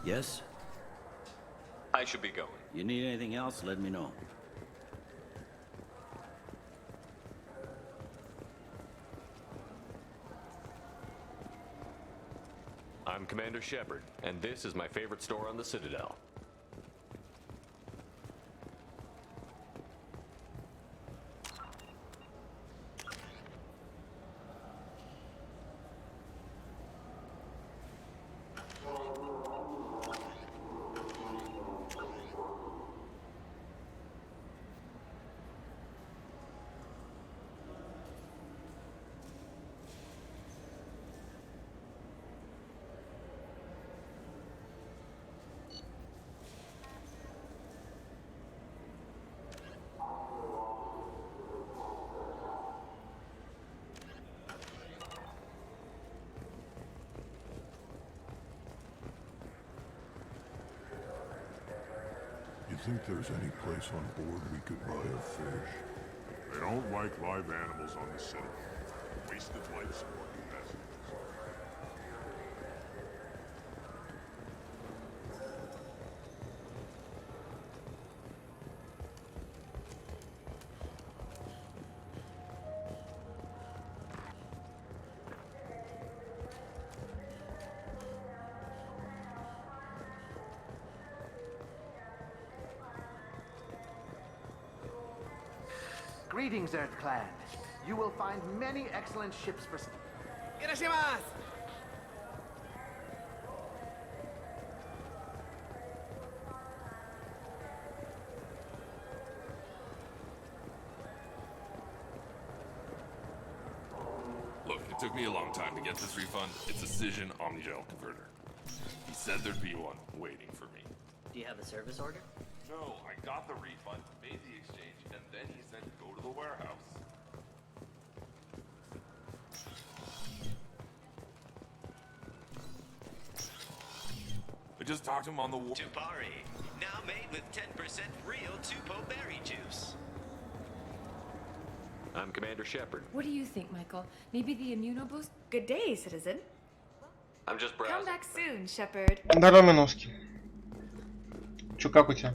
Yes? I should be going. You need anything else, let me know. I'm Commander Shepard, and this is my favorite store on the Citadel. You think there's any place on board we could buy a fish? They don't like live animals on the Citadel. Wasted life support capacity. Greetings, Earth Clan. You will find many excellent ships for... Irashimasu! Look, it took me a long time to get this refund. It's a Cision Omnigel converter. He said there'd be one waiting for me. Do you have a service order? No, I got the refund, made the exchange, and then he said go to the warehouse. I just talked to him on the war. Tupari, now made with 10% real Tupo berry juice. I'm Commander Shepard. What do you think, Michael? Maybe the immunoboost? Good day, citizen. I'm just browsing. Come back soon, Shepard. Здорово, Миновский. Чё, как у тебя?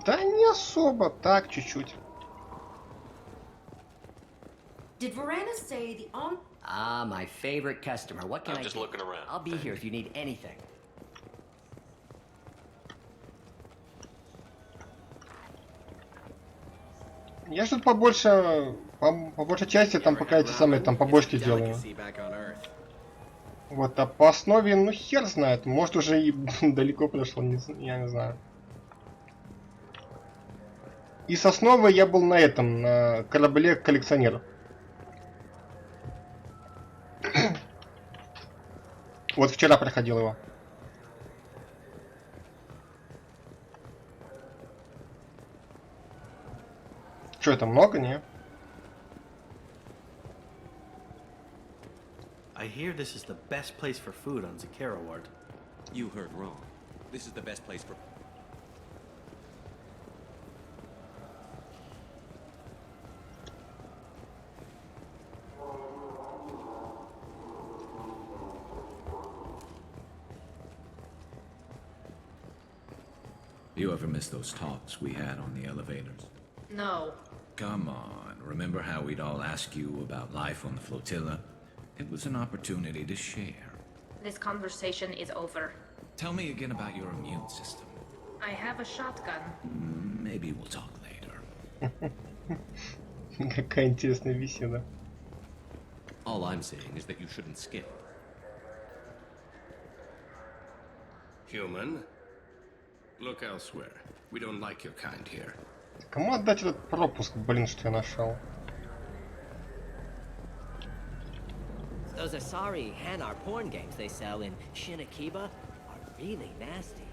Да не особо, так, чуть-чуть. Did Varana say the on? Ah, my favorite customer. What can I'm I just do? looking around. I'll be here if you need anything. Я что-то побольше, по большей части там пока эти самые там побочки делаю. Вот, а по основе, ну хер знает, может уже и далеко прошло, я не знаю. И с основы я был на этом, на корабле коллекционер. Вот вчера проходил его. Что это, много, не? I hear this is the best place for food on Zakara Ward. You heard wrong. This is the best place for... You ever miss those talks we had on the elevators? No. Come on, remember how we'd all ask you about life on the flotilla? It was an opportunity to share. This conversation is over. Tell me again about your immune system. I have a shotgun. Maybe we'll talk later. Какая интересная беседа. All I'm saying is that you shouldn't skip. Human, look elsewhere. We don't like your kind here. Кому отдать этот пропуск, блин, что я нашел? Those Asari Hanar porn games they sell in Shinakiba are really nasty.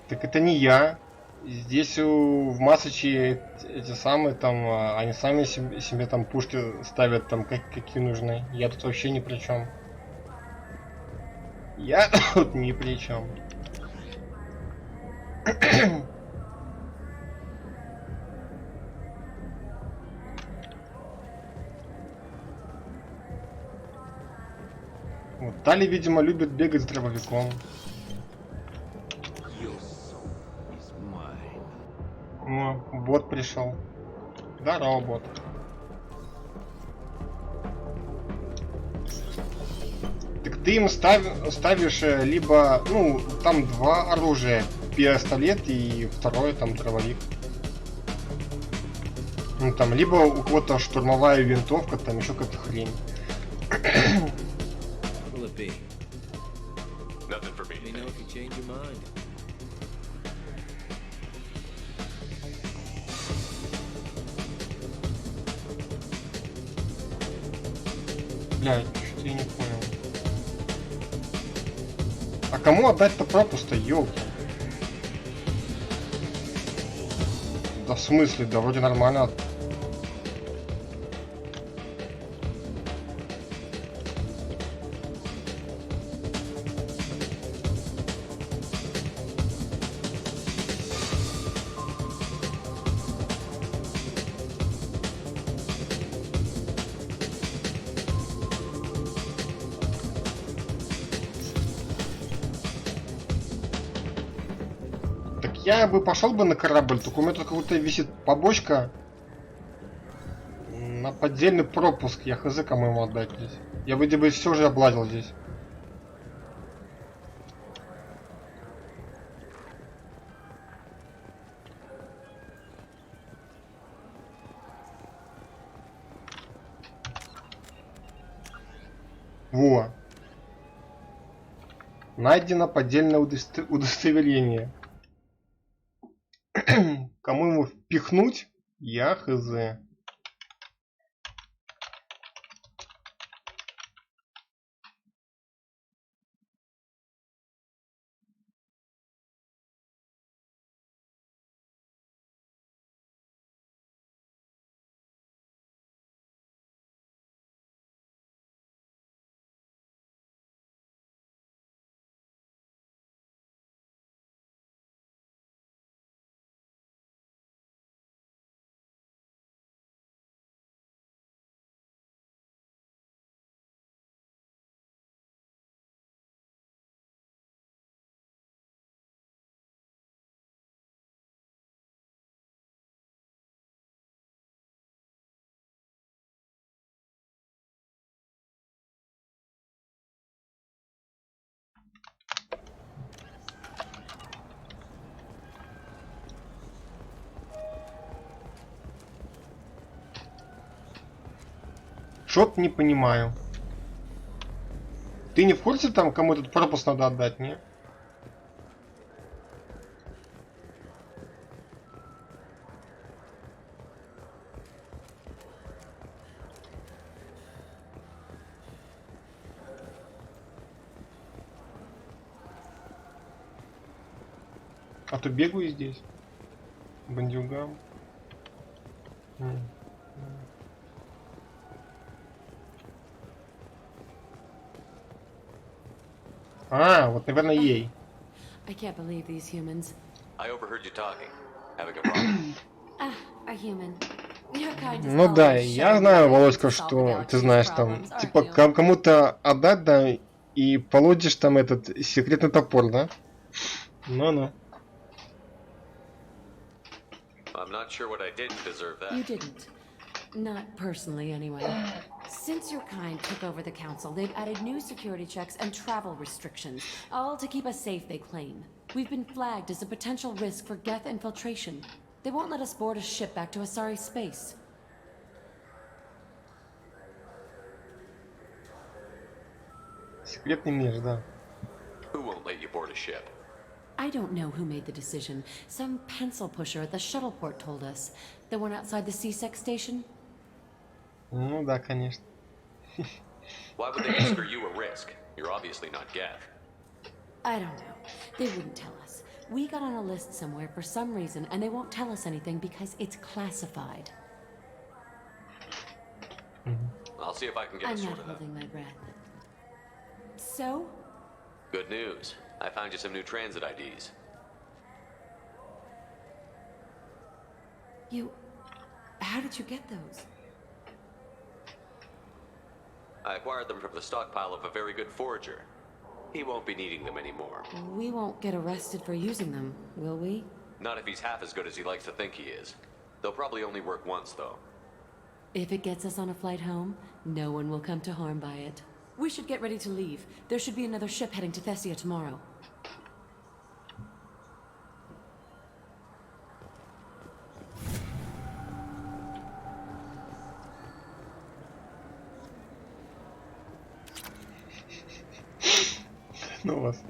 Так это не я. Здесь в Масачи эти самые там, они сами себе там пушки ставят там какие нужны. Я тут вообще ни при чем. Я тут ни при чем. Вот Тали, видимо, любит бегать с дробовиком. О, бот пришел. Здорово, бот. Так ты им ставишь либо, ну, там два оружия. Пистолет и второе там дробовик. Ну там, либо у кого-то штурмовая винтовка, там еще какая-то хрень. Nothing for me. Бля, что-то я не понял. А кому отдать-то пропуск-то, ёлки? Да в смысле, да вроде нормально. Я бы пошел бы на корабль, только у меня тут как-то висит побочка на поддельный пропуск. Я хз кому ему отдать здесь. Я вроде бы все же обладил здесь. Во. Найдено поддельное удостоверение. Кому ему впихнуть? Я хз. Что-то не понимаю. Ты не в курсе там, кому этот пропуск надо отдать, не? А то бегаю здесь. Бандюгам. А, вот, наверное, ей. I can't believe these humans. I overheard you talking. Having a problem? A human. Your kind is Ну да, always я showing знаю, the Володька, way to solve the что ты galaxy's знаешь там, problems, aren't типа you? кому-то отдать, да, и получишь там этот секретный топор, да? Ну-ну. I'm not sure what I did to deserve that. You didn't. Not personally, anyway. Since your kind took over the council, they've added new security checks and travel restrictions, all to keep us safe, they claim. We've been flagged as a potential risk for Geth infiltration. They won't let us board a ship back to Asari space. Секретный мир, да. Who won't let you board a ship? I don't know who made the decision. Some pencil pusher at the shuttle port told us. The one outside the C-Sec station? Ну да, конечно. Why would they consider you a risk? You're obviously not Geth. I don't know. They wouldn't tell us. We got on a list somewhere for some reason, and they won't tell us anything because it's classified. I'll see if I can get I'm it not sorted out. holding my breath. So? Good news. I found you some new transit IDs. How did you get those? I acquired them from the stockpile of a very good forger. He won't be needing them anymore. We won't get arrested for using them, will we? Not if he's half as good as he likes to think he is. They'll probably only work once, though. If it gets us on a flight home, no one will come to harm by it. We should get ready to leave. There should be another ship heading to Thessia tomorrow. Ну вас.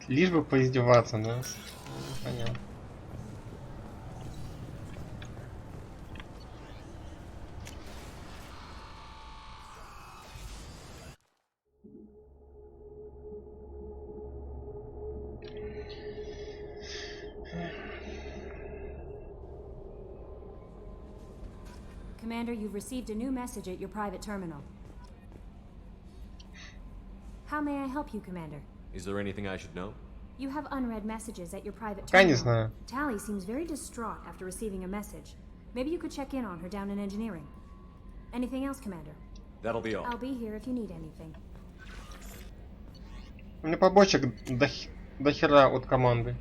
Лишь бы поиздеваться, да? Понятно. Commander, you've received a new message at your private terminal. How may I help you, Commander? Is there anything I should know? You have unread messages at your private Я не terminal. знаю. Tally seems very distraught after receiving a message. Maybe you could check in on her down in engineering. Anything else, Commander? That'll be all. I'll be here if you need anything. У меня побочек до хера от команды.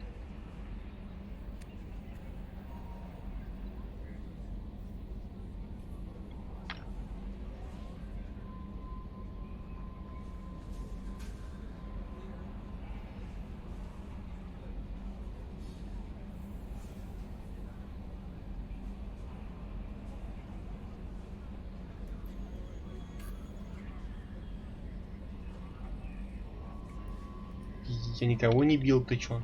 Я никого не бил, ты чё?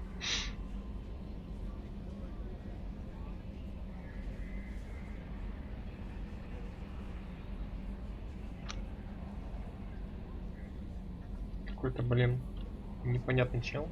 Какой-то, блин, непонятный чел.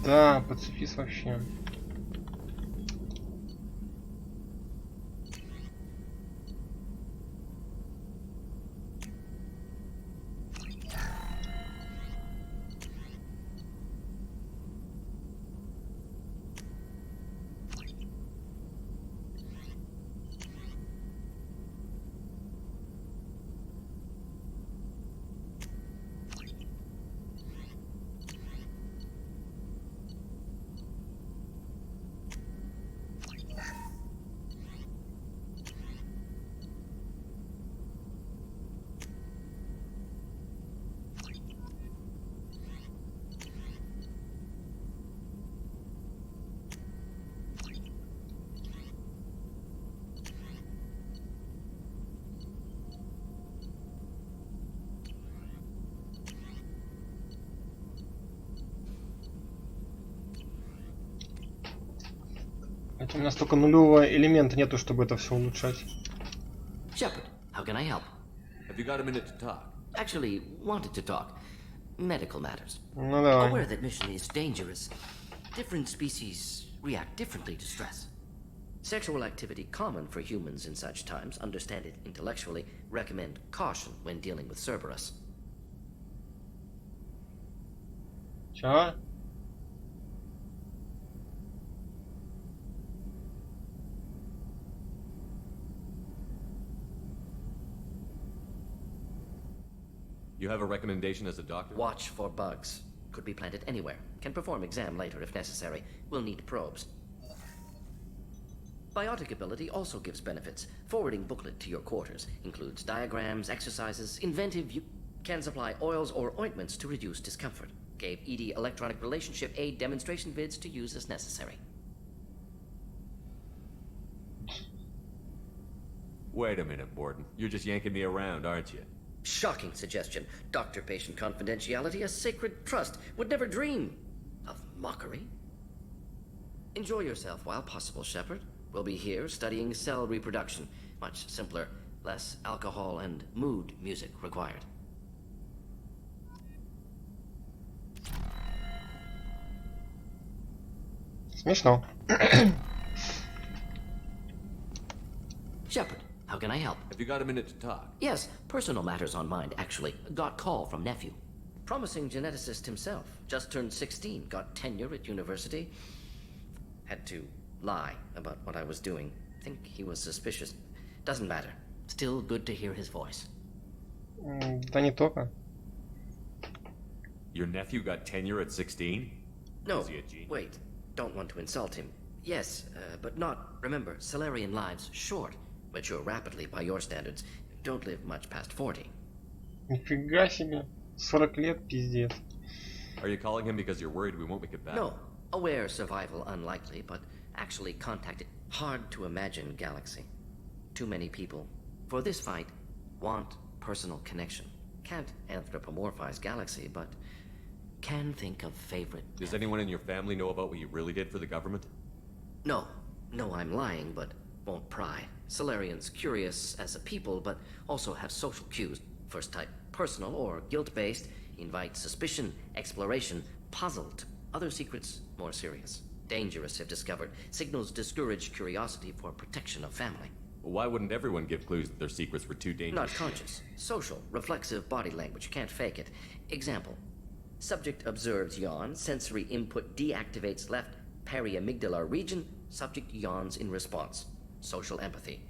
Да, пацифист вообще. У меня столько нулевого элемента нету, чтобы это все улучшать. Shepard, how can I help? Have you got a minute to talk? Actually, wanted to talk. Medical matters. Ну давай. Aware that mission is dangerous. Different species react differently to stress. Sexual activity common for humans in such times. Understand it intellectually. Recommend caution when dealing with Cerberus. Чё? You have a recommendation as a doctor? Watch for bugs. Could be planted anywhere. Can perform exam later if necessary. Will need probes. Biotic ability also gives benefits. Forwarding booklet to your quarters. Includes diagrams, exercises, inventive. You can supply oils or ointments to reduce discomfort. Gave ED electronic relationship aid demonstration vids to use as necessary. Wait a minute, Morden. You're just yanking me around, aren't you? Shocking suggestion. Doctor-patient confidentiality, a sacred trust. Would never dream of mockery. Enjoy yourself while possible, Shepard. We'll be here studying cell reproduction. Much simpler, less alcohol and mood music required. Смешно. Shepard, how can I help? Have you got a minute to talk? Yes, personal matters on mind, actually. Got call from nephew. Promising geneticist himself. Just turned 16, got tenure at university. Had to lie about what I was doing. Think he was suspicious. Doesn't matter. Still good to hear his voice. Да не только. Your nephew got tenure at 16? No, Is he a genius? wait. Don't want to insult him. Yes, but not. Remember, Solarian lives short. Mature rapidly by your standards. Don't live much past 40. Нифига себе. 40 лет, пиздец. Are you calling him because you're worried we won't make it back? No. Aware survival unlikely, but actually contacted. Hard to imagine galaxy. Too many people. For this fight, want personal connection. Can't anthropomorphize galaxy, but can think of favorite. Does anyone in your family know about what you really did for the government? No. No, I'm lying, but won't pry. Solarians curious as a people, but also have social cues. First type, personal or guilt-based, invite suspicion, exploration, puzzled. Other secrets, more serious. Dangerous if discovered. Signals discourage curiosity for protection of family. Why wouldn't everyone give clues that their secrets were too dangerous? Not conscious. Social, reflexive body language. Can't fake it. Example. Subject observes yawn. Sensory input deactivates left periamygdala region. Subject yawns in response. Social empathy.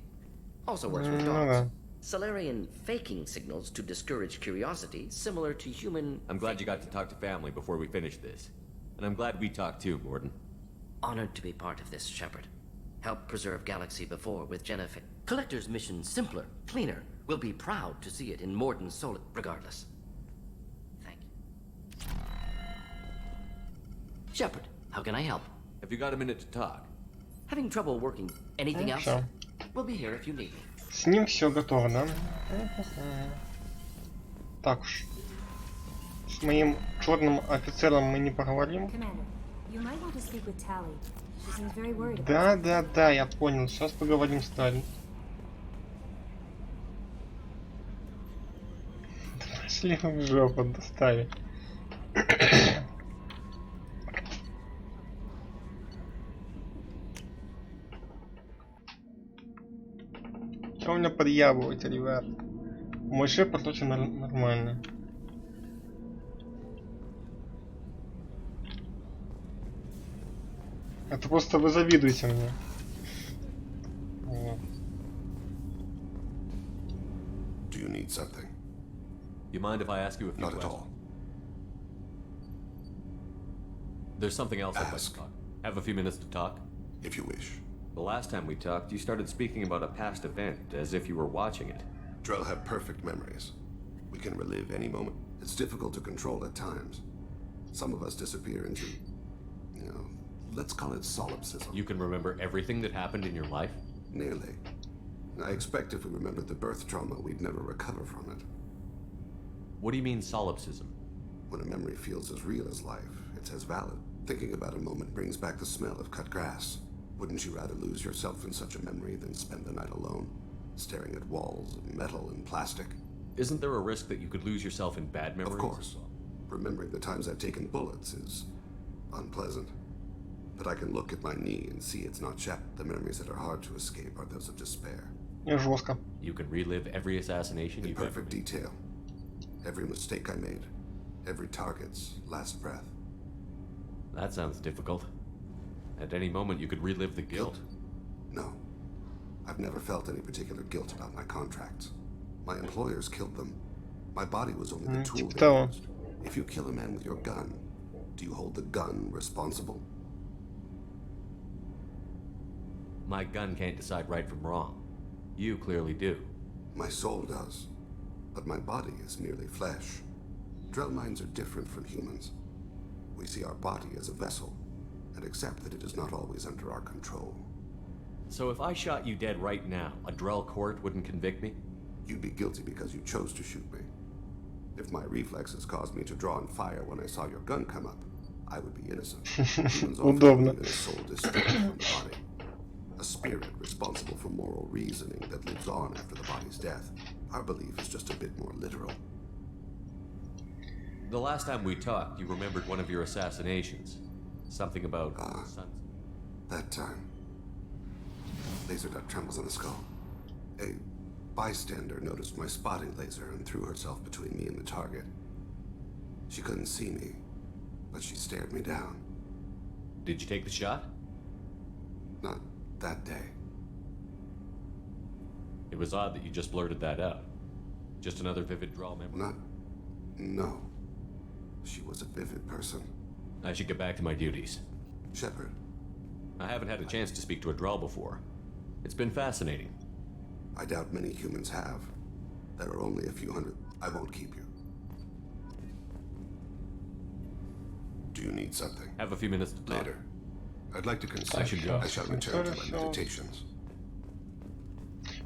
Also works with dogs. Solarian faking signals to discourage curiosity, similar to human... I'm glad you got to talk to family before we finish this. And I'm glad we talked too, Morden. Honored to be part of this, Shepard. Help preserve Galaxy before with Jennifer. Collector's mission simpler, cleaner. We'll be proud to see it in Morden's soul, regardless. Thank you. Shepard, how can I help? Have you got a minute to talk? Having trouble working. Anything else? Всё. We'll be here if you need me. С ним все готово, да? Так уж. С моим черным офицером мы не поговорим. Commander, you might want to speak with Tally. She seems very worried about Да, да, да, я понял. Сейчас поговорим с Тали. Пошли в жопу, достали. Что у меня подъябываете, ребят? Мой шепот очень нормальный. Это просто вы завидуете мне. Вот. Do you need something? You mind if I ask you a few Not at questions? all. There's something else I'd like to talk. Have a few minutes to talk? If you wish. The last time we talked, you started speaking about a past event, as if you were watching it. Drell have perfect memories. We can relive any moment. It's difficult to control at times. Some of us disappear into, let's call it solipsism. You can remember everything that happened in your life? Nearly. I expect if we remembered the birth trauma, we'd never recover from it. What do you mean, solipsism? When a memory feels as real as life, it's as valid. Thinking about a moment brings back the smell of cut grass. Wouldn't you rather lose yourself in such a memory than spend the night alone, staring at walls of metal and plastic? Isn't there a risk that you could lose yourself in bad memories? Of course. Remembering the times I've taken bullets is unpleasant. But I can look at my knee and see it's not chapped. The memories that are hard to escape are those of despair. Жестко. You can relive every assassination in perfect detail. Every mistake I made. Every target's last breath. That sounds difficult. At any moment, you could relive the guilt. No. I've never felt any particular guilt about my contracts. My employers killed them. My body was only the tool they used. If you kill a man with your gun, Do you hold the gun responsible? My gun can't decide right from wrong. You clearly do. My soul does, but my body is merely flesh. Drell minds are different from humans. We see our body as a vessel, and accept that it is not always under our control. So if I shot you dead right now, a Drell court wouldn't convict me? You'd be guilty because you chose to shoot me. If my reflexes caused me to draw and fire when I saw your gun come up, I would be innocent. Humans often believe in a soul distinct from the body. A spirit responsible for moral reasoning that lives on after the body's death. Our belief is just a bit more literal. The last time we talked, you remembered one of your assassinations. Something about sons. That time. Laser dot trembles on the skull. A bystander noticed my spotting laser and threw herself between me and the target. She couldn't see me, but she stared me down. Did you take the shot? Not that day. It was odd that you just blurted that out. Just another vivid Drell memory? No. She was a vivid person. I should get back to my duties. Shepard. I haven't had a chance to speak to a Drell before. It's been fascinating. I doubt many humans have. There are only a few hundred. I won't keep you. Do you need something? Have a few minutes to talk. Later. I'd like to consider. I should go. I shall return to my meditations.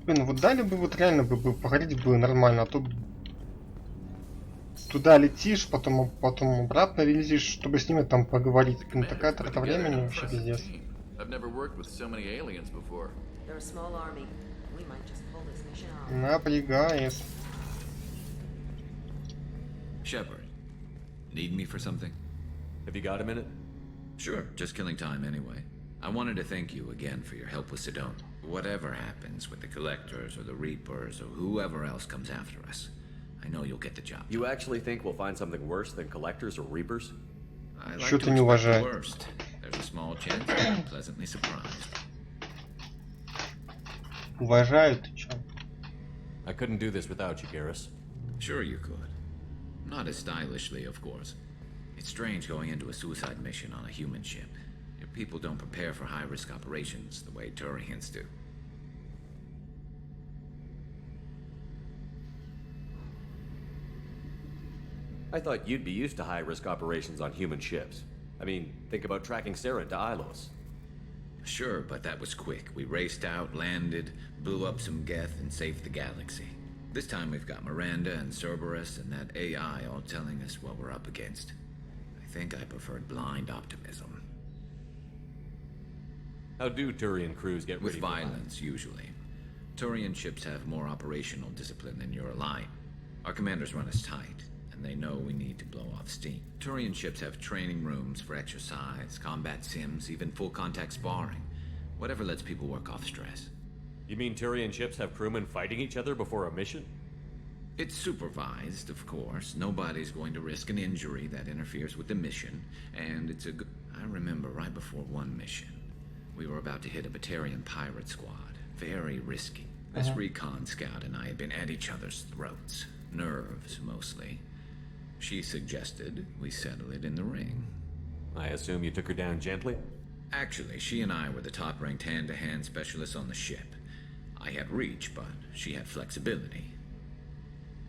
Блин, вот дали бы вот реально бы поговорить бы нормально, а то туда летишь, потом обратно летишь, чтобы с ними там поговорить. Блин, такая трата времени вообще пиздец. I've never worked with so many aliens before. They're a small army. We might just pull this mission off. Напрягает. Shepard, need me for something? Have you got a minute? Sure, just killing time anyway. I wanted to thank you again for your help with Sedona. Whatever happens with the Collectors or the Reapers or whoever else comes after us, I know you'll get the job. You actually think we'll find something worse than Collectors or Reapers? I like to expect the worst. There's a small chance I'm pleasantly surprised. Уважаю, ты чё? I couldn't do this without you, Garrus. Sure you could. Not as stylishly, of course. It's strange going into a suicide mission on a human ship. Your people don't prepare for high-risk operations the way Turians do. I thought you'd be used to high-risk operations on human ships. I mean, think about tracking Sarah to Ilos. Sure, but that was quick. We raced out, landed, blew up some Geth, and saved the galaxy. This time we've got Miranda and Cerberus and that AI all telling us what we're up against. I think I preferred blind optimism. How do Turian crews get with ready violence, usually. Turian ships have more operational discipline than your line. Our commanders run us tight, and they know we need to blow off steam. Turian ships have training rooms for exercise, combat sims, even full-contact sparring. Whatever lets people work off stress. You mean Turian ships have crewmen fighting each other before a mission? It's supervised, of course. Nobody's going to risk an injury that interferes with the mission, and it's a good... I remember right before one mission, we were about to hit a Batarian pirate squad. Very risky. This recon scout and I had been at each other's throats. Nerves, mostly. She suggested we settle it in the ring. I assume you took her down gently? Actually, she and I were the top-ranked hand-to-hand specialists on the ship. I had reach, but she had flexibility.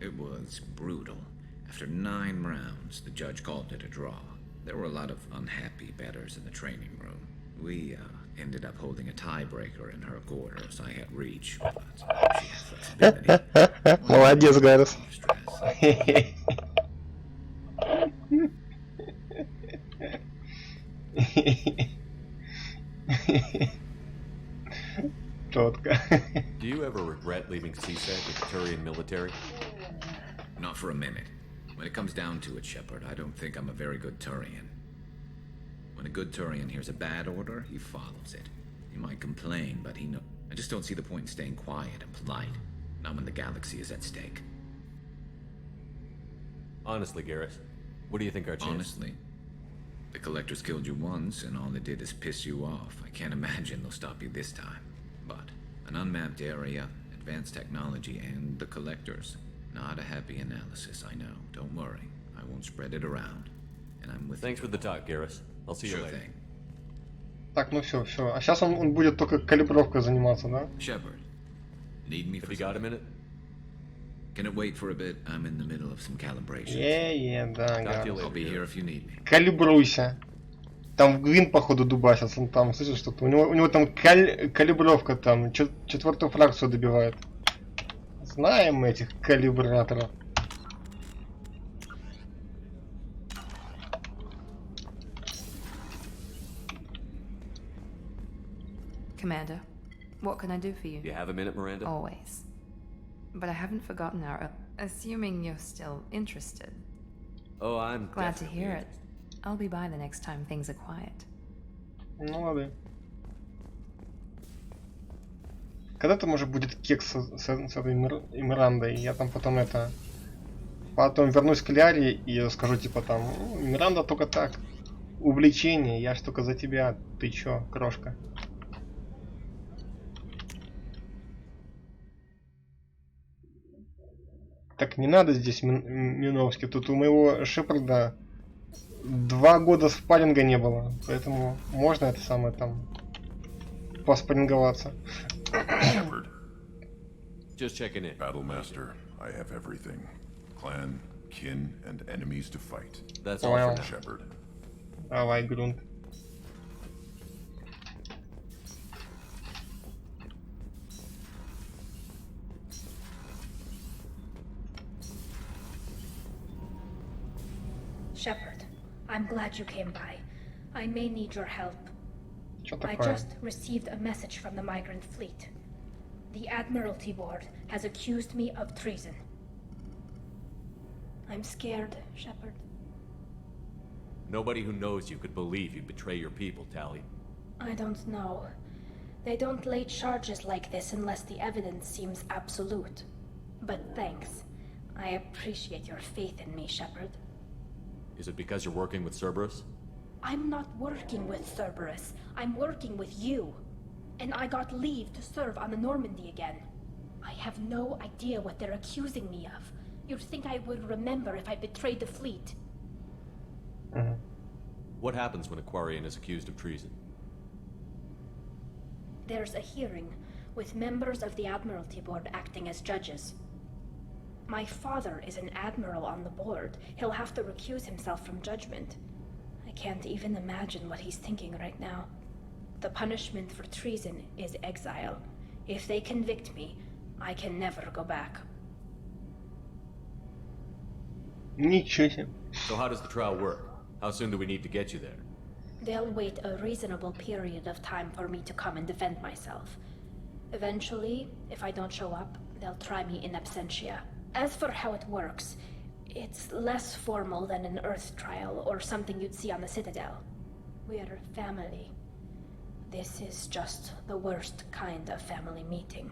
It was brutal. After 9 rounds, the judge called it a draw. There were a lot of unhappy bettors in the training room. We, ended up holding a tiebreaker in her quarters. I had reach, but she had flexibility. Молодец, Гаррес. Четко. Do you ever regret leaving CSEC with the Turian military? Not for a minute. When it comes down to it, Shepard, I don't think I'm a very good Turian. When a good Turian hears a bad order, he follows it. He might complain, but he knows. I just don't see the point in staying quiet and polite. Not when the galaxy is at stake. Honestly, Garrus, what do you think our chances? Honestly, the Collectors killed you once, and all they did is piss you off. I can't imagine they'll stop you this time. But an unmapped area, advanced technology, and the Collectors. Not a happy analysis, I know. Don't worry. I won't spread it around. and I'm with Thanks for the talk, Garrus. I'll see you Sure later. thing. Так, ну все, все. А сейчас он будет только калибровкой заниматься, да? Shepard, need me for Have you got a minute? Can it wait for a bit? I'm in the middle of some calibration. Да, Talk to you Гарус. I'll be here if you need me. Калибруйся. Там в Гвин, походу, дубасится. Он там, слышишь, что-то. У него там калибровка там. Четвертую фракцию добивает. Знаем мы этих калибраторов. Commander, what can I do for you? You have a minute, Miranda? Always. But I haven't forgotten our... Assuming you're still interested. Oh, I'm Glad to definitely hear it. I'll be by the next time things are quiet. Ну ладно. Когда там уже будет кекс с этой Мирандой? Я там потом это... Потом вернусь к Ляре и скажу типа там... Миранда только так. Увлечение, я ж только за тебя. Ты чё, крошка? Так, не надо здесь Миновски. Тут у моего Шепарда 2 года спарринга не было. Поэтому можно это самое там поспарринговаться. Shepard. Just checking in. Battlemaster, I have everything. Clan, kin, and enemies to fight. That's all for now. Shepard. Давай, Грунт. Shepard, I'm glad you came by. I may need your help. Чё I такое? just received a message from the migrant fleet. The Admiralty Board has accused me of treason. I'm scared, Shepard. Nobody who knows you could believe you'd betray your people, Tally. I don't know. They don't lay charges like this unless the evidence seems absolute. But thanks. I appreciate your faith in me, Shepard. Is it because you're working with Cerberus? I'm not working with Cerberus. I'm working with you. And I got leave to serve on the Normandy again. I have no idea what they're accusing me of. You'd think I would remember if I betrayed the fleet. What happens when a Quarian is accused of treason? There's a hearing, with members of the Admiralty Board acting as judges. My father is an admiral on the board. He'll have to recuse himself from judgment. I can't even imagine what he's thinking right now. The punishment for treason is exile. If they convict me, I can never go back. Ничего себе. So how does the trial work? How soon do we need to get you there? They'll wait a reasonable period of time for me to come and defend myself. Eventually, if I don't show up, they'll try me in absentia. As for how it works, it's less formal than an Earth trial or something you'd see on the Citadel. We're family. This is just the worst kind of family meeting.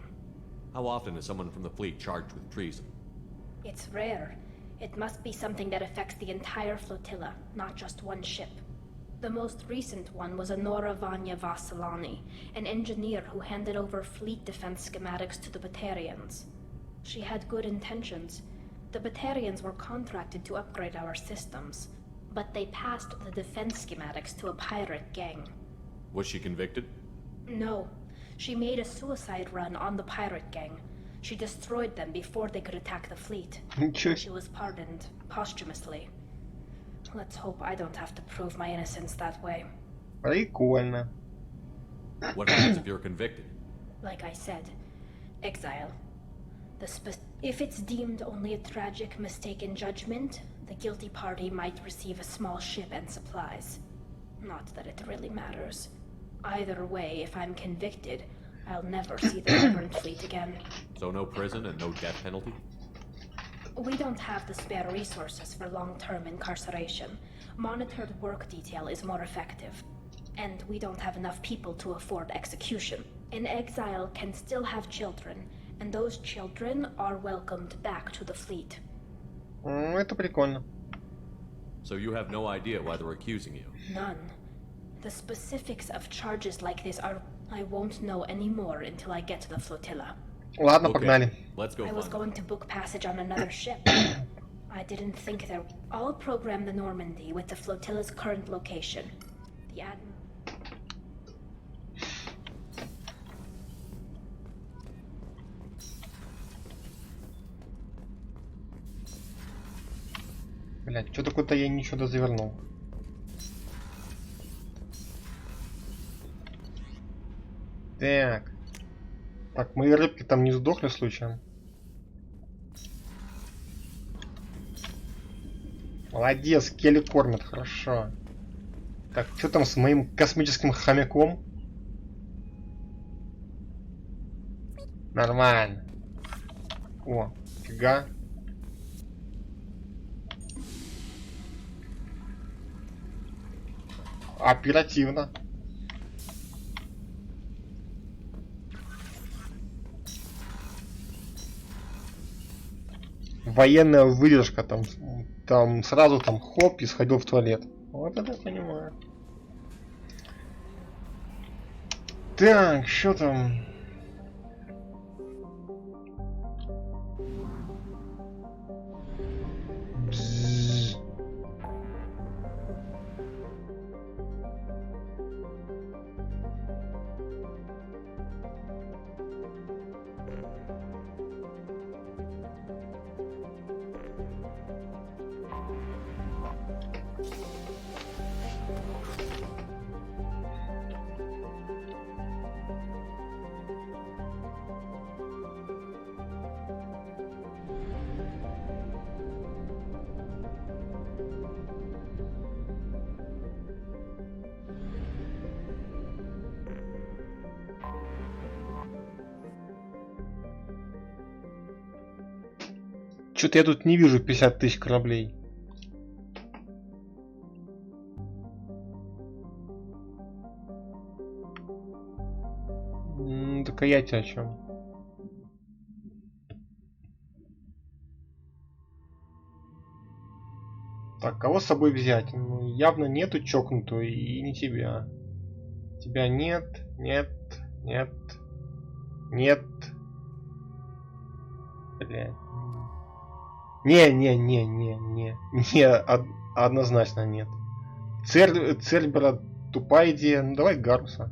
How often is someone from the fleet charged with treason? It's rare. It must be something that affects the entire flotilla, not just one ship. The most recent one was Honora Vanya Vassilani, an engineer who handed over fleet defense schematics to the Batarians. She had good intentions. The Batarians were contracted to upgrade our systems, but they passed the defense schematics to a pirate gang. Was she convicted? No. She made a suicide run on the pirate gang. She destroyed them before they could attack the fleet. She was pardoned posthumously. Let's hope I don't have to prove my innocence that way. Прикольно. What happens if you're convicted? Like I said, exile. If it's deemed only a tragic mistake in judgment, the guilty party might receive a small ship and supplies. Not that it really matters. Either way, if I'm convicted, I'll never see the Migrant Fleet again. So no prison and no death penalty? We don't have the spare resources for long-term incarceration. Monitored work detail is more effective. And we don't have enough people to afford execution. An exile can still have children, and those children are welcomed back to the fleet. Это прикольно. So you have no idea why they're accusing you? None. The specifics of charges like this are... I won't know anymore until I get to the flotilla. Ладно, погнали. Let's go I was find going to book passage on another ship. I didn't think there. I'll program the Normandy with the flotilla's current location. The admiral. Блять, что-то куда я ничего завернул. Так. Так, мои рыбки там не сдохли случаем? Молодец, Келли кормят, хорошо. Так, что там с моим космическим хомяком? Нормально. О, фига. Оперативно. Военная выдержка, там сразу там хоп и сходил в туалет. Вот это я понимаю. Так, что там? Что-то я тут не вижу 50 тысяч кораблей. Так а я тебе о чем? Так, кого с собой взять? Ну, явно нету чокнутую и не тебя. Тебя нет, нет, нет, нет. Блядь. Не, однозначно нет. Цербера тупая идея. Ну давай Гаруса.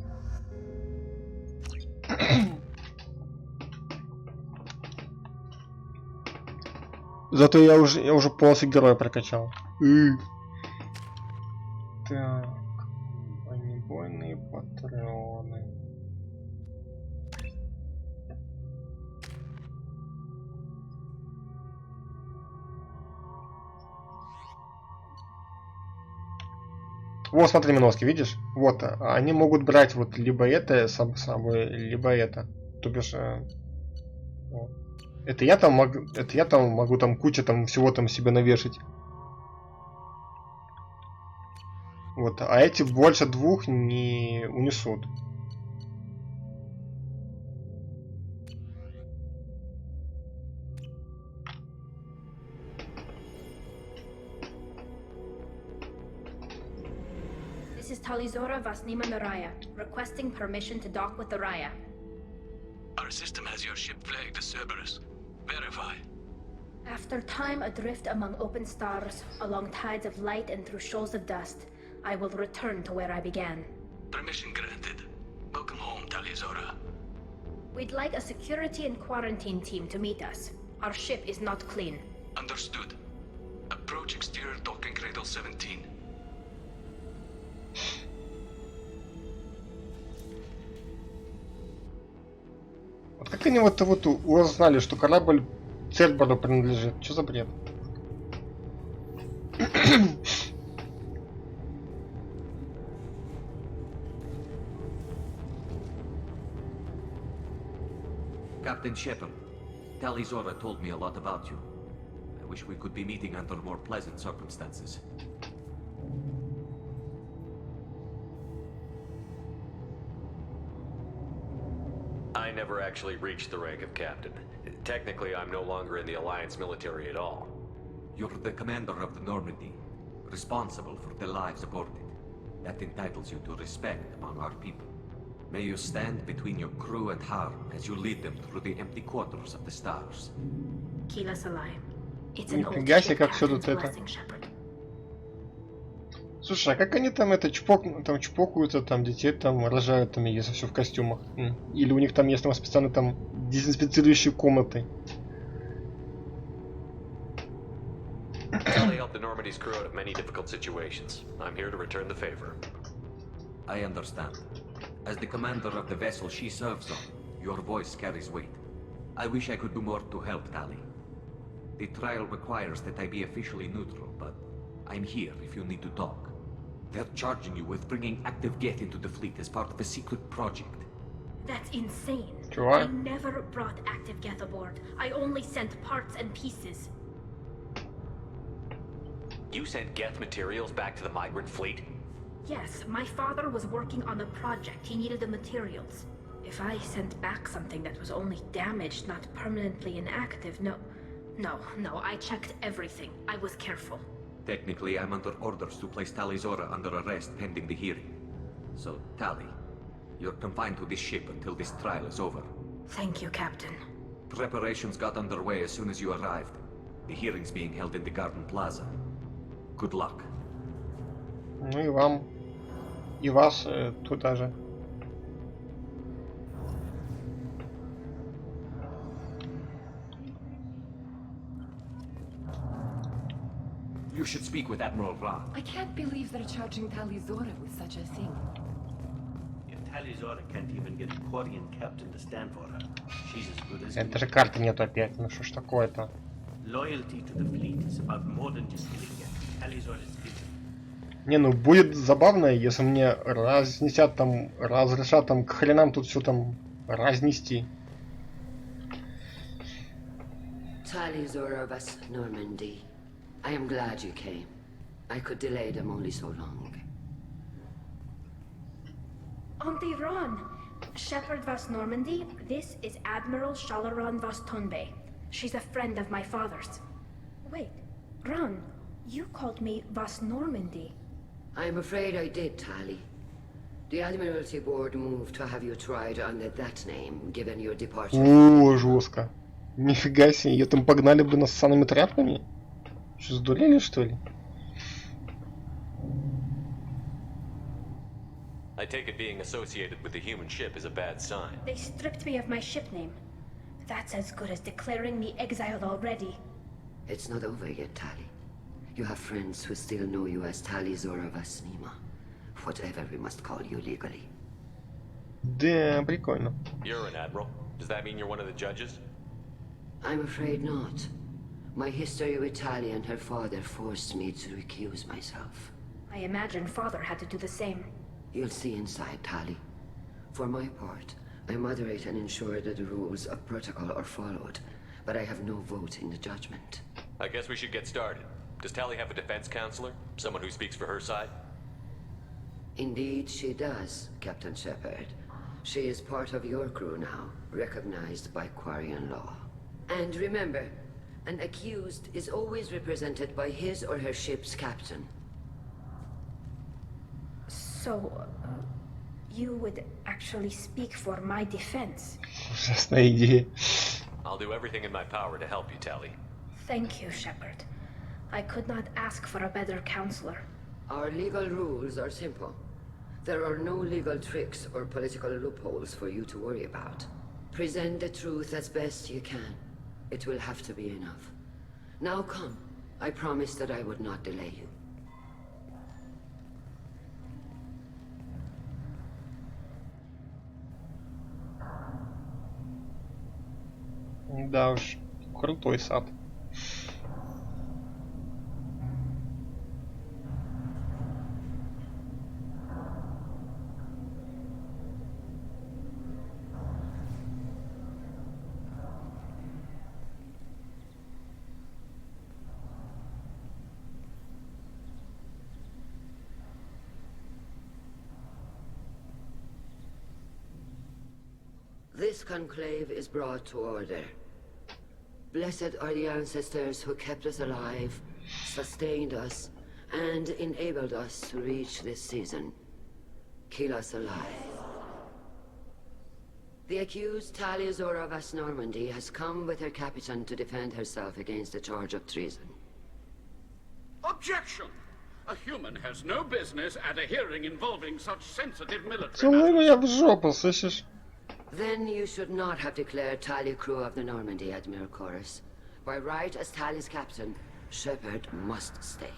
Зато я уже полностью героя прокачал. Так, бронебойные патроны. Вот, смотри, Миноски, видишь? Вот, они могут брать вот либо это с собой, либо это. То бишь, вот. Это я там могу там кучу там всего там себе навешать. Вот, а эти больше двух не унесут. This is Talizora Vasnima Naraya, requesting permission to dock with the Raya. Our system has your ship flagged as Cerberus. Verify. After time adrift among open stars, along tides of light and through shoals of dust, I will return to where I began. Permission granted. Welcome home, Talizora. We'd like a security and quarantine team to meet us. Our ship is not clean. Understood. Approach exterior docking cradle 17. Вот как они вот узнали, что корабль Церберу принадлежит? Что за бред? Captain Shepard, Talizora told me a lot about you. I wish we could be meeting under more pleasant circumstances. I never actually reached the rank of captain. Technically, I'm no longer in the Alliance military at all. You're the commander of the Normandy, responsible for the lives aboard it. That entitles you to respect among our people. May you stand between your crew and harm as you lead them through the empty quarters of the stars. Kila Salai. It's an old Нифига себе, ship как все captain's тут это. blessing, Shepard. Слушай, а как они там это чпокаются, там детей там рожают, там, если все в костюмах? Или у них там есть там специально там дезинфицирующие комнаты? Tali helped the Normandy's crew out of many difficult situations. I'm here to return the favor. I understand. As the commander of the vessel she serves on, your voice carries weight. I wish I could do more to help Tali. The trial requires that I be officially neutral, but I'm here if you need to talk. They're charging you with bringing active Geth into the fleet as part of a secret project. That's insane. Sure. I never brought active Geth aboard. I only sent parts and pieces. You sent Geth materials back to the migrant fleet? Yes, my father was working on a project. He needed the materials. If I sent back something that was only damaged, not permanently inactive, no, I checked everything. I was careful. Technically, I'm under orders to place Tali Zora under arrest pending the hearing. So, Tali, you're confined to this ship until this trial is over. Thank you, Captain. Preparations got underway as soon as you arrived. The hearing's being held in the Garden Plaza. Good luck. Ну и вам. И вас туда же. You should speak with Admiral Ra. I can't believe they're charging Tali Zora with such a thing. If Tali Zora can't even get a Quarian captain to stand for her, she's as good as Это же карты нету опять. Ну что ж такое-то? Loyalty to the fleet is about more than just killing it. Tali Zora's vision. Не, ну будет забавно, если мне разрешат там к хренам тут все там разнести. Tali Zora of us, Normandy. I am glad you came. I could delay them only so long. Auntie Ron! Shepard Vas Normandy, this is Admiral Shalaron Vas Tonbe. She's a friend of my father's. Wait, Ron, you called me Vas Normandy. I'm afraid I did, Tali. The Admiralty Board moved to have you tried under that name, given your departure. О, жестко. Нифига себе, ее там погнали бы нас с санными тряпками? Что, сдурели, что ли? I take it being associated with the human ship is a bad sign. They stripped me of my ship name. That's as good as declaring me exiled already. It's not over yet, Tali. You have friends who still know you as Tali Zora Vasnima. Whatever we must call you legally. Да, прикольно. You're an admiral. Does that mean you're one of the judges? I'm afraid not. My history with Tali and her father forced me to recuse myself. I imagine father had to do the same. You'll see inside, Tali. For my part, I moderate and ensure that the rules of protocol are followed, but I have no vote in the judgment. I guess we should get started. Does Tali have a defense counselor? Someone who speaks for her side? Indeed, she does, Captain Shepard. She is part of your crew now, recognized by Quarian law. And remember, an accused is always represented by his or her ship's captain. So, you would actually speak for my defense? Ужасная идея. I'll do everything in my power to help you, Tali. Thank you, Shepard. I could not ask for a better counselor. Our legal rules are simple. There are no legal tricks or political loopholes for you to worry about. Present the truth as best you can. It will have to be enough. Now come. I promised that I would not delay you. Да уж, крутой сад. This conclave is brought to order. Blessed are the ancestors who kept us alive, sustained us, and enabled us to reach this season. Kill us alive. The accused Talia Zora Vas Normandy has come with her captain to defend herself against the charge of treason. Objection! A human has no business at a hearing involving such sensitive military Целую я в жопу, слышишь? Then you should not have declared Talia crew of the Normandy, Admiral Chorus. By right as Talia's captain, Shepard must stay.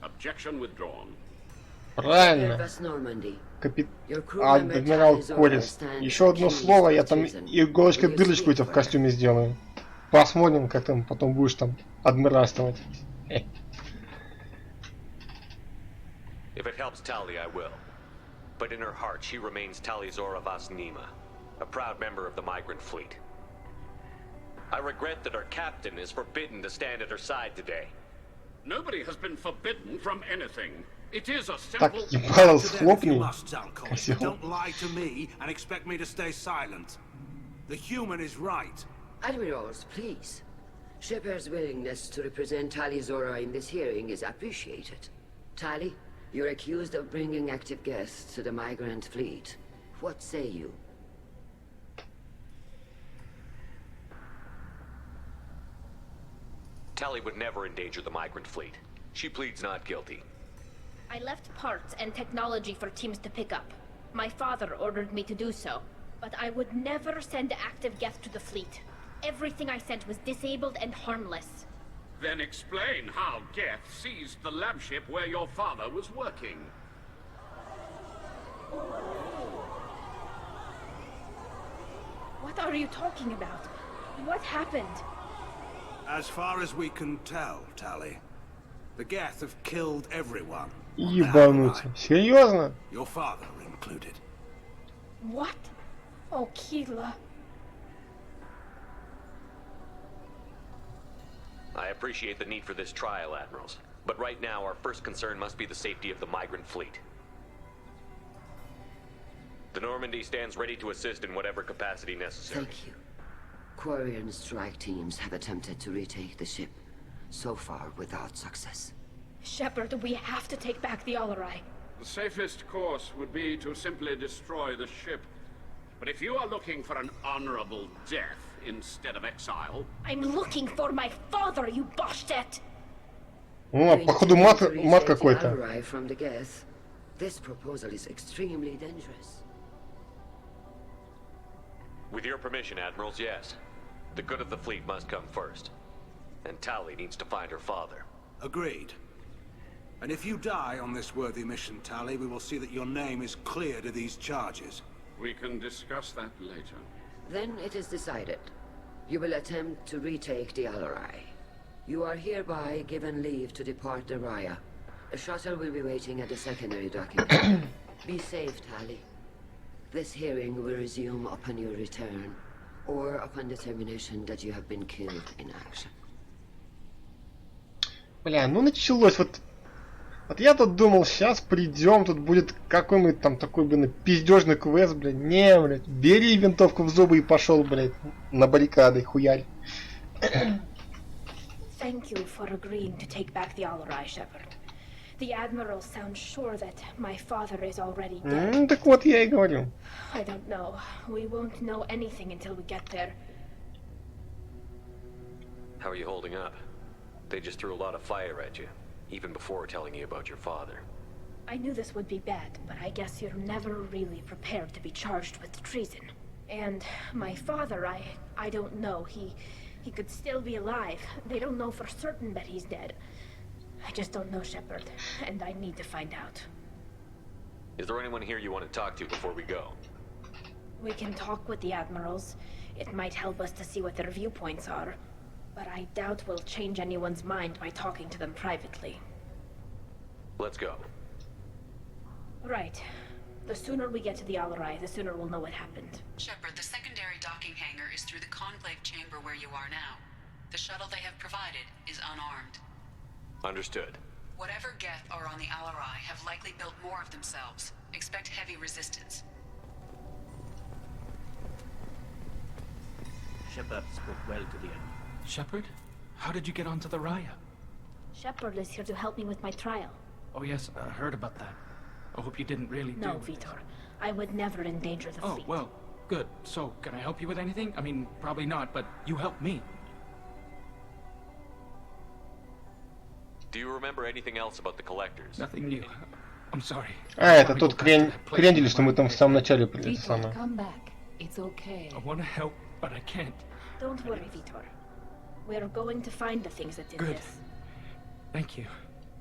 Objection withdrawn. Правильно. Адмирал Корис. Еще одно слово, я там иголочкой дырочку у тебя в костюме сделаю. Посмотрим, как там потом будешь там адмиральствовать. If it helps Tali, I will. But in her heart, she remains Tali Zora Vas Nima, a proud member of the migrant fleet. I regret that our captain is forbidden to stand at her side today. Nobody has been forbidden from anything. It is a Так, simple... ебало схлопни. Козёл. Don't lie to me and expect me to stay silent. The human is right. Admirals, please. Shepard's willingness to represent Tali Zora in this hearing is appreciated. Tali, you're accused of bringing active guests to the migrant fleet. What say you? Tali would never endanger the migrant fleet. She pleads not guilty. I left parts and technology for teams to pick up. My father ordered me to do so, but I would never send active guests to the fleet. Everything I sent was disabled and harmless. Then explain how Geth seized the lab ship where your father was working. What are you talking about? What happened? As far as we can tell, Tali, the Geth have killed everyone. Ебануться. Серьезно? Your father included. What? Oh, Keela. I appreciate the need for this trial, Admirals. But right now, our first concern must be the safety of the migrant fleet. The Normandy stands ready to assist in whatever capacity necessary. Thank you. Quarian strike teams have attempted to retake the ship, so far without success. Shepard, we have to take back the Alarai. The safest course would be to simply destroy the ship. But if you are looking for an honorable death instead of exile... I'm looking for my father, you bastet! О, походу мат какой-то. Alarai from the Geth. This proposal is extremely dangerous. With your permission, Admirals, yes. The good of the fleet must come first. And Tali needs to find her father. Agreed. And if you die on this worthy mission, Tali, we will see that your name is cleared of these charges. We can discuss that later. Then it is decided. You will attempt to retake the Alarai. You are hereby given leave to depart the Raya. A shuttle will be waiting at the secondary docking. Be safe, Tali. This hearing will resume upon your return, or upon determination that you have been killed in action. Бля, ну началось вот. Вот я тут думал, сейчас придем, тут будет какой-нибудь там такой, блин, пиздежный квест, блядь. Не, блядь, бери винтовку в зубы и пошел, блядь, на баррикады, хуярь. Thank you for agreeing to take back the Alarai, Shepard. The Admiral sounds sure that my father is already dead. Так вот я и говорю. I don't know. We won't know anything until we get there. How are you holding up? They just threw a lot of fire at you, even before telling you about your father. I knew this would be bad, but I guess you're never really prepared to be charged with treason. And my father, I don't know. He could still be alive. They don't know for certain that he's dead. I just don't know, Shepard, and I need to find out. Is there anyone here you want to talk to before we go? We can talk with the Admirals. It might help us to see what their viewpoints are. But I doubt we'll change anyone's mind by talking to them privately. Let's go. Right. The sooner we get to the Alarai, the sooner we'll know what happened. Shepard, the secondary docking hangar is through the conclave chamber where you are now. The shuttle they have provided is unarmed. Understood. Whatever Geth are on the Alarai have likely built more of themselves. Expect heavy resistance. Shepard spoke well to the enemy. Shepard? How did you get onto the Raya? Shepard is here to help me with my trial. Oh yes, I heard about that. I hope you didn't really No, do it. Vitor. I would never endanger the Oh, fleet. well, good. So, can I help you with anything? I mean, probably not, but you helped me. Do you remember anything else about the collectors? Nothing new. I'm sorry. А, это тот крендель, что мы там в самом начале самое. Come back. It's okay. I want to help, but I can't. Don't worry, Vitor. We're going to find the things that did Good. this. Thank you.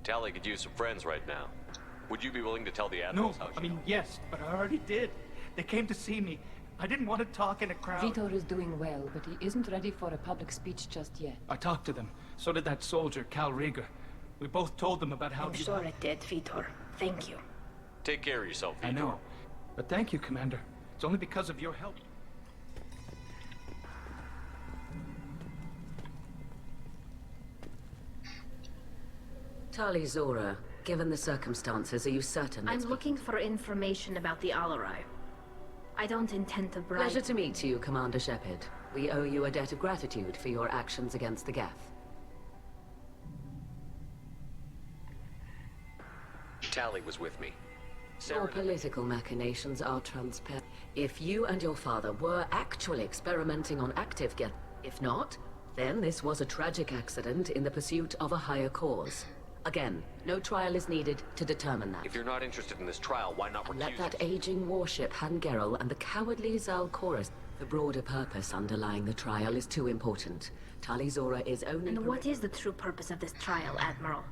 Tali could use some friends right now. Would you be willing to tell the admirals how I mean, yes, but I already did. They came to see me. I didn't want to talk in a crowd. Vitor is doing well, but he isn't ready for a public speech just yet. I talked to them. So did that soldier, Cal Rieger. We both told them about how I'm sure it did, Vitor. Thank you. Take care of yourself, Vitor. I know. But thank you, Commander. It's only because of your help. Tali Zora, given the circumstances, are you certain I'm looking for information about the Alarai. I don't intend to bribe... Pleasure to meet you, Commander Shepard. We owe you a debt of gratitude for your actions against the Geth. Tali was with me. Your political machinations are transparent. If you and your father were actually experimenting on active Geth, if not, then this was a tragic accident in the pursuit of a higher cause. Again, no trial is needed to determine that. If you're not interested in this trial, why not recuse Let that aging warship Hangerel and the cowardly Zalcorus. The broader purpose underlying the trial is too important. Tali Zora is only... And what is the true purpose of this trial, Admiral?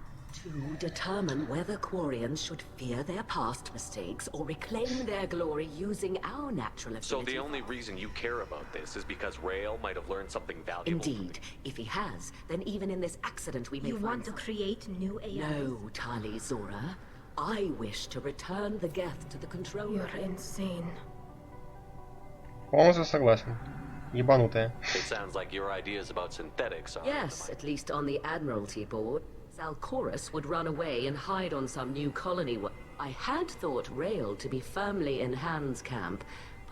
To determine whether Quarians should fear their past mistakes or reclaim their glory using our natural ability. So the only reason you care about this is because Rael might have learned something valuable. Indeed. If he has, then even in this accident we may find... You want to create new AI? No, Tali Zora. I wish to return the Geth to the control... You're insane. Полностью согласен. Ебанутая. It sounds like your ideas about synthetics are... Yes, at least on the Admiralty board. Zalcorus would run away and hide on some new colony. I had thought Rael to be firmly in Han's camp,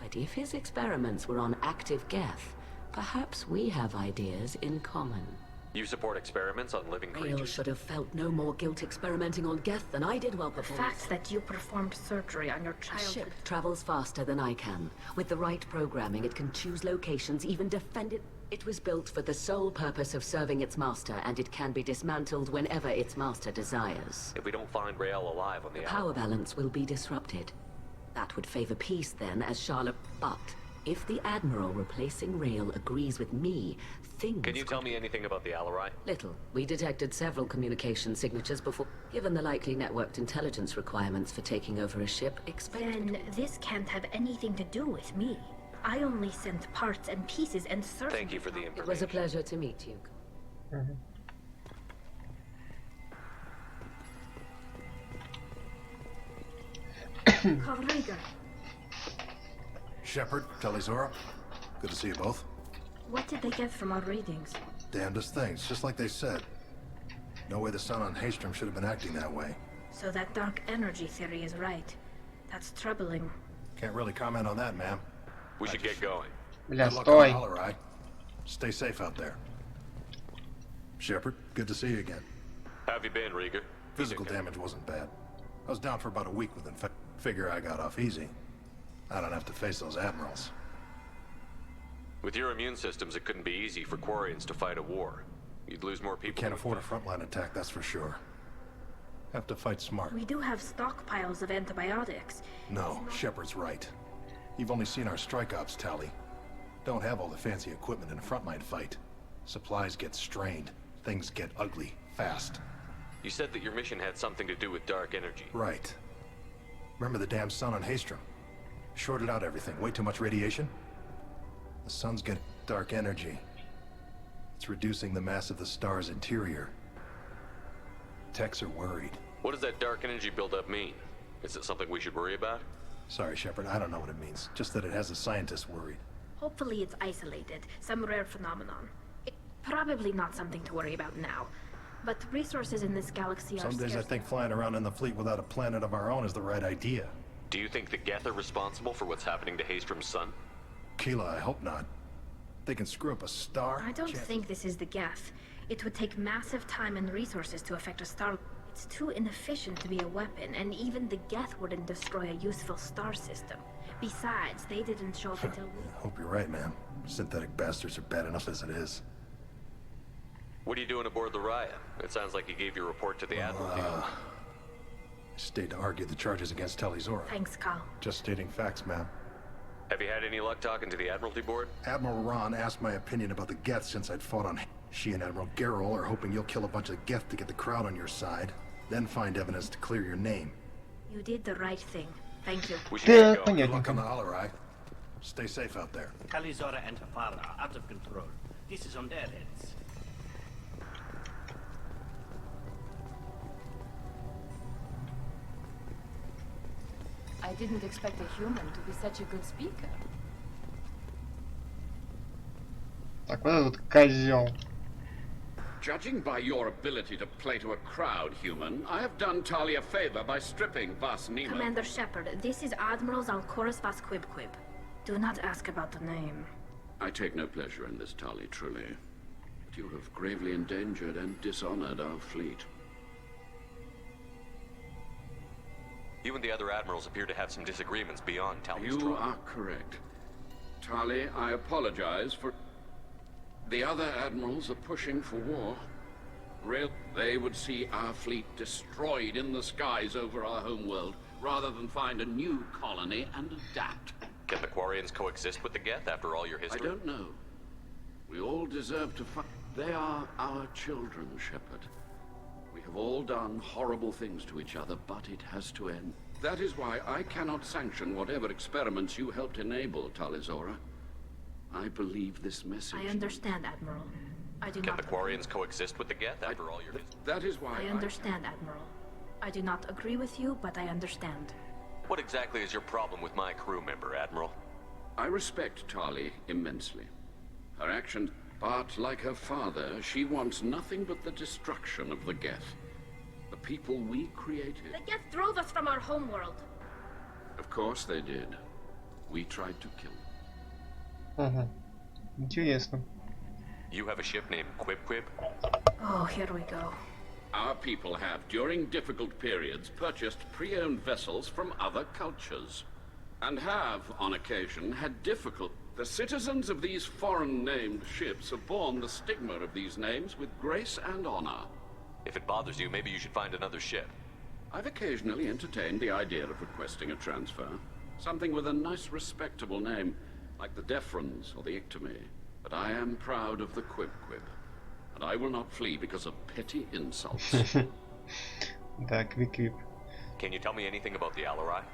but if his experiments were on active Geth, perhaps we have ideas in common. You support experiments on living Rael creatures? should have felt no more guilt experimenting on Geth than I did while The performing. fact that you performed surgery on your The child... ship travels faster than I can. With the right programming, it can choose locations, even defend it. It was built for the sole purpose of serving its master, and it can be dismantled whenever its master desires. If we don't find Rael alive on the Power balance will be disrupted. That would favor peace then, as Charlotte... But if the Admiral replacing Rael agrees with me, things... Can you tell me anything about the Alarai? Little. We detected several communication signatures before. Given the likely networked intelligence requirements for taking over a ship, Then this can't have anything to do with me. I only sent parts and pieces and searched... Thank you for the information. It was a pleasure to meet you. Rieger. Shepard, Tali Zora. Good to see you both. What did they get from our readings? Damnedest things, just like they said. No way the sun on Haystrom should have been acting that way. So that dark energy theory is right. That's troubling. Can't really comment on that, ma'am. We should get going. Бля, Good luck on the стой. Alarai. Stay safe out there. Shepard, good to see you again. How have you been, Rieger? Physical damage wasn't bad. I was down for about a week with infection. Figure I got off easy. I don't have to face those admirals. With your immune systems, it couldn't be easy for Quarians to fight a war. You'd lose more people. Can't afford a frontline attack, that's for sure. Have to fight smart. We do have stockpiles of antibiotics. No, Shepard's right. You've only seen our strike ops, Tali. Don't have all the fancy equipment in a frontline fight. Supplies get strained. Things get ugly, fast. You said that your mission had something to do with dark energy. Right. Remember the damn sun on Haystrom? Shorted out everything. Way too much radiation? The sun's getting dark energy. It's reducing the mass of the star's interior. Techs are worried. What does that dark energy buildup mean? Is it something we should worry about? Sorry, Shepard, I don't know what it means. Just that it has the scientists worried. Hopefully it's isolated, some rare phenomenon. Probably not something to worry about now. But resources in this galaxy are Some days I scarce. think flying around in the fleet without a planet of our own is the right idea. Do you think the Geth are responsible for what's happening to Haystrom's sun? Keela, I hope not. They can screw up a star. I don't think this is the Geth. It would take massive time and resources to affect a star. It's too inefficient to be a weapon, and even the Geth wouldn't destroy a useful star system. Besides, they didn't show up until we... Hope you're right, man. Synthetic bastards are bad enough as it is. What are you doing aboard the Raya? It sounds like you gave your report to the Admiralty. I stayed to argue the charges against Tali'Zorah. Thanks, Carl. Just stating facts, ma'am. Have you had any luck talking to the Admiralty board? Admiral Ron asked my opinion about the Geth since I'd fought on... She and Admiral Garrel are hoping you'll kill a bunch of Geth to get the crowd on your side, then find evidence to clear your name. You did the right thing. Thank you. We should get going. Good luck on the Alarai. Stay safe out there. Tali'Zorah and her father are out of control. This is on their heads. I didn't expect a human to be such a good speaker. Так, вот этот козел. Judging by your ability to play to a crowd, human, I have done Tali a favor by stripping Vas Nima. Commander Shepard, this is Admiral Zalkorus Vas Quibquib. Do not ask about the name. I take no pleasure in this, Tali, truly. But you have gravely endangered and dishonored our fleet. You and the other admirals appear to have some disagreements beyond Tali's You trial. are correct. Tali, I apologize for... The other admirals are pushing for war. They would see our fleet destroyed in the skies over our homeworld, rather than find a new colony and adapt. Can the Quarians coexist with the Geth after all your history? I don't know. We all deserve to fight. They are our children, Shepard. We have all done horrible things to each other, but it has to end. That is why I cannot sanction whatever experiments you helped enable, Tali'Zorah. I believe this message. I understand, Admiral. I do Can not... the Quarians coexist with the Geth after all your history? That is why I understand, Admiral. I do not agree with you, but I understand. What exactly is your problem with my crew member, Admiral? I respect Tali immensely. Her actions, but like her father, she wants nothing but the destruction of the Geth. The people we created. The Geth drove us from our homeworld. Of course they did. We tried to kill them. Интересно. You have a ship named Quib? Oh, here we go. Our people have, during difficult periods, purchased pre-owned vessels from other cultures. And have, on occasion, had difficult... The citizens of these foreign-named ships have borne the stigma of these names with grace and honor. If it bothers you, maybe you should find another ship. I've occasionally entertained the idea of requesting a transfer. Something with a nice, respectable name, like the Defrons or the Ictomy. But I am proud of the Quib. And I will not flee because of petty insults. Да, Quib. Can you tell me anything about the Alarai?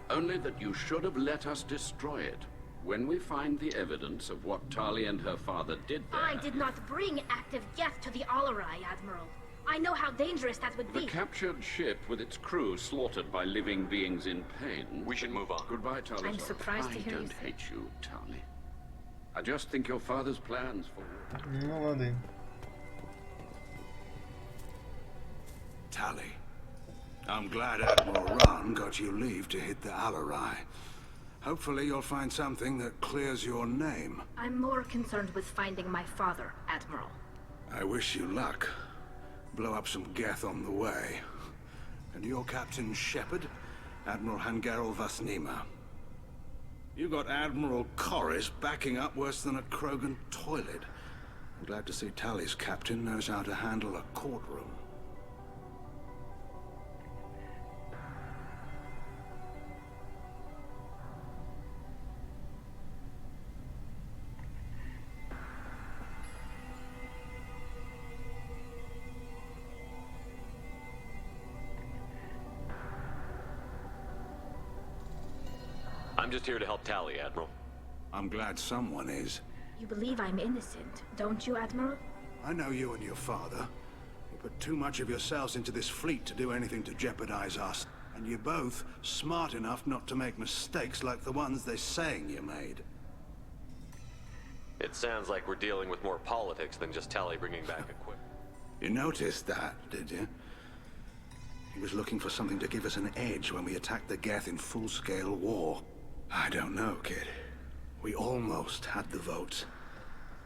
Only that you should have let us destroy it. When we find the evidence of what Tali and her father did there... I did not bring active Geth to the Alarai, Admiral. I know how dangerous that would be. The captured ship with its crew slaughtered by living beings in pain. We should move on. Goodbye, Tali. I'm surprised to hear you I don't say... hate you, Tali. I just think your father's plans for... Молодые. Tali, I'm glad Admiral Ron got you leave to hit the Alarai. Hopefully you'll find something that clears your name. I'm more concerned with finding my father, Admiral. I wish you luck. Blow up some Geth on the way. And your Captain Shepard, Admiral Hangarel Vas Nima. You got Admiral Corris backing up worse than a Krogan toilet. I'm glad to see Tali's captain knows how to handle a courtroom. I'm just here to help Tali, Admiral. I'm glad someone is. You believe I'm innocent, don't you, Admiral? I know you and your father. You put too much of yourselves into this fleet to do anything to jeopardize us. And you're both smart enough not to make mistakes like the ones they're saying you made. It sounds like we're dealing with more politics than just Tali bringing back equipment. You noticed that, did you? He was looking for something to give us an edge when we attacked the Geth in full-scale war. I don't know, kid. We almost had the votes.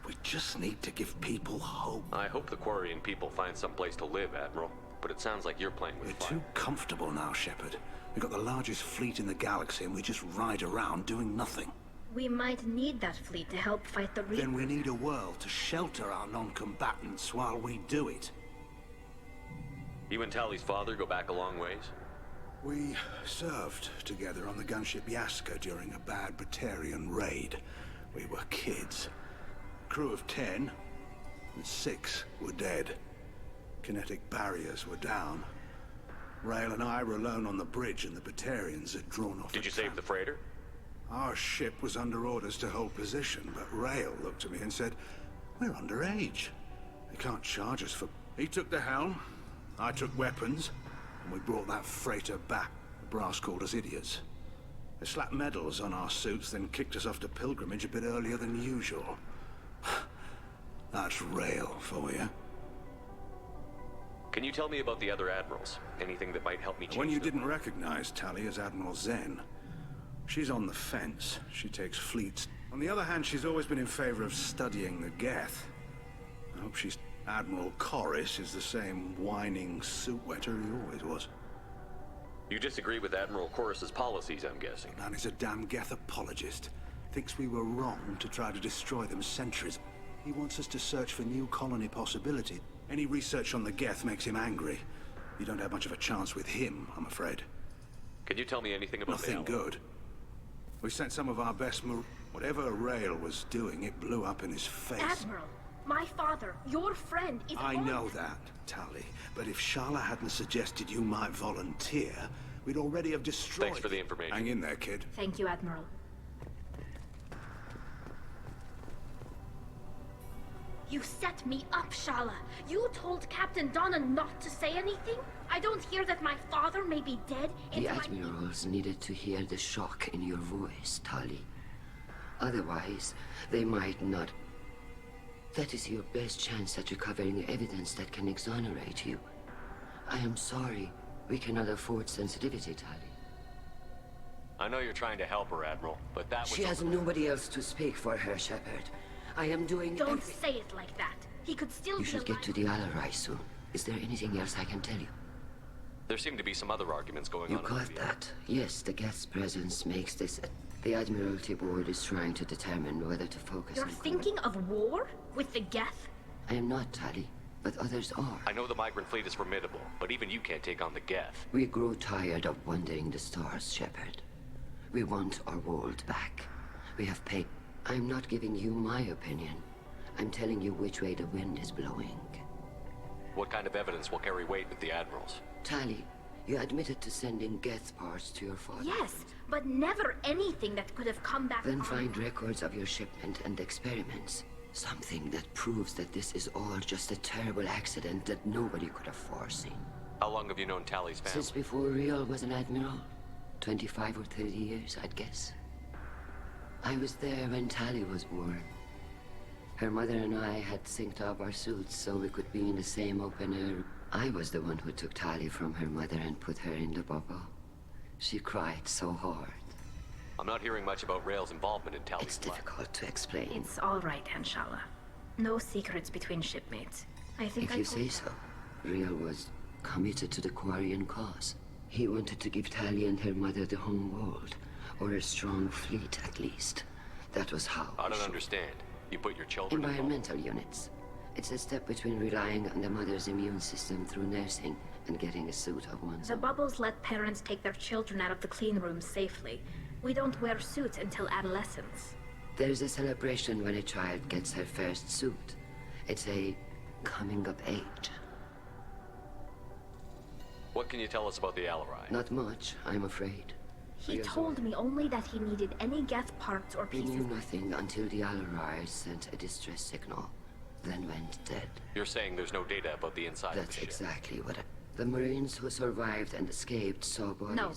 We just need to give people hope. I hope the Quarian people find some place to live, Admiral. but it sounds like you're playing with fire. We're too comfortable now, Shepard. We've got the largest fleet in the galaxy and we just ride around doing nothing. We might need that fleet to help fight the Reapers. Then we need a world to shelter our non-combatants while we do it. You and Tally's father go back a long ways? We served together on the gunship Yaska during a bad Batarian raid. We were kids. Crew of 10, and 6 were dead. Kinetic barriers were down. Rail and I were alone on the bridge and the Batarians had drawn off. Did you save the freighter? Our ship was under orders to hold position, but Rail looked at me and said, "We're underage. They can't charge us for..." He took the helm, I took weapons, and we brought that freighter back. The brass called us idiots. They slapped medals on our suits, then kicked us off to pilgrimage a bit earlier than usual. That's Rail for you. Can you tell me about the other admirals? Anything that might help me change When you them? didn't recognize Tally as Admiral Zen. She's on the fence. She takes fleets. On the other hand, she's always been in favor of studying the Geth. I hope she's... Admiral Corris is the same whining suit wetter he always was. You disagree with Admiral Corris's policies, I'm guessing. Man is a damn Geth apologist. Thinks we were wrong to try to destroy them centuries. He wants us to search for new colony possibility. Any research on the Geth makes him angry. You don't have much of a chance with him, I'm afraid. Can you tell me anything about Nothing good. We sent some of our best whatever Rail was doing, it blew up in his face. Admiral, my father, your friend, is I know that, Tally. But if Shala hadn't suggested you might volunteer, we'd already have destroyed... Thanks for the information. Hang in there, kid. Thank you, Admiral. You set me up, Shala. You told Captain Donna not to say anything? I don't hear that my father may be dead. The admirals needed to hear the shock in your voice, Tali. Otherwise, they might not. That is your best chance at recovering evidence that can exonerate you. I am sorry. We cannot afford sensitivity, Tali. I know you're trying to help her, Admiral, but that was... She has nobody else to speak for her, Shepard. I am doing Don't say it like that. He could still be You should alive. get to the Alarai soon. Is there anything else I can tell you? There seem to be some other arguments going You on. got that? Yes, the Geth's presence makes this... The Admiralty Board is trying to determine whether to focus You're on... thinking of war? With the Geth? I am not, Tali, but others are. I know the migrant fleet is formidable, but even you can't take on the Geth. We grow tired of wandering the stars, Shepard. We want our world back. We have paid... I'm not giving you my opinion. I'm telling you which way the wind is blowing. What kind of evidence will carry weight with the admirals? Tali, you admitted to sending Geth parts to your father. Yes, but never anything that could have come back Then on. find records of your shipment and experiments. Something that proves that this is all just a terrible accident that nobody could have foreseen. How long have you known Tally's family? Since before Riel was an admiral. 25 or 30 years, I'd guess. I was there when Tali was born. Her mother and I had synced up our suits so we could be in the same open air. I was the one who took Tali from her mother and put her in the bubble. She cried so hard. I'm not hearing much about Rail's involvement in Tally's It's difficult to explain. It's all right, Anshala. No secrets between shipmates. I think If you say so. Riel was committed to the Quarian cause. He wanted to give Tali and her mother the home world. Or a strong fleet, at least. That was how. I don't understand. You put your children Environmental units. It's a step between relying on the mother's immune system through nursing and getting a suit of one's The own. bubbles let parents take their children out of the clean rooms safely. We don't wear suits until adolescence. There's a celebration when a child gets her first suit. It's a coming of age. What can you tell us about the Alarai? Not much, I'm afraid. He told me only that he needed any Geth parts or He pieces. knew nothing until the Alarai sent a distress signal, then went dead. You're saying there's no data about the inside of the That's ship? exactly what The Marines who survived and escaped saw bodies. No,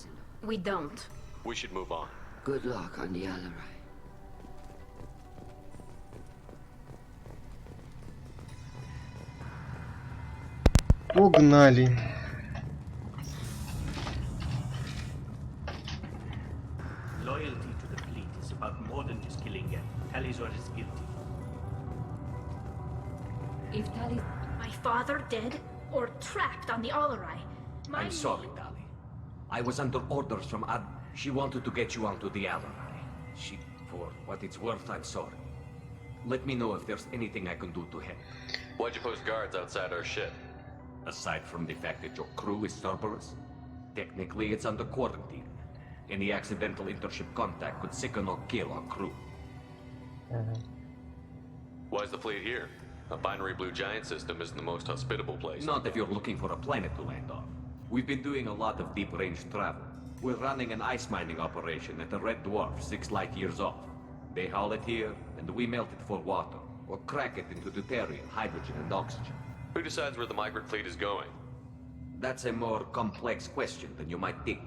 we don't. We should move on. Good luck on the Alarai. Погнали. Loyalty to the fleet is about more than just killing Geth. Talizor is guilty. If Tali... My father dead? or trapped on the Alarai. I'm sorry, Tali. I was under orders from Ad. She wanted to get you onto the Alarai. For what it's worth, I'm sorry. Let me know if there's anything I can do to help. Why'd you post guards outside our ship? Aside from the fact that your crew is Cerberus, technically it's under quarantine. Any accidental intership contact could sicken or kill our crew. Why's the fleet here? A binary blue giant system isn't the most hospitable place. Not if you're looking for a planet to land on. We've been doing a lot of deep-range travel. We're running an ice mining operation at a red dwarf 6 light years off. They haul it here, and we melt it for water, or crack it into deuterium, hydrogen, and oxygen. Who decides where the migrant fleet is going? That's a more complex question than you might think.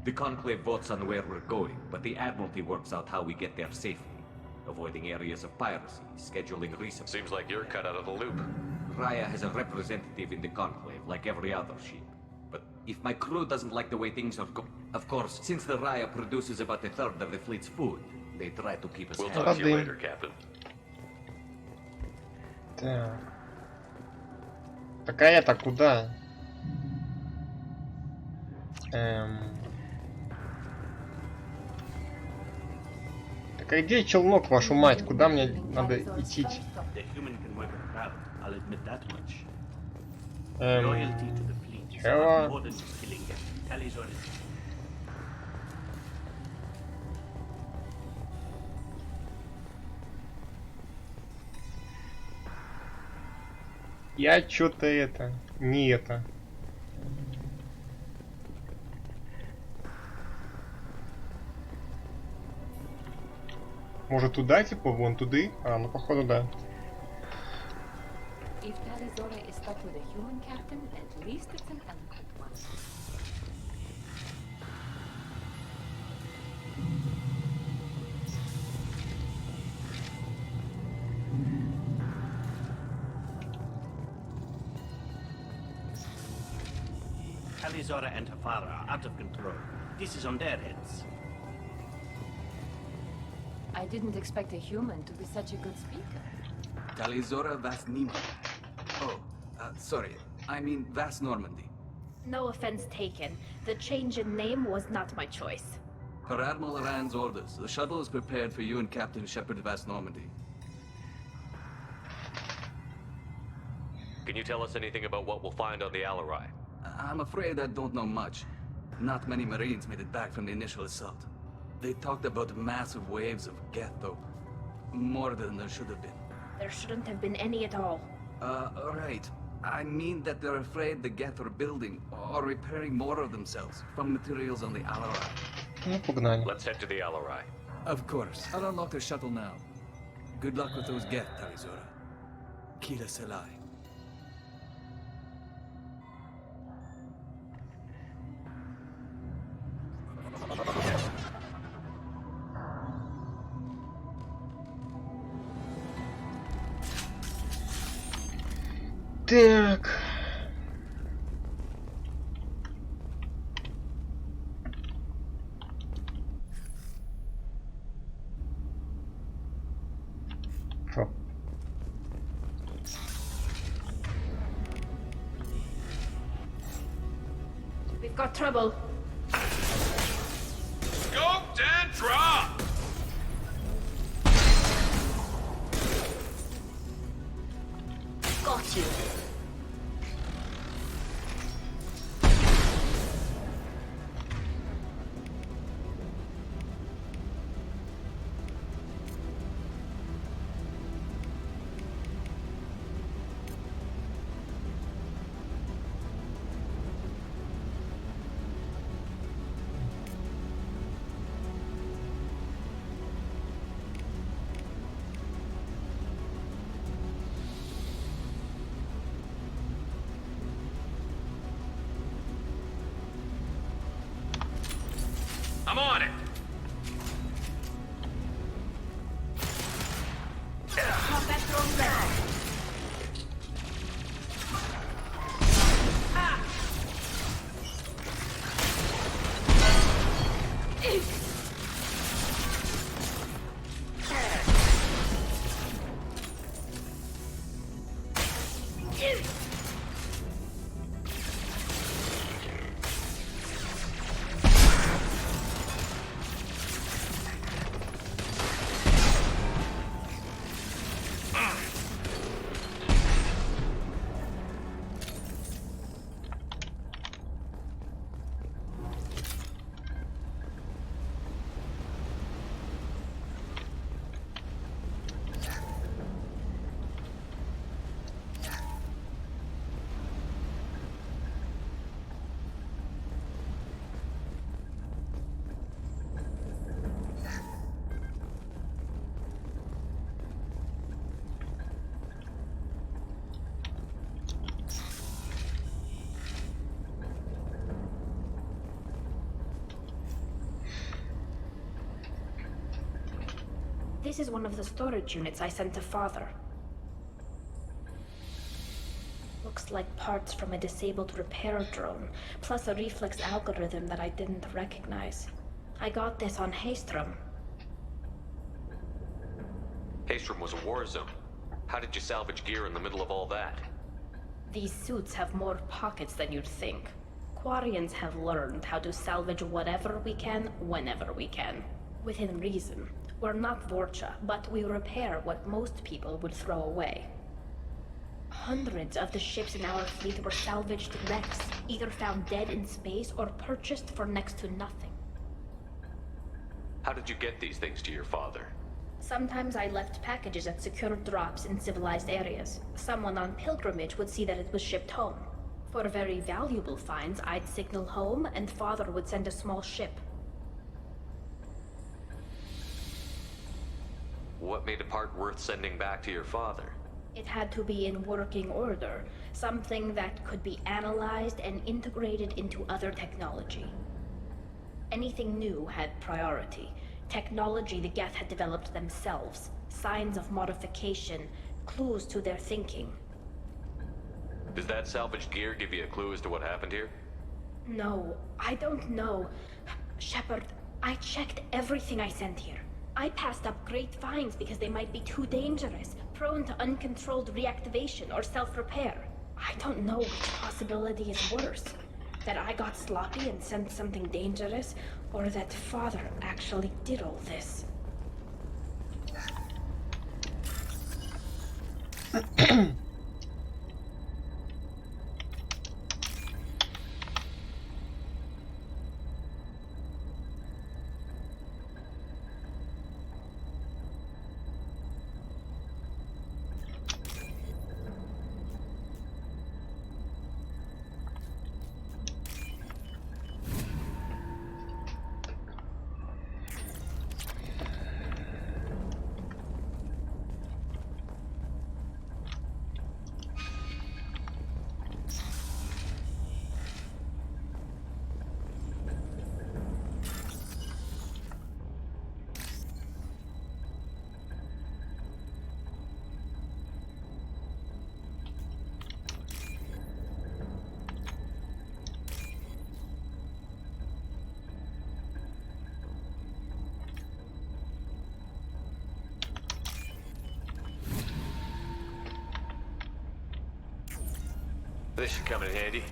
The Conclave votes on where we're going, but the Admiralty works out how we get there safely. Avoiding areas of piracy, scheduling resupply. Seems like you're cut out of the loop. Raya has a representative in the Conclave, like every other ship. But if my crew doesn't like the way things are going... Of course, since the Raya produces about 1/3 of the fleet's food, they try to keep us We'll happy. talk to you later, Captain. Так. Так, а это куда? Так, а где челнок, вашу мать? Куда мне надо идти? The human can work a crowd, I'll admit that much. Loyalty to the fleet is not more than just killing them. Talizor is... Я что-то это... Не это. Может туда, типа, вон туды? А, ну походу да. If Talizora is stuck with a human captain, at least it's an eloquent one. Talizora and Hafara are out of control. This is on their heads. I didn't expect a human to be such a good speaker. Talizora Vas Nima. Oh, sorry. I mean Vas Normandy. No offense taken. The change in name was not my choice. Per Admiral Aran's orders, the shuttle is prepared for you and Captain Shepard Vas Normandy. Can you tell us anything about what we'll find on the Alarai? I'm afraid I don't know much. Not many Marines made it back from the initial assault. They talked about massive waves of Geth, though. More than there should have been. There shouldn't have been any at all. Right. I mean that they're afraid the Geth are building or repairing more of themselves from materials on the Alarai. Ну, погнали. Let's head to the Alarai. Of course. I'll unlock the shuttle now. Good luck with those Geth, Talizora. Kila Selai. Так. Фу. We've got trouble. Scoped and dropped! Got you. I'm on it! Combat drone ready. This is one of the storage units I sent to Father. Looks like parts from a disabled repair drone, plus a reflex algorithm that I didn't recognize. I got this on Haystrom. Haystrom was a war zone. How did you salvage gear in the middle of all that? These suits have more pockets than you'd think. Quarians have learned how to salvage whatever we can, whenever we can. Within reason. We're not Vorcha, but we repair what most people would throw away. Hundreds of the ships in our fleet were salvaged wrecks, either found dead in space or purchased for next to nothing. How did you get these things to your father? Sometimes I left packages at secure drops in civilized areas. Someone on pilgrimage would see that it was shipped home. For very valuable finds, I'd signal home, and Father would send a small ship. What made a part worth sending back to your father? It had to be in working order, something that could be analyzed and integrated into other technology. Anything new had priority. Technology the Geth had developed themselves, signs of modification, clues to their thinking. Does that salvaged gear give you a clue as to what happened here? No, I don't know. Shepard, I checked everything I sent here. I passed up great finds because they might be too dangerous, prone to uncontrolled reactivation or self-repair. I don't know which possibility is worse. That I got sloppy and sent something dangerous, or that Father actually did all this. This should come in handy.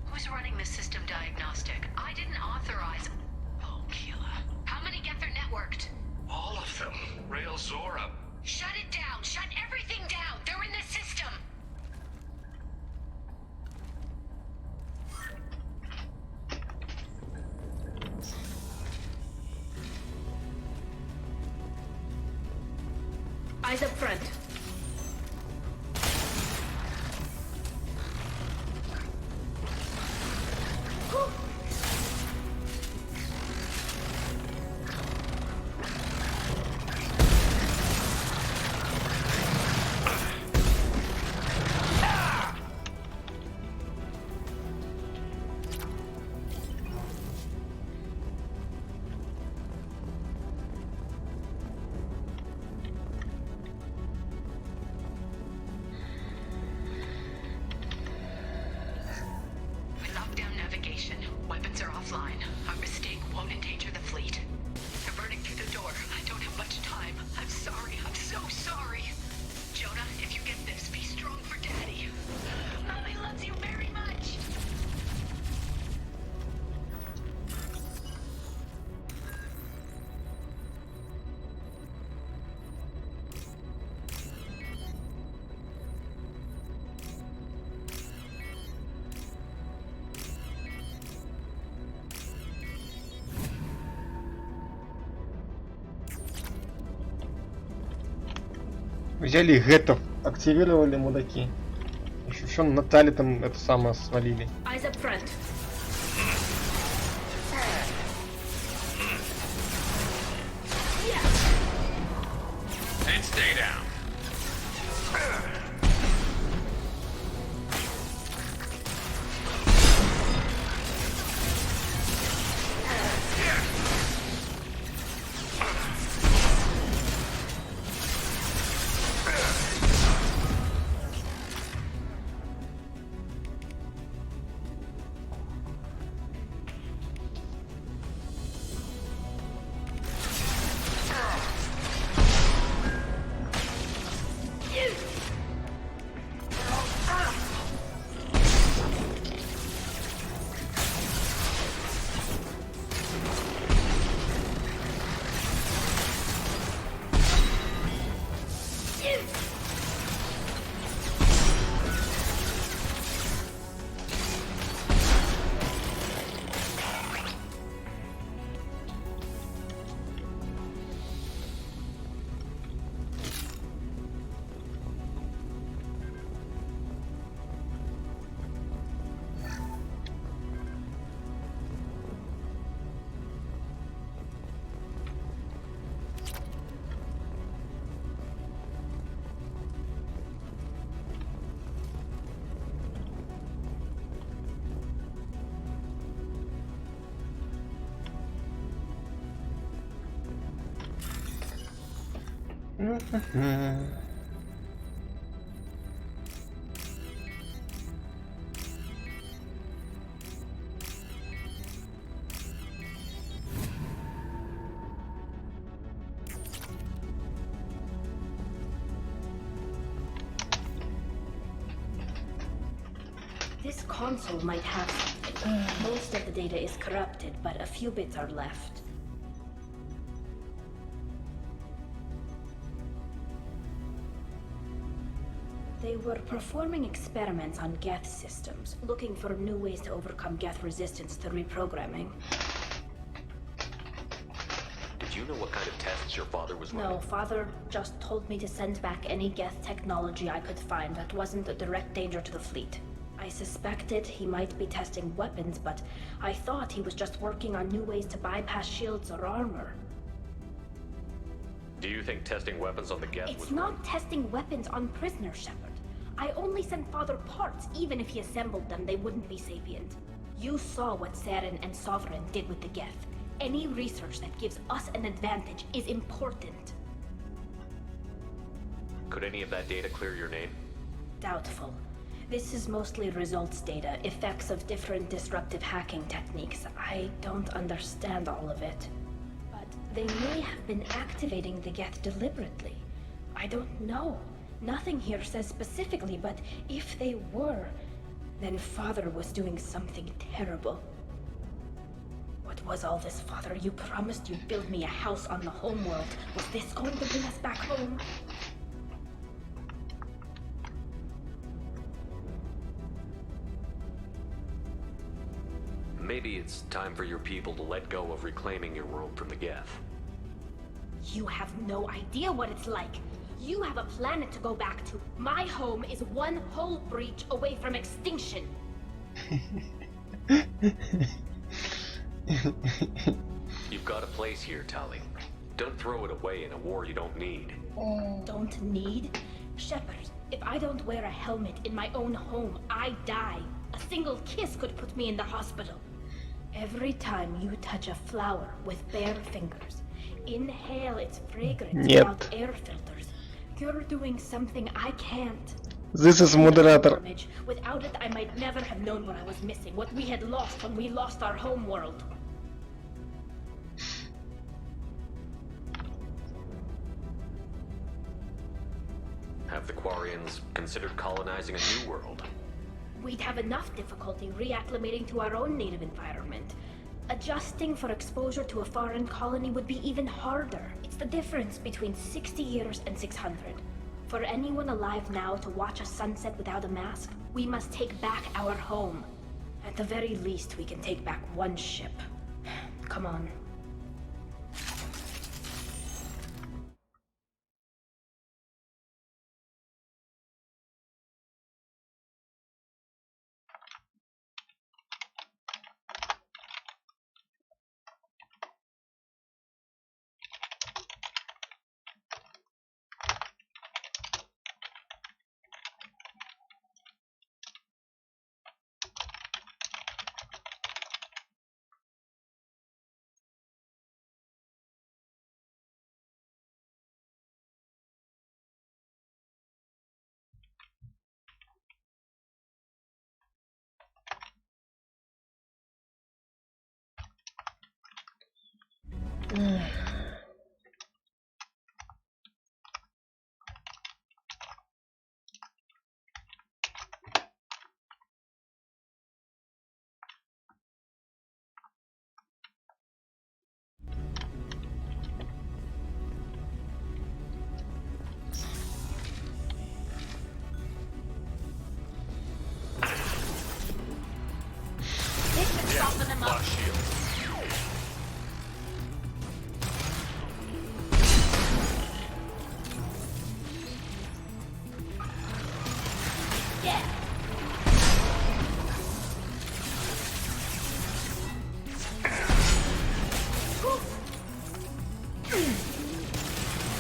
Who's running the system diagnostic? I didn't authorize. Oh, Keela. How many Geth are networked? All of them. Rail Zora. Shut it down! Shut everything down! They're in the system! Eyes up front. Our mistake won't endanger the fleet. They're burning through the door. I don't have much time. I'm sorry. I'm so sorry. Jonah, if you get this, be strong for Daddy. Mommy loves you very much. Взяли гетов, активировали мудаки. Еще Натали там это самое свалили. Eyes up front. And stay down. This console might have something. Most of the data is corrupted, but a few bits are left. They were performing experiments on Geth systems, looking for new ways to overcome Geth resistance to reprogramming. Did you know what kind of tests your father was running? No, Father just told me to send back any Geth technology I could find that wasn't a direct danger to the fleet. I suspected he might be testing weapons, but I thought he was just working on new ways to bypass shields or armor. Do you think testing weapons on the Geth was It's not testing weapons on prisoners, Shepard. I only sent Father parts. Even if he assembled them, they wouldn't be sapient. You saw what Saren and Sovereign did with the Geth. Any research that gives us an advantage is important. Could any of that data clear your name? Doubtful. This is mostly results data, effects of different disruptive hacking techniques. I don't understand all of it. But they may have been activating the Geth deliberately. I don't know. Nothing here says specifically, but if they were, then Father was doing something terrible. What was all this, Father? You promised you'd build me a house on the homeworld. Was this going to bring us back home? Maybe it's time for your people to let go of reclaiming your world from the Geth. You have no idea what it's like. You have a planet to go back to. My home is one hull breach away from extinction. You've got a place here, Tali. Don't throw it away in a war you don't need. Don't need? Shepard, if I don't wear a helmet in my own home, I die. A single kiss could put me in the hospital. Every time you touch a flower with bare fingers, inhale its fragrance without air filters, you're doing something I can't. This is moderator. Without it, I might never have known what I was missing, what we had lost when we lost our home world. Have the Quarians considered colonizing a new world? We'd have enough difficulty reacclimating to our own native environment. Adjusting for exposure to a foreign colony would be even harder. It's the difference between 60 years and 600. For anyone alive now to watch a sunset without a mask, we must take back our home. At the very least, we can take back one ship. Come on.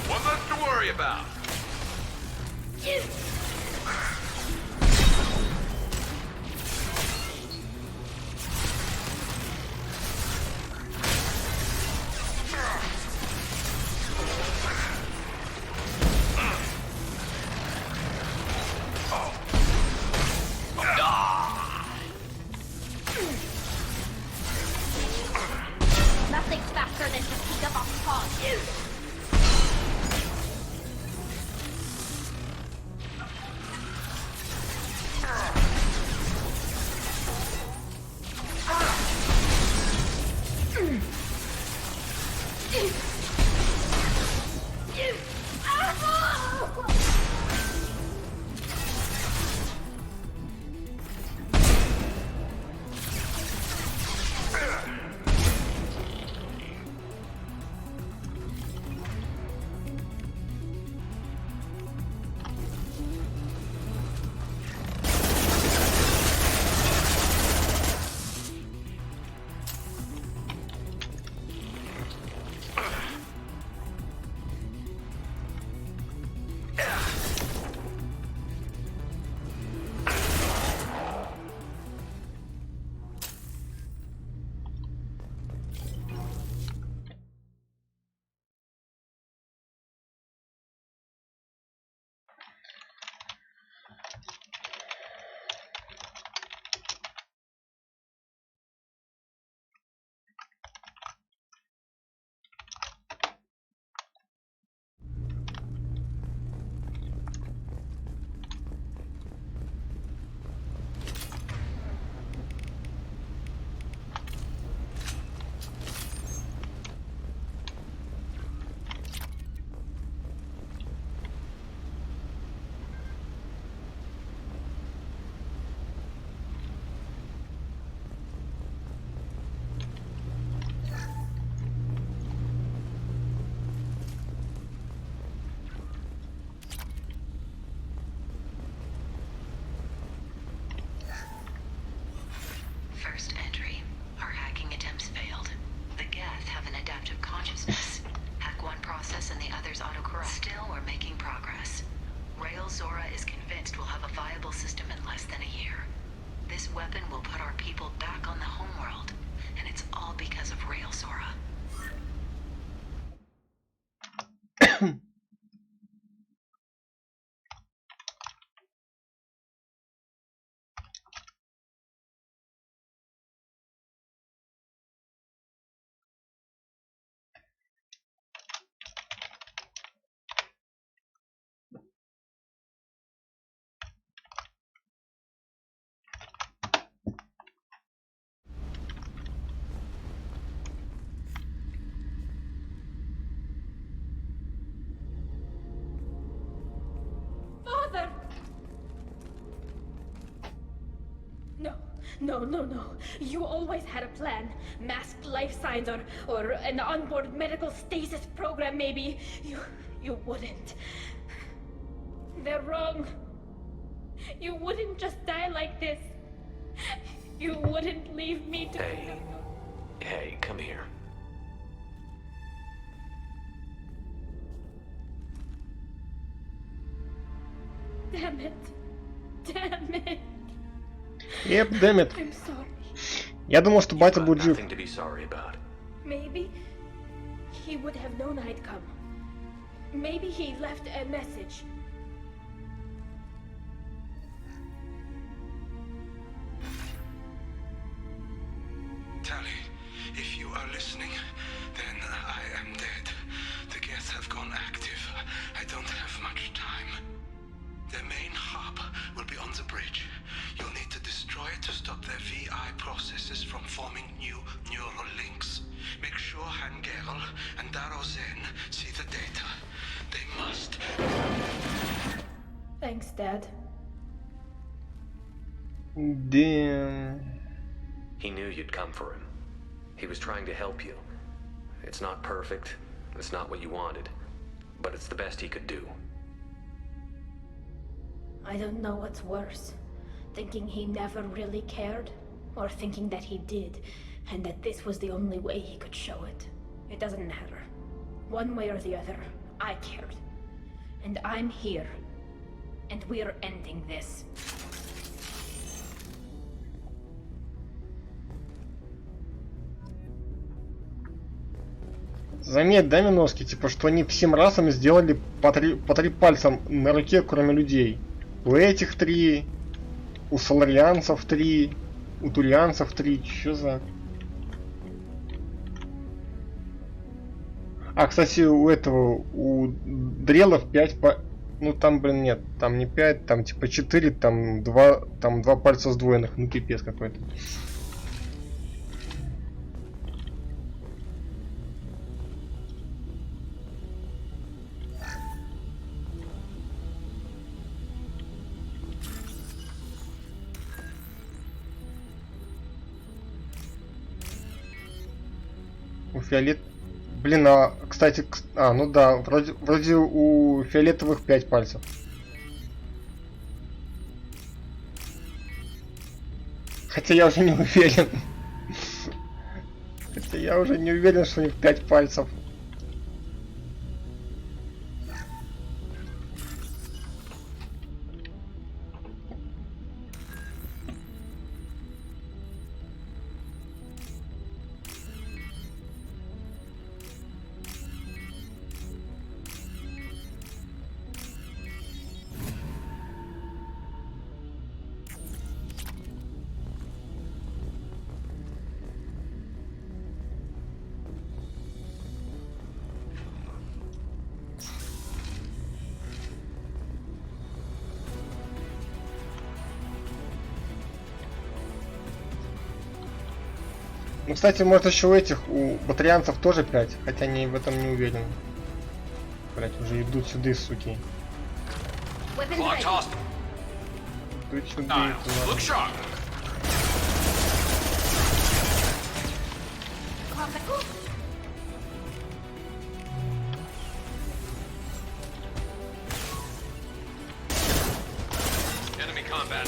One less to worry about. weapon will put our people back on the homeworld, and it's all because of Rail Sora. No. You always had a plan. Masked life signs or an onboard medical stasis program, maybe. You wouldn't. They're wrong. You wouldn't just die like this. You wouldn't leave me to... Hey, come here. Damn it. Yep, damn it. I'm sorry. Я думал, что батя будет жив. Nothing to be sorry about. Maybe he would have known I'd come. Maybe he left a message. Tally, if you are listening, then I am dead. The geth have gone active. I don't have much time. Their main hub will be on the bridge. You'll need to destroy it to stop their VI processes from forming new neural links. Make sure Hangerl and Daro Zen see the data. They must. Thanks, Dad. Damn. He knew you'd come for him. He was trying to help you. It's not perfect. It's not what you wanted. But it's the best he could do. I don't know what's worse. Thinking he never really cared, or thinking that he did, and that this was the only way he could show it. It doesn't matter. One way or the other, I cared. And I'm here. And we're ending this. Заметь, да, Миноски, типа, что они всем расам сделали по три пальца на руке, кроме людей. У этих 3, у соларианцев 3, у турианцев 3. Чё за... А, кстати, у этого, у дрелов 5 по... Ну там, блин, нет, там не 5, там типа 4, там 2 пальца сдвоенных. Ну пипец какой-то. У фиолет... Блин, а, кстати, ну да, вроде у фиолетовых 5 пальцев. Хотя я уже не уверен. Хотя я уже не уверен, что у них 5 пальцев. Ну, кстати, может еще у этих, у батарианцев тоже 5, хотя они в этом не уверены. Блять, уже идут сюда, суки. Идут сюда. Enemy combat.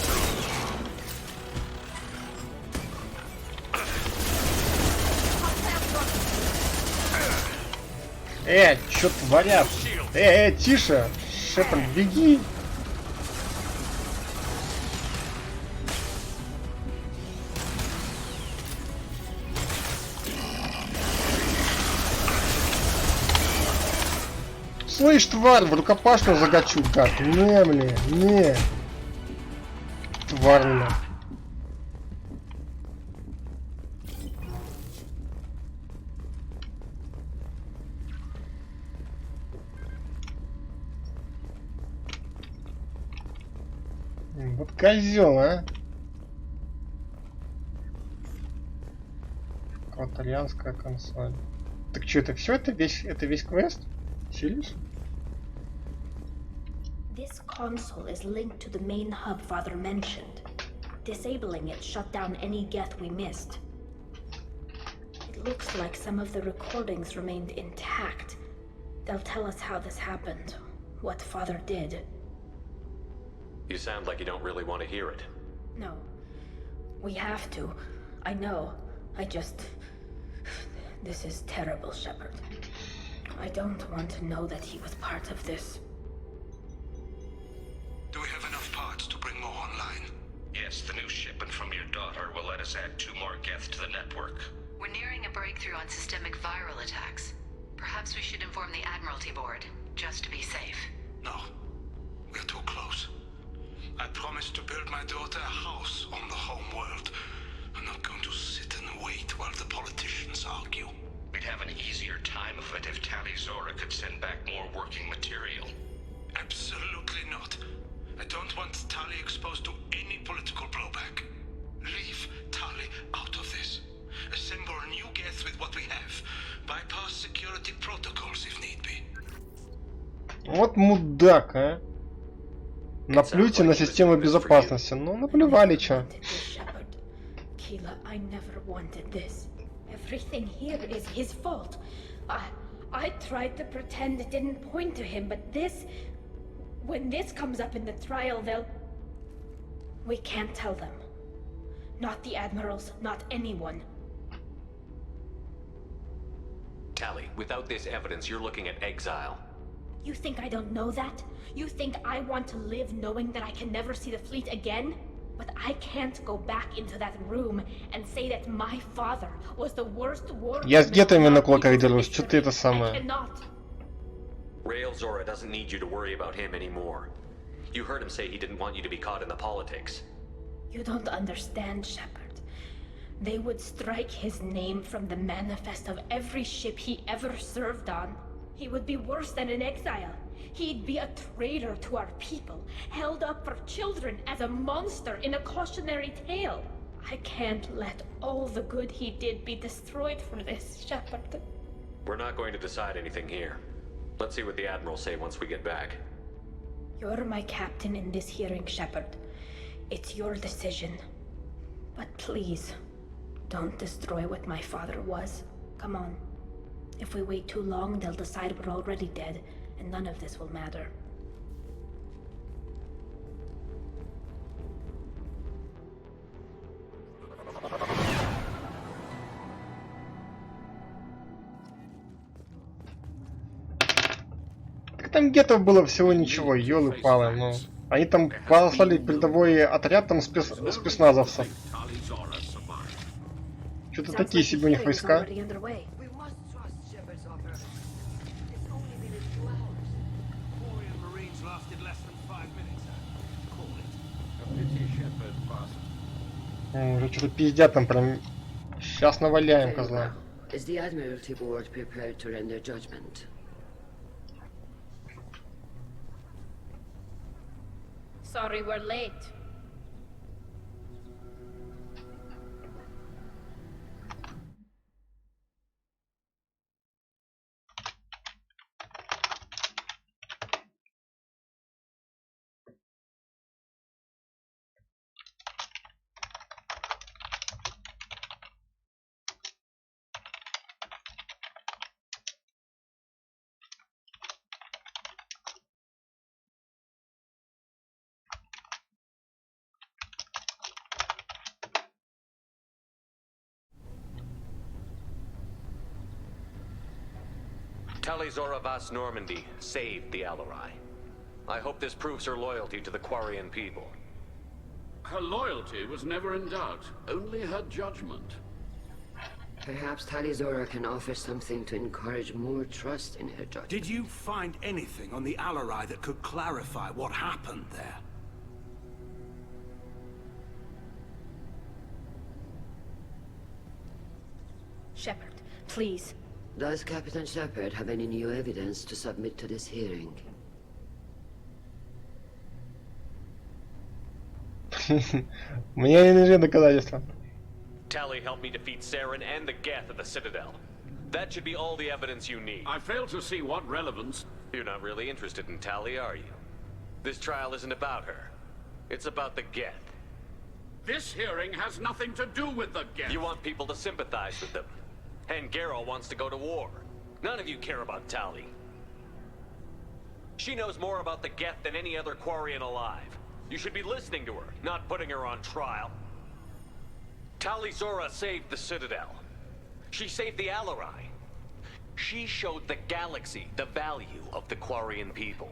Чё творят? Тише! Шепард, беги! Слышь, тварь, в рукопашную загачу, гад. Не, блин, не. Тварина. Вот козел, а? Итальянская консоль. Так что, это все? Это весь квест? Серьезно? This console is linked to the main hub Father mentioned. Disabling it shut down any geth we missed. It looks like some of the recordings remained intact. They'll tell us how this happened, what Father did. You sound like you don't really want to hear it. No. We have to. I know. This is terrible, Shepard. I don't want to know that he was part of this. Do we have enough parts to bring more online? Yes, the new shipment from your daughter will let us add 2 more geth to the network. We're nearing a breakthrough on systemic viral attacks. Perhaps we should inform the Admiralty Board, just to be safe. No. We're too close. I promised to build my daughter a house on the home world. I'm not going to sit and wait while the politicians argue. We'd have an easier time of it if Tali Zora could send back more working material. Absolutely not. I don't want Tali exposed to any political blowback. Leave Tali out of this. Assemble new geth with what we have. Bypass security protocols if need be. Вот мудак, а. Наплюйте на систему безопасности. Ну, наплевали, чё. Keela, I never wanted this. Everything here is his fault. I tried to pretend it didn't point to him, but this... When this comes up in the trial, they'll... We can't tell them. Not the admirals, not anyone. Tali, without this evidence, you're looking at exile. You think I don't know that? You think I want to live knowing that I can never see the fleet again? But I can't go back into that room and say that my father was the worst war... Я с гетами на кулаках держусь, что ты это самое. Rail Zora doesn't need you to worry about him anymore. You heard him say he didn't want you to be caught in the politics. You don't understand, Shepard. They would strike his name from the manifest of every ship he ever served on. He would be worse than an exile. He'd be a traitor to our people, held up for children as a monster in a cautionary tale. I can't let all the good he did be destroyed for this, Shepard. We're not going to decide anything here. Let's see what the Admirals say once we get back. You're my captain in this hearing, Shepard. It's your decision. But please, don't destroy what my father was. Come on. If we wait too long, they'll decide we're already dead, and none of this will matter. Там где-то было всего ничего, ёлы-палы, ну. Они там послали передовой отряд там спецназовцев. Что-то такие себе у них войска. Уже что-то пиздят там прям. Сейчас наваляем козла. Is the Admiralty Board prepared to render judgment? Sorry we're late. Tali Zora Vas Normandy saved the Alarai. I hope this proves her loyalty to the Quarian people. Her loyalty was never in doubt, only her judgment. Perhaps Talizora can offer something to encourage more trust in her judgment. Did you find anything on the Alarai that could clarify what happened there? Shepard, please. Does Captain Shepard have any new evidence to submit to this hearing? Мне не нужны доказательства. Tali helped me defeat Saren and the Geth at the Citadel. That should be all the evidence you need. I fail to see what relevance. You're not really interested in Tali, are you? This trial isn't about her. It's about the Geth. This hearing has nothing to do with the Geth. You want people to sympathize with them. And Geralt wants to go to war. None of you care about Tali. She knows more about the Geth than any other Quarian alive. You should be listening to her, not putting her on trial. Talizora saved the Citadel. She saved the Alarai. She showed the galaxy the value of the Quarian people.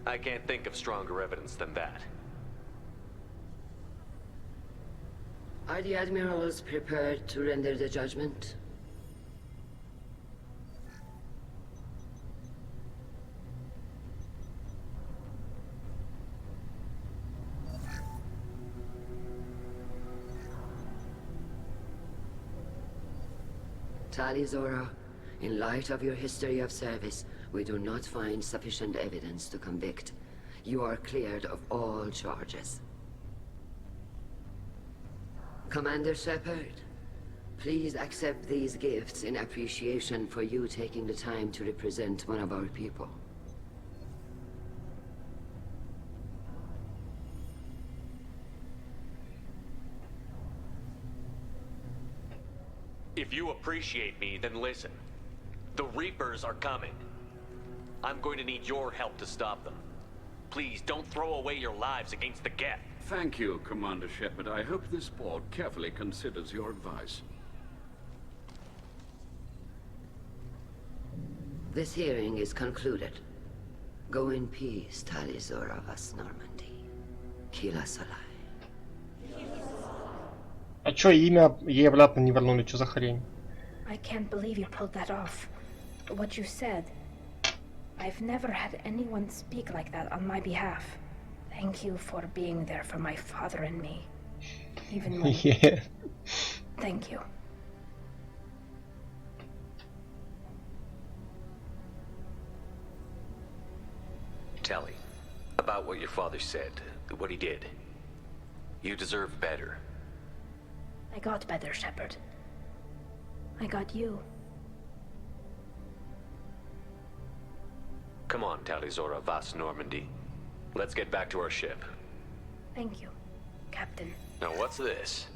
I can't think of stronger evidence than that. Are the admirals prepared to render the judgment? Talizora, in light of your history of service, we do not find sufficient evidence to convict. You are cleared of all charges. Commander Shepard, please accept these gifts in appreciation for you taking the time to represent one of our people. If you appreciate me, then listen. The Reapers are coming. I'm going to need your help to stop them. Please, don't throw away your lives against the Geth. Thank you, Commander Shepard. I hope this board carefully considers your advice. This hearing is concluded. Go in peace, Talizora vas Normandy. Kila Salai. А чё имя ей обратно не вернули? Чё за хрень? I can't believe you pulled that off. What you said. I've never had anyone speak like that on my behalf. Thank you for being there for my father and me. Even when... Yeah. Thank you. Tali, about what your father said, what he did. You deserve better. I got better, Shepard. I got you. Come on, Talizora vas Normandy. Let's get back to our ship. Thank you, Captain. Now what's this?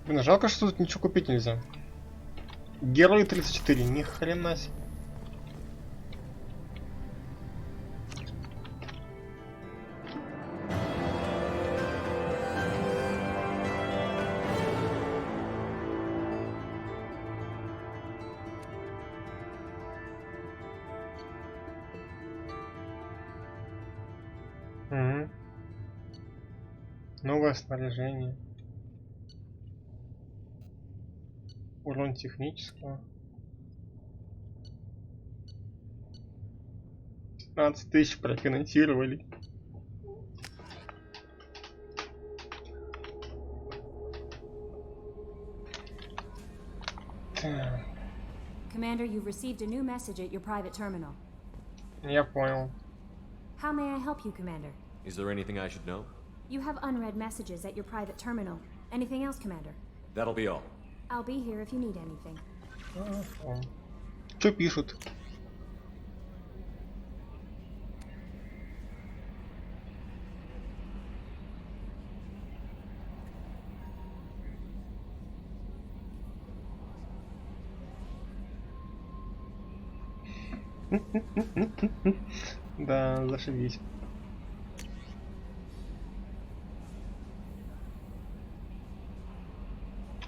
Блин, жалко, что тут ничего купить нельзя. Герой 34, ни хрена себе. Новое снаряжение. Урон технического. 15 тысяч профинансировали. Commander, you've received a new message at your private terminal. Я понял. How may I help you, Commander? Is there anything I should know? You have unread messages at your private terminal. Anything else, Commander? That'll be all. I'll be here if you need anything. Что пишут? Да, зашибись.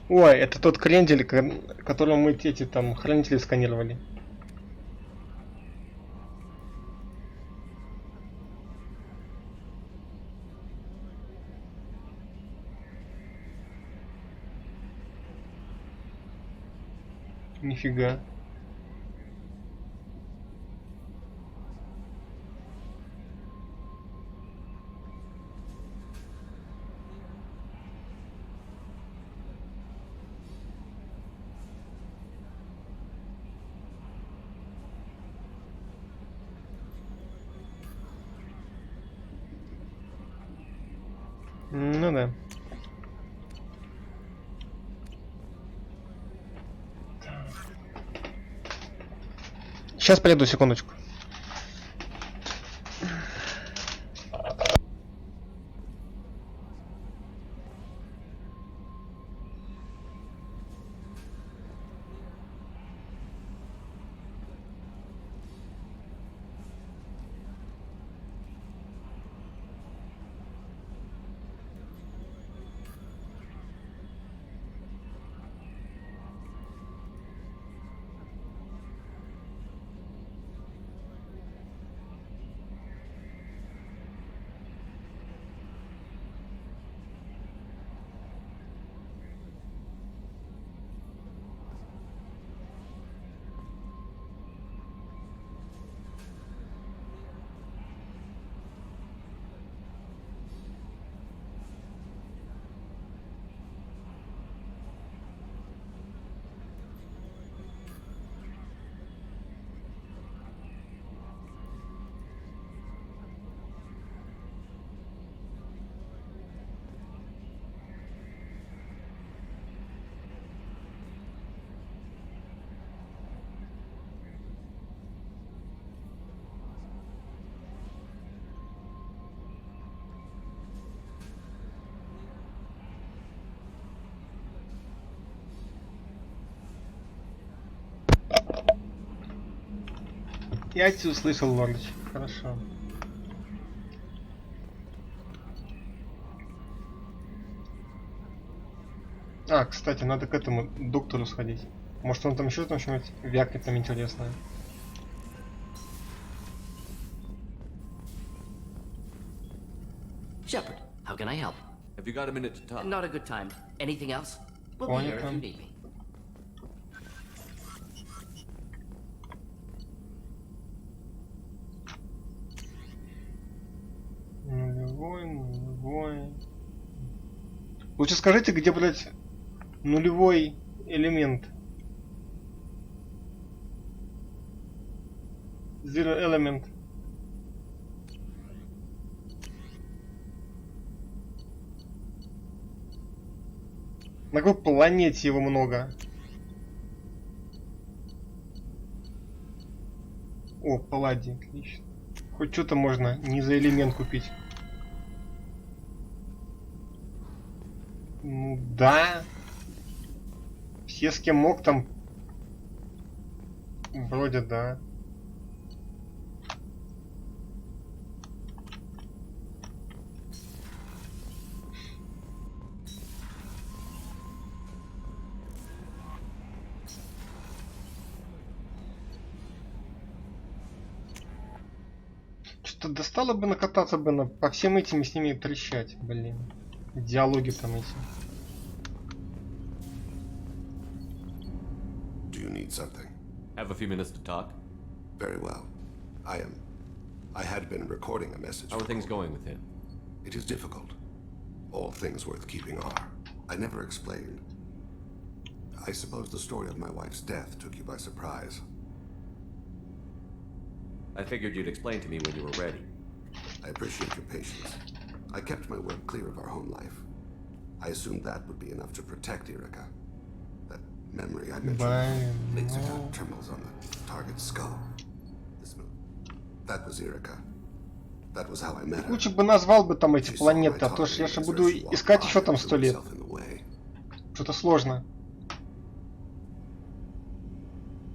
Ой, это тот крендель, которым мы эти там хранители сканировали. Нифига. Ну да. Сейчас приеду, секундочку. Я тебя услышал, Лордыч. Хорошо. А, кстати, надо к этому доктору сходить. Может, он там еще там что-нибудь вякнет там интересное. Shepard, how can I help? Have you got a minute to talk? Not a good time. Anything else? We'll be here if you need me. Нулевой. Лучше скажите, где, блядь, нулевой элемент. Zero element. На какой планете его много? О, палладий, отлично. Хоть что-то можно не за элемент купить. Ну да. Все, с кем мог, там вроде да. Что достало бы накататься бы по всем этим и с ними трещать, блин. Диалоги там эти. Do you need something? Have a few minutes to talk? Very well. I had been recording a message. How are things going with him? It is difficult. All things worth keeping are. I never explained. I suppose the story of my wife's death took you by surprise. I figured you'd explain to me when you were ready. I appreciate your patience. I kept my work clear of our home life. I assumed that would be enough to protect Erica. That memory I mentioned, laser dot trembles on the target's skull. That was Erica. That was how I met her. Лучше бы назвал бы там эти планеты, а то ж я же буду искать еще там 100 лет. Что-то сложно.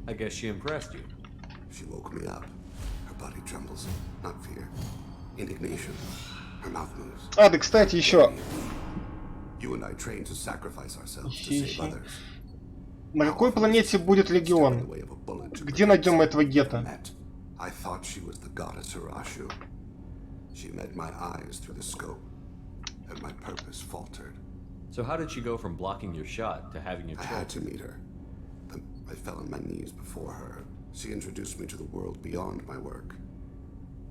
I guess she impressed you. She woke me up. Her body trembles, not fear, indignation. Her mouth moves. А, да, кстати, еще. You and I trained to sacrifice ourselves to save others. На какой планете будет Легион? Где найдем этого гетто? I thought she was the goddess Hirashu. She met my eyes through the scope, and my purpose faltered. So how did she go from blocking your shot to having your I had to meet her. I fell on my knees before her. She introduced me to the world beyond my work.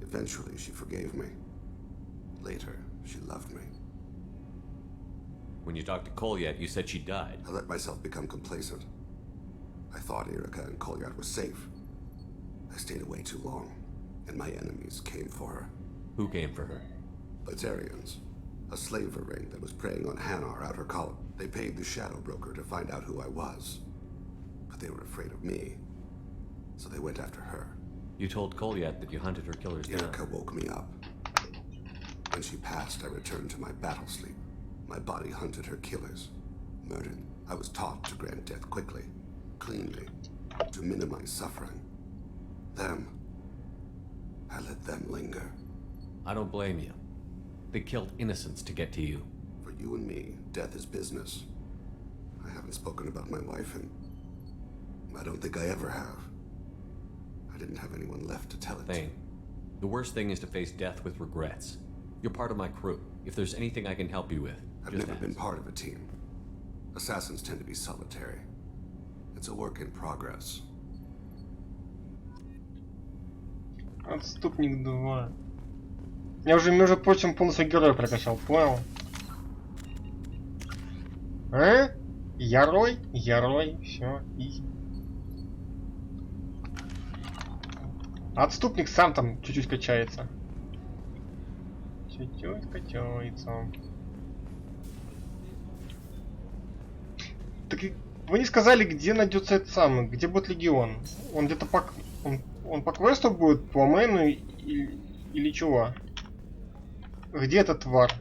Eventually, she forgave me. Later, she loved me. When you talked to Kolyat, you said she died. I let myself become complacent. I thought Erica and Kolyat were safe. I stayed away too long, and my enemies came for her. Who came for her? Batarians. A slaver ring that was preying on Hanar out her column. They paid the shadow broker to find out who I was. But they were afraid of me, so they went after her. You told Kolyat that you hunted her killers down. Erica woke me up. When she passed, I returned to my battle sleep. My body hunted her killers. Murdered. I was taught to grant death quickly, cleanly, to minimize suffering. I let them linger. I don't blame you. They killed innocents to get to you. For you and me, death is business. I haven't spoken about my wife, and I don't think I ever have. I didn't have anyone left to tell it Thane, the worst thing is to face death with regrets. You're part of my crew. If there's anything I can help you with, I've never been part of a team. Assassins tend to be solitary. It's a work in progress. Отступник 2. Я уже, между прочим, полностью героя прокачал, понял? А? Ярой? Ярой. Все, изи. Отступник сам там чуть-чуть качается. Чуть-чуть качается. Так вы не сказали, где найдется этот самый, где будет легион? Он где-то по... Он по квесту будет, по мейну или чего? Где этот тварь?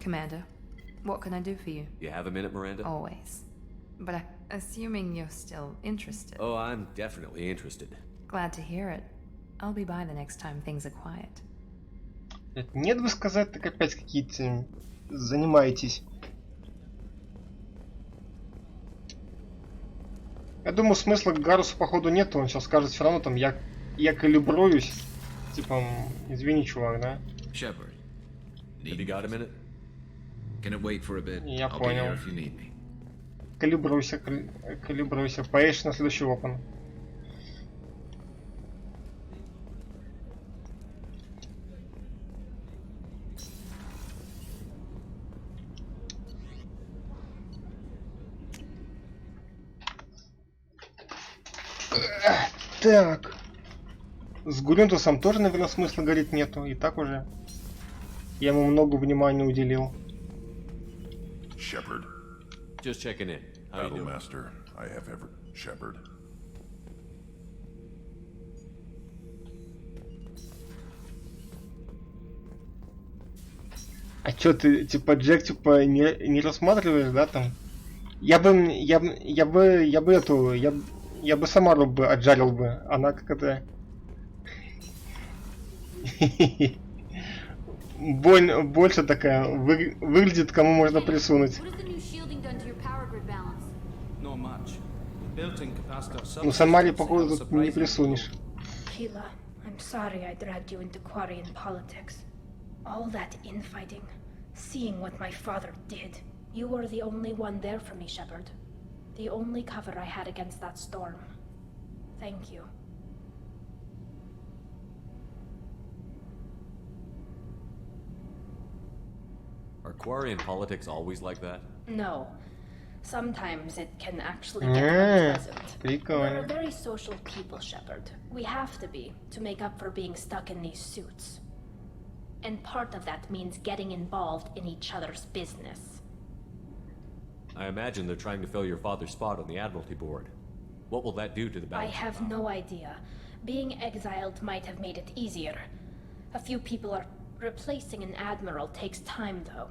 Commander, what can I do for you? You have a minute, Miranda? Always. But assuming you're still interested. Oh, I'm definitely interested. Glad to hear it. I'll be by the next time things are quiet. Нет бы сказать, так опять какие-то занимаетесь. Я думаю, смысла к Гарусу походу нет, он сейчас скажет все равно там я калибруюсь. Типа, извини, чувак, да? Shepard. Have you got a minute? Can it wait for a bit? Я I'll понял. be here if you need me. Калибруйся, калибруйся. Поедешь на следующий опен. Так. С Гурюнтусом тоже, наверное, смысла говорить нету. И так уже. Я ему много внимания уделил. Shepard. Just checking in. How you doing? Battlemaster, I have ever... Shepard. А чё ты, типа, Джек, типа, не рассматриваешь, да, там? Я бы Самару бы отжарил бы. Она как это... Больше такая, выглядит, кому можно присунуть. Ну, Самаре, походу, тут не присунешь. Keela, I'm sorry I dragged you into Quarian politics. All that infighting, seeing what my father did. You were the only one there for me, Shepard. The only cover I had against that storm. Thank you. Are Quarian politics always like that? No. Sometimes it can actually get unpleasant. Прикольно. We're a very social people, Shepard. We have to be, to make up for being stuck in these suits. And part of that means getting involved in each other's business. I imagine they're trying to fill your father's spot on the Admiralty Board. What will that do to the balance? I have no idea. Being exiled might have made it easier. A few people are... Replacing an admiral takes time, though.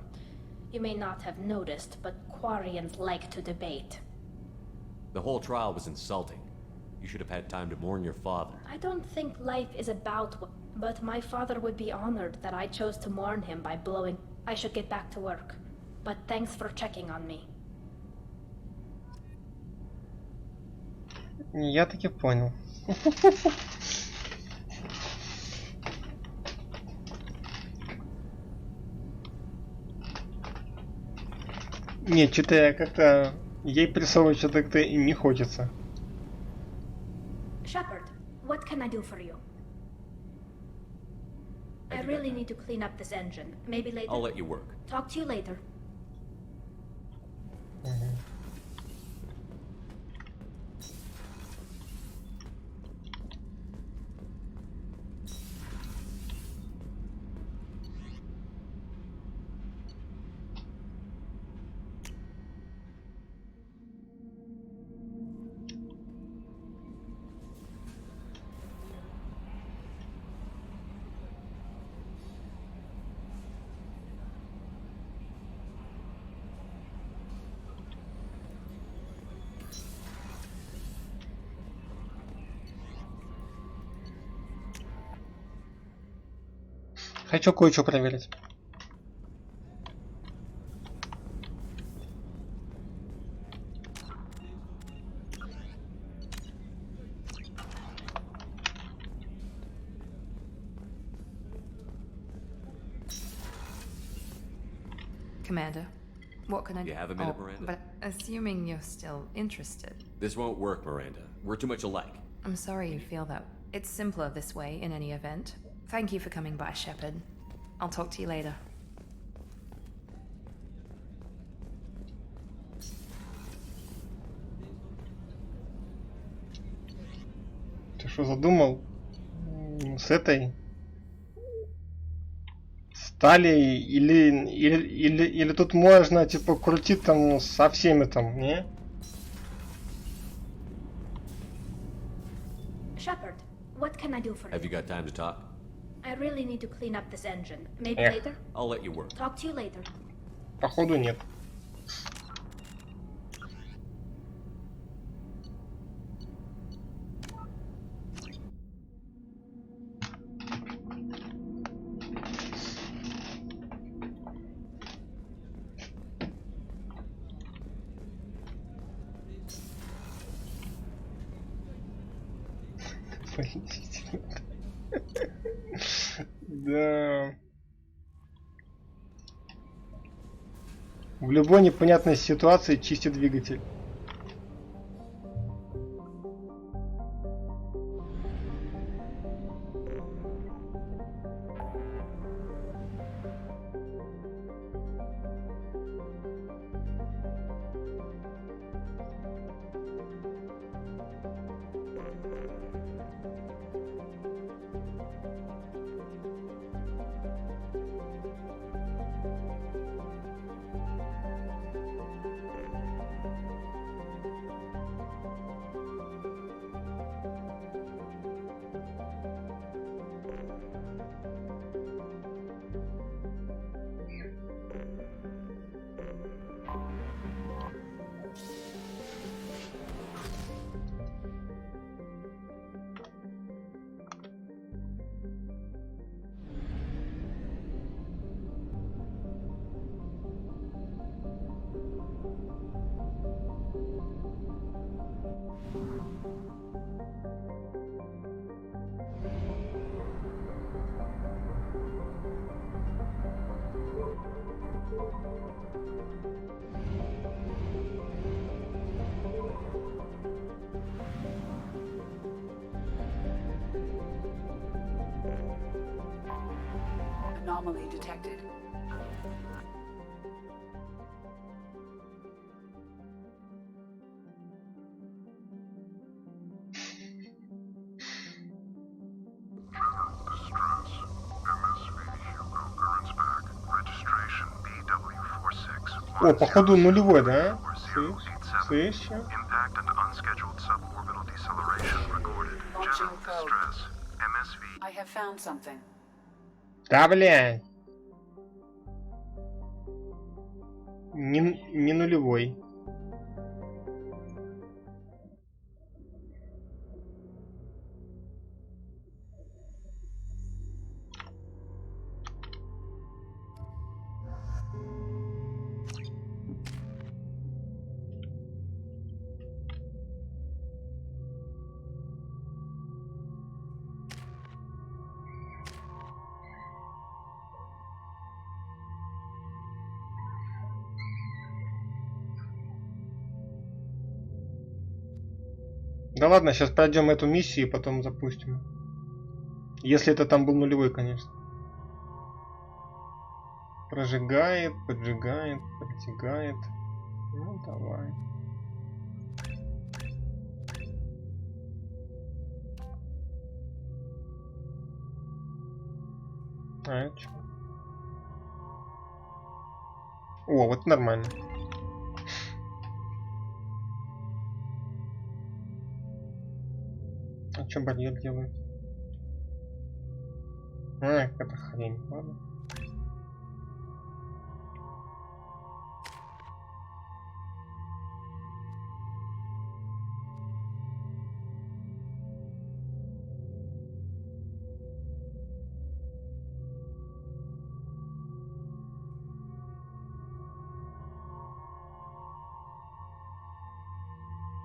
You may not have noticed, but Quarians like to debate. The whole trial was insulting. You should have had time to mourn your father. I don't think life is about... But my father would be honored that I chose to mourn him by blowing... I should get back to work. But thanks for checking on me. Я таки понял. Нет, что-то я как-то... Ей прессовывать что-то как-то и не хочется. Shepard, what can I do for you? I really need to clean up this engine. Maybe later? I'll let you work. Talk to you later. Хочу кое-что проверить. Commander, what can I do? You have a minute, Miranda? But assuming you're still interested. This won't work, Miranda. We're too much alike. I'm sorry you feel that. It's simpler this way in any event. Thank you for coming by, Shepard. I'll talk to you later. Ты что задумал? С этой? С талией? Или тут можно типа крутить там со всеми там, не? Shepard, what can I do for you? Have you got time to talk? I really need to clean up this engine. Maybe Эх. later? I'll let you work. Talk to you later. Походу нет. Да. В любой непонятной ситуации чисти двигатель. Anomaly detected. О, походу нулевой, да? Слышь? Launching probe. I have found something. Да, бля. Не нулевой. Да ладно, сейчас пройдем эту миссию и потом запустим. Если это там был нулевой, конечно. Прожигает, поджигает, протягает. Ну давай. А это что? О, вот нормально. А что барьер делает? А, какая-то хрень, ладно.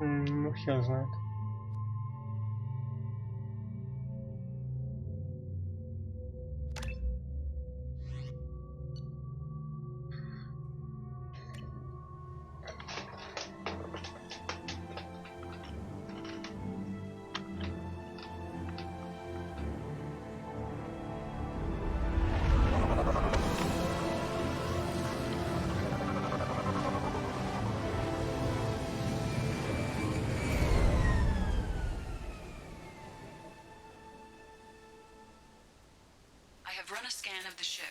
Ну, хер знает. I have run a scan of the ship.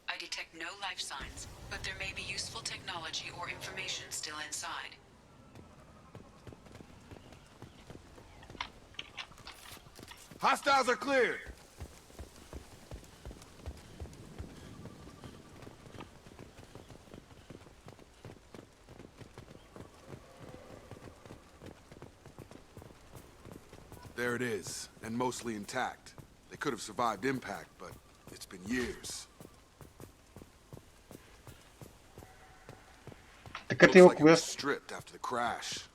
I detect no life signs, but there may be useful technology or information still inside. Hostiles are cleared! There it is, and mostly intact. They could have survived impact, but it's been years. Так это Looks его like it was квест. stripped after the crash.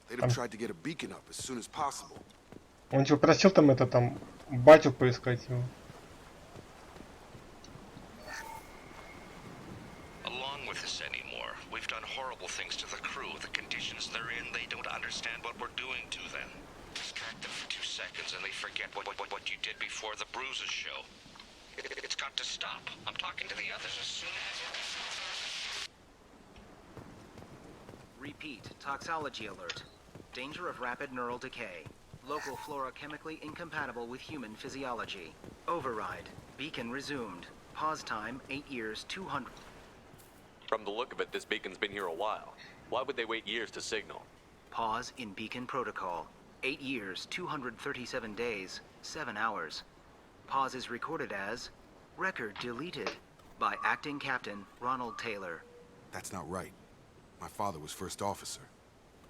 They'd have tried to get a beacon up as soon as possible. Он типа просил там это там батю поискать его. Along with this anymore. We've done horrible things to the crew. The conditions they're in, they don't understand what we're doing to them. Distract them for 2 seconds and they forget what you did before the bruises show. It's got to stop. I'm talking to the others as soon as... Repeat, toxology alert. Danger of rapid neural decay. Local flora chemically incompatible with human physiology. Override. Beacon resumed. Pause time 8 years, 200... From the look of it, this beacon's been here a while. Why would they wait years to signal? Pause in beacon protocol. 8 years, 237 days, 7 hours. Pause is recorded as... Record deleted. By Acting Captain Ronald Taylor. That's not right. My father was first officer.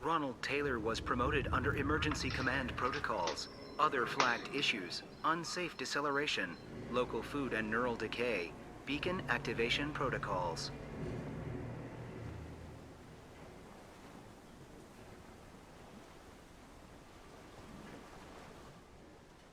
Ronald Taylor was promoted under emergency command protocols. Other flagged issues: unsafe deceleration, local food and neural decay, beacon activation protocols.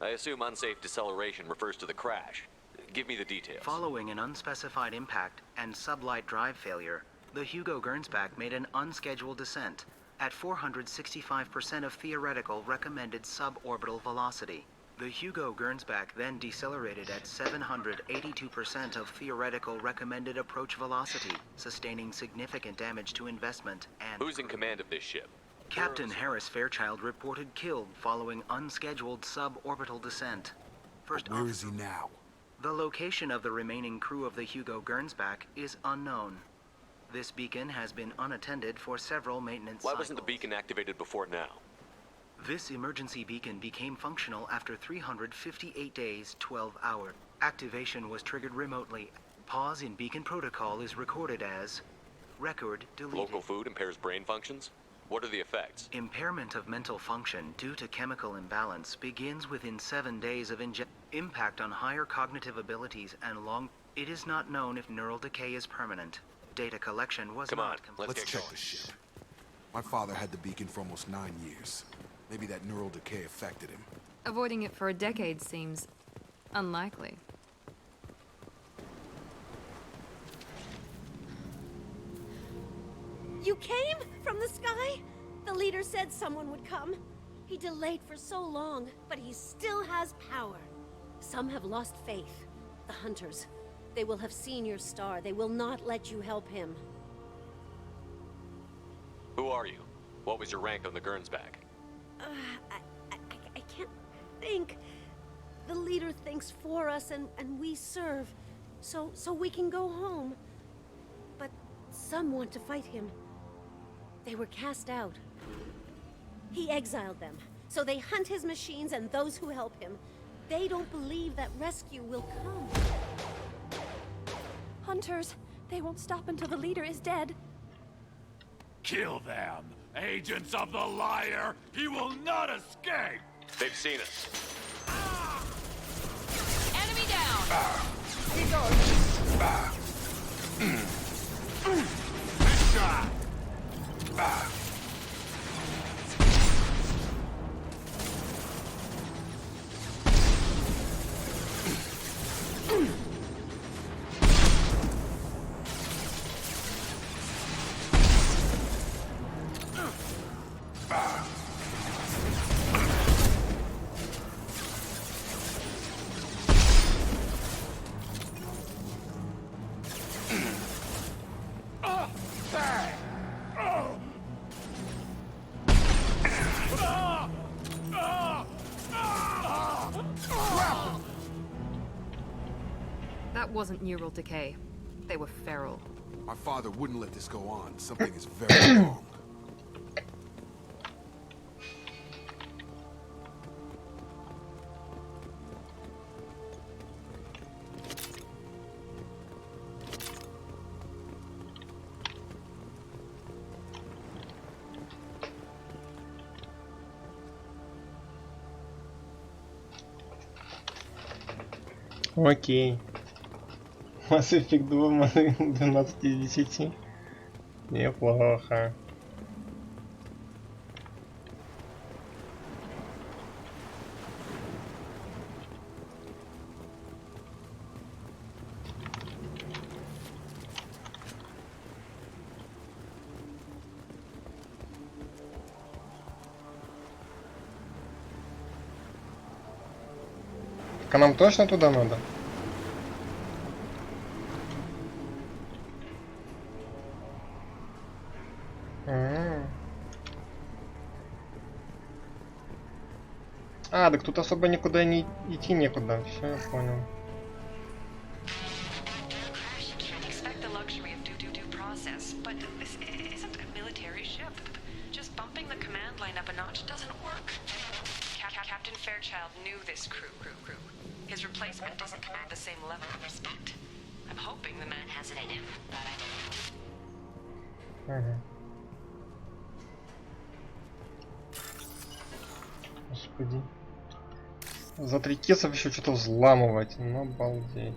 I assume unsafe deceleration refers to the crash. Give me the details. Following an unspecified impact and sublight drive failure, the Hugo Gernsback made an unscheduled descent at 465% of theoretical recommended suborbital velocity. The Hugo Gernsback then decelerated at 782% of theoretical recommended approach velocity, sustaining significant damage to investment and... Who's in command of this ship? Captain Harris Fairchild reported killed following unscheduled suborbital descent. Where is he now? The location of the remaining crew of the Hugo Gernsback is unknown. This beacon has been unattended for several maintenance cycles. Why wasn't the beacon activated before now? This emergency beacon became functional after 358 days, 12 hours. Activation was triggered remotely. Pause in beacon protocol is recorded as... Record deleted. Local food impairs brain functions? What are the effects? Impairment of mental function due to chemical imbalance begins within 7 days of impact on higher cognitive abilities and It is not known if neural decay is permanent. Data collection was not complete. Let's check the ship. My father had the beacon for almost 9 years. Maybe that neural decay affected him. Avoiding it for a decade seems unlikely. You came from the sky? The leader said someone would come. He delayed for so long, but he still has power. Some have lost faith. The hunters. They will have seen your star. They will not let you help him. Who are you? What was your rank on the Gernsback? I can't think. The leader thinks for us and we serve. So we can go home. But some want to fight him. They were cast out. He exiled them. So they hunt his machines and those who help him. They don't believe that rescue will come. Hunters, they won't stop until the leader is dead. Kill them! Agents of the liar! He will not escape! They've seen us. Enemy down! Shot! That wasn't neural decay. They were feral. Our father wouldn't let this go on. Something is very wrong. Окей. Mass Effect 2 12 из 10. Неплохо. Так, а нам точно туда надо? А, так тут особо никуда не идти некуда. Все, я понял. Господи. За 3 кесов еще что-то взламывать. Ну, обалдеть.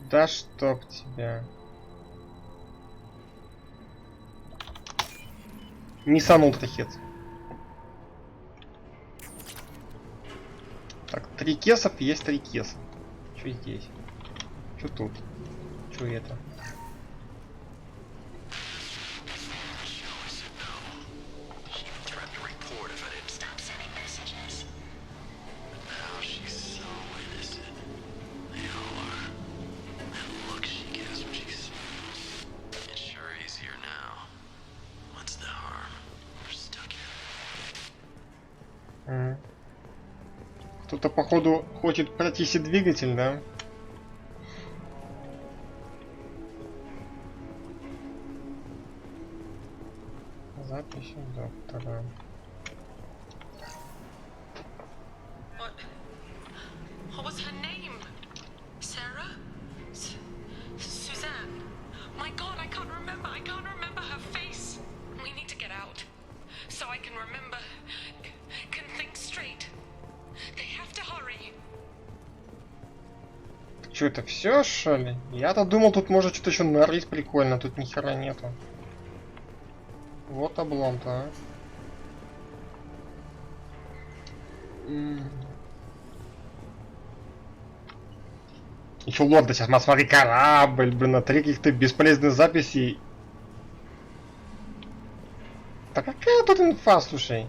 Да чтоб тебя. Nissan Ультрахет. Так, 3 кесов есть 3 кеса. Что здесь? Что тут? Что это? Кто-то, походу, хочет пройти двигатель, да? Запись доктора. What was her name? Sarah? Suzanne? My God, I can't remember. I can't remember her face. We need to get out, so I can remember, can think straight. They have to hurry. Что это все, что ли? Я-то думал, тут может что-то еще нарыть прикольно, тут ни хера нету. Вот облом-то, а. Еще лорда сейчас, смотри, корабль, блин, на 3 каких-то бесполезных записей. Да какая тут инфа, слушай?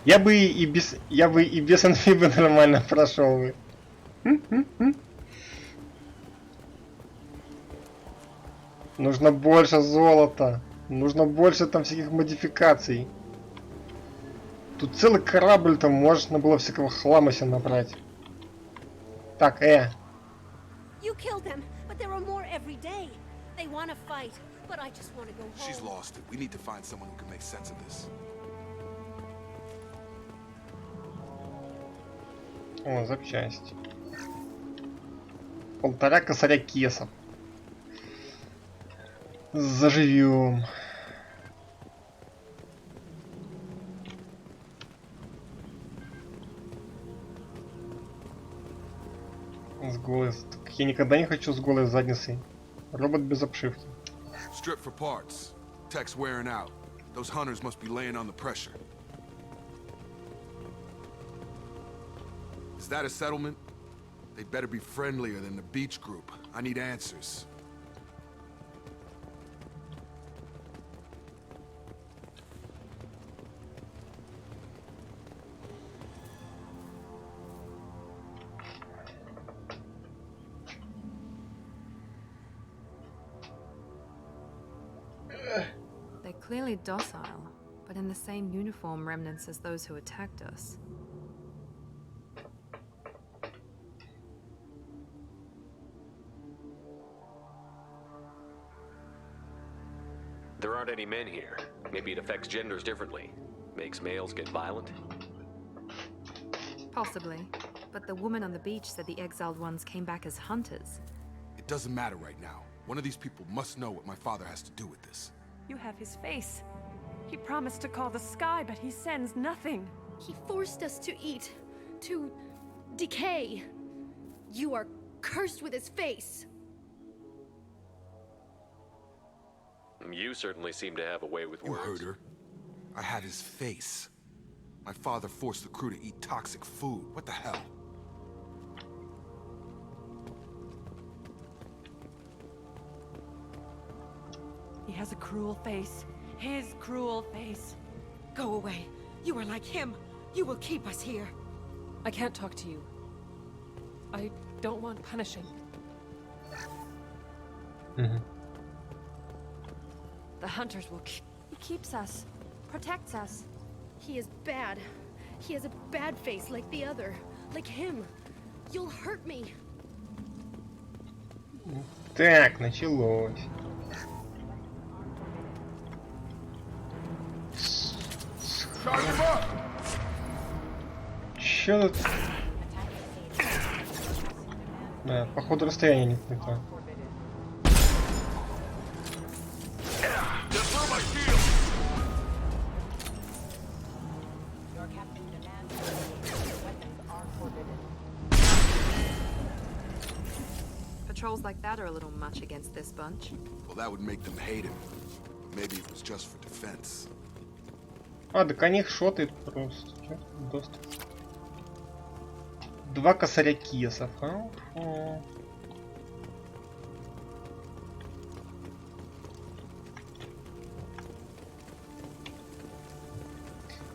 Я бы и без инфы бы нормально прошел бы. Нужно больше золота. Нужно больше там всяких модификаций. Тут целый корабль, там можно было всякого хлама себе набрать. Так, She's lost it. We need to find someone who can make sense of this. О, запчасти. 1,5 косаря кесов. Заживем. С голой. Я никогда не хочу с голой задницей. Робот без обшивки. Strip for parts. Tech's wearing out. Those hunters must be laying on the pressure. Is that a settlement? They'd better be friendlier than the beach group. I need answers. They're clearly docile, but in the same uniform remnants as those who attacked us. There aren't any men here. Maybe it affects genders differently. Makes males get violent? Possibly. But the woman on the beach said the exiled ones came back as hunters. It doesn't matter right now. One of these people must know what my father has to do with this. You have his face. He promised to call the sky, but he sends nothing. He forced us to eat, to decay. You are cursed with his face. You certainly seem to have a way with words. You heard her. I had his face. My father forced the crew to eat toxic food. What the hell? He has a cruel face. His cruel face. Go away. You are like him. You will keep us here. I can't talk to you. I don't want punishing. The hunters will keep... He keeps us. Protects us. He is bad. He has a bad face like the other. Like him. You'll hurt me. Так, началось. Чё тут? Да, походу расстояние не то. Patrols like that are a little much against this bunch. Well, that would make them hate him. But maybe it was just for defense. А, так они их шотают просто. Чё? Доступ. 2 косаря кесов.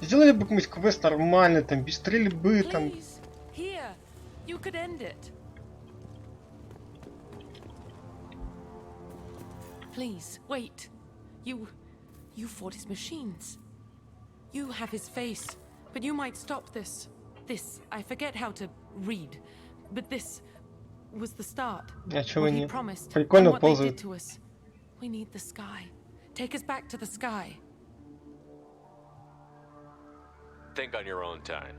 Сделали бы какой-нибудь квест нормальный, там, без стрельбы, там. Here, you could end it. Please, wait. You fought his machines. You have his face, but you might stop this. This, I forget how to read, but this was the start. What he promised, and what they did to us. We need the sky. Take us back to the sky. Think on your own time.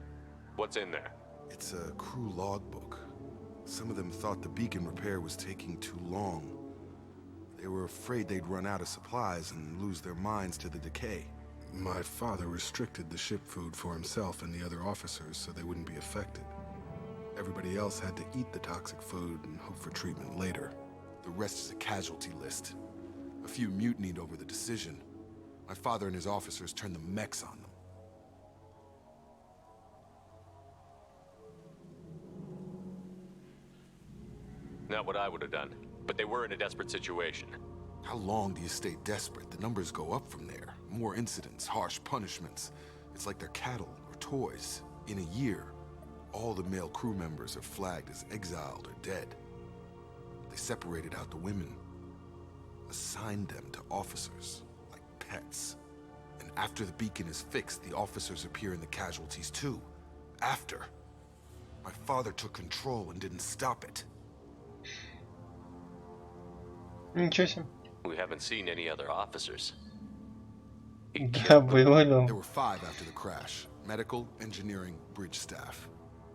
What's in there? It's a crew logbook. Some of them thought the beacon repair was taking too long. They were afraid they'd run out of supplies and lose their minds to the decay. My father restricted the ship food for himself and the other officers so they wouldn't be affected. Everybody else had to eat the toxic food and hope for treatment later. The rest is a casualty list. A few mutinied over the decision. My father and his officers turned the mechs on them. Not what I would have done, but they were in a desperate situation. How long do you stay desperate? The numbers go up from there. More incidents, harsh punishments. It's like they're cattle or toys. In a year, all the male crew members are flagged as exiled or dead. They separated out the women, assigned them to officers, like pets. And after the beacon is fixed, the officers appear in the casualties too. After. My father took control and didn't stop it. Ничего себе. We haven't seen any other officers. Да, было. There were 5 after the crash. Medical, engineering, bridge staff.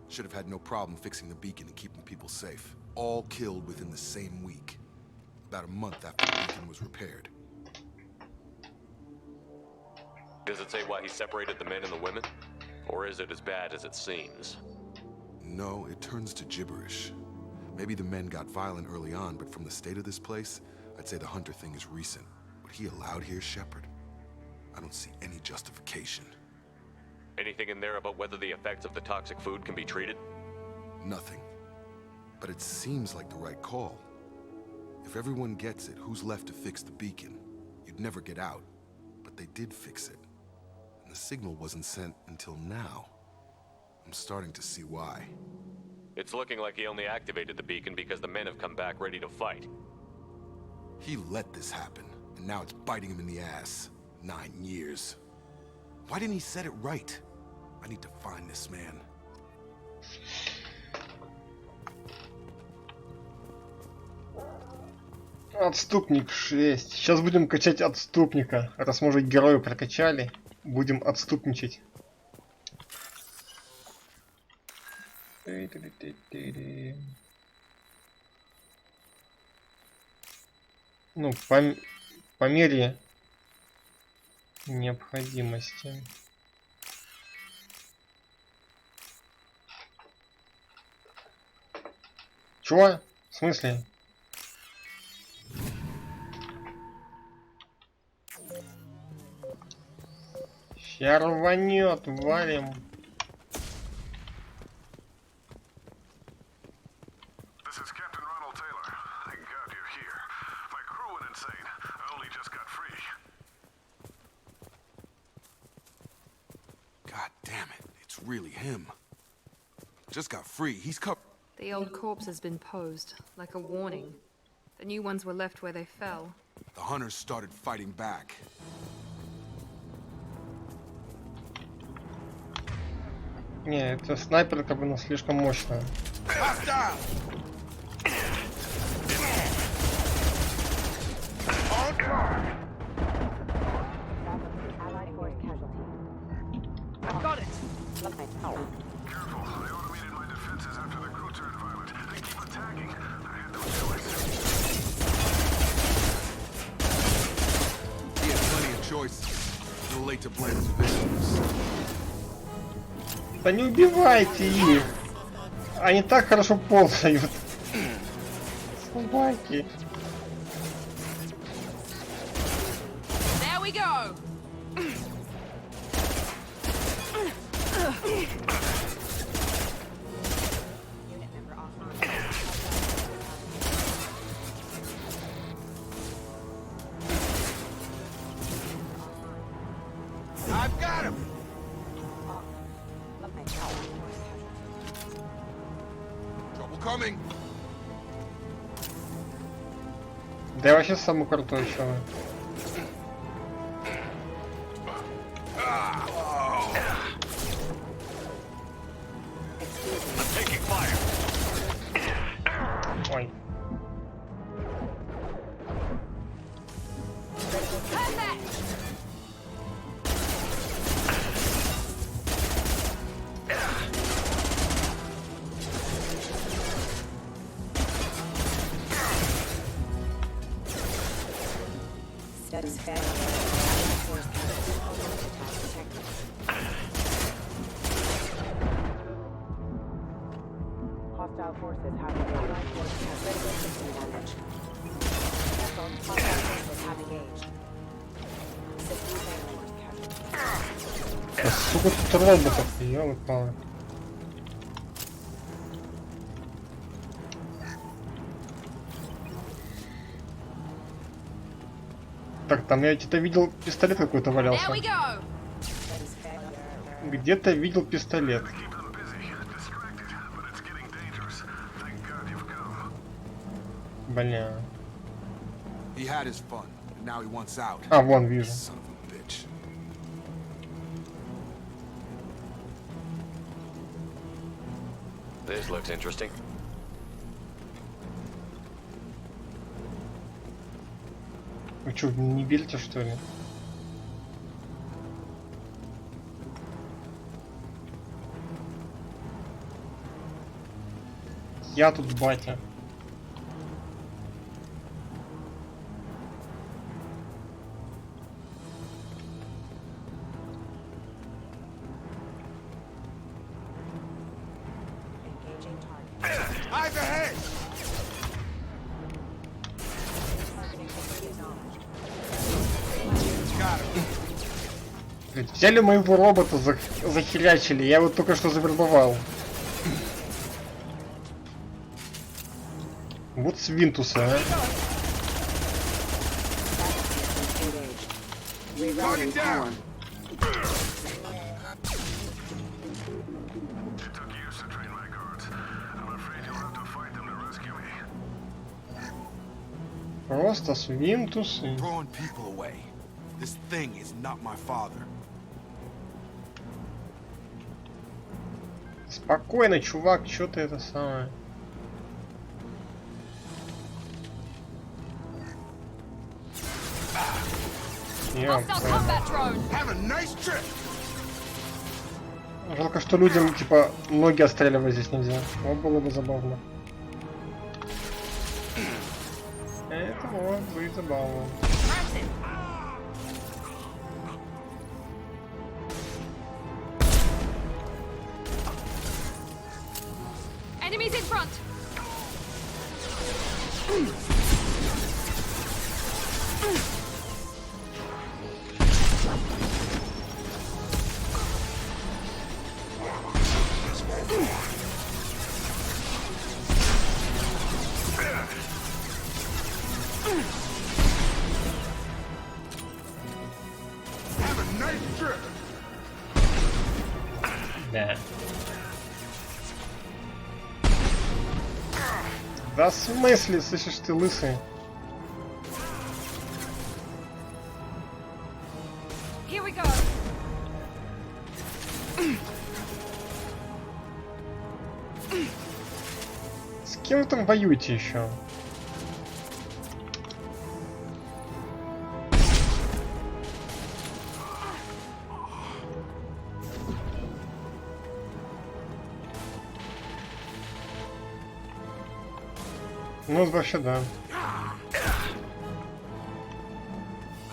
Should have had no problem fixing the beacon and keeping people safe. All killed within the same week. About a month after the beacon was repaired. Does it say why he separated the men and the women? Or is it as bad as it seems? No, it turns to gibberish. Maybe the men got violent early on, but from the state of this place, I'd say the Hunter thing is recent. What he allowed here, Shepard? I don't see any justification. Anything in there about whether the effects of the toxic food can be treated? Nothing. But it seems like the right call. If everyone gets it, who's left to fix the beacon? You'd never get out. But they did fix it. And the signal wasn't sent until now. I'm starting to see why. It's looking like he only activated the beacon because the men have come back ready to fight. He let this happen, and now it's biting him in the ass. 9 years. Why didn't he set it right? I need to find this man. Отступник 6. Сейчас будем качать отступника. Раз мы уже героя прокачали, будем отступничать. Ну, по мере необходимости. Чего? В смысле? Ща рванет, валим. Really him. Just got free. He's covered. The old corpse has been posed, like a warning. The new ones were left where they fell. The hunters started fighting back. Не, эта снайперка, блин, слишком мощная. I've got it! Careful, I automated my defenses after the crew turned violent. They keep attacking. I had no choice. He had plenty of choice. Too late to blame his victims. Да не убивайте их! Они так хорошо ползают. Собаки. There we go! I've got him. Trouble coming. Да я вообще самый крутой человек. Ой. Hostile forces have Allied forces have critical system damage. Hostile forces have engaged. System Сколько тут роботов, ёлы-палы. Так, там я где-то видел пистолет какой-то валялся. Где-то видел пистолет. Бля. А, вон, вижу. This looks interesting. Вы что, не верите, что ли? Я тут батя. Взяли моего робота, захерячили, я его только что завербовал. Вот свинтуса, а. Просто свинтусы. Спокойно, чувак, чё ты это самое? Жалко, что людям, типа, ноги отстреливать здесь нельзя. Вот было бы забавно. Это вот будет забавно. Enemies in front. Да. Да в смысле, слышишь, ты лысый? Here we go. С кем вы там воюете еще? Ну, вообще, да.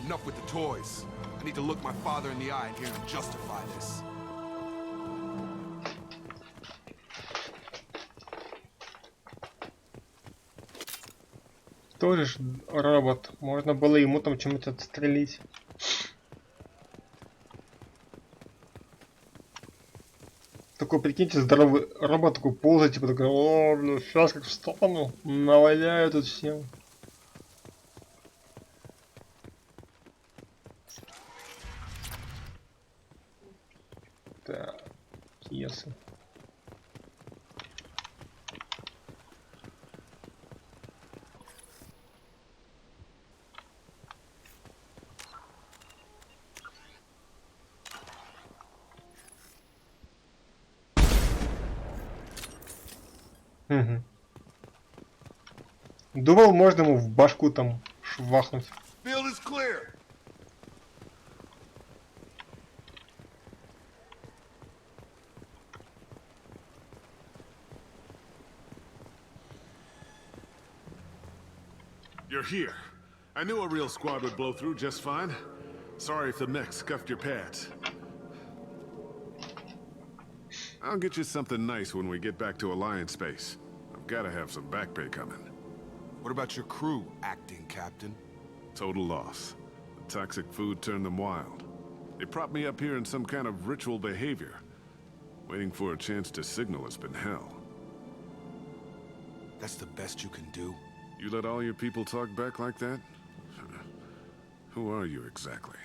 Enough with the toys. I need to look my father in the eye and hear him justify this. Тоже ж робот. Можно было ему там чем-то отстрелить. Такой, прикиньте, здоровый робот такой ползает, типа такой, о, блин, сейчас как встану, наваляю тут всем. Так, пьесы. Угу. Думал, можно ему в башку там швахнуть. Field is clear. You're here. I knew a real squad would blow through just fine. Sorry if the mech scuffed your pads. I'll get you something nice when we get back to Alliance Base. I've got to have some back pay coming. What about your crew, acting captain? Total loss. The toxic food turned them wild. They propped me up here in some kind of ritual behavior. Waiting for a chance to signal has been hell. That's the best you can do? You let all your people talk back like that? Who are you exactly?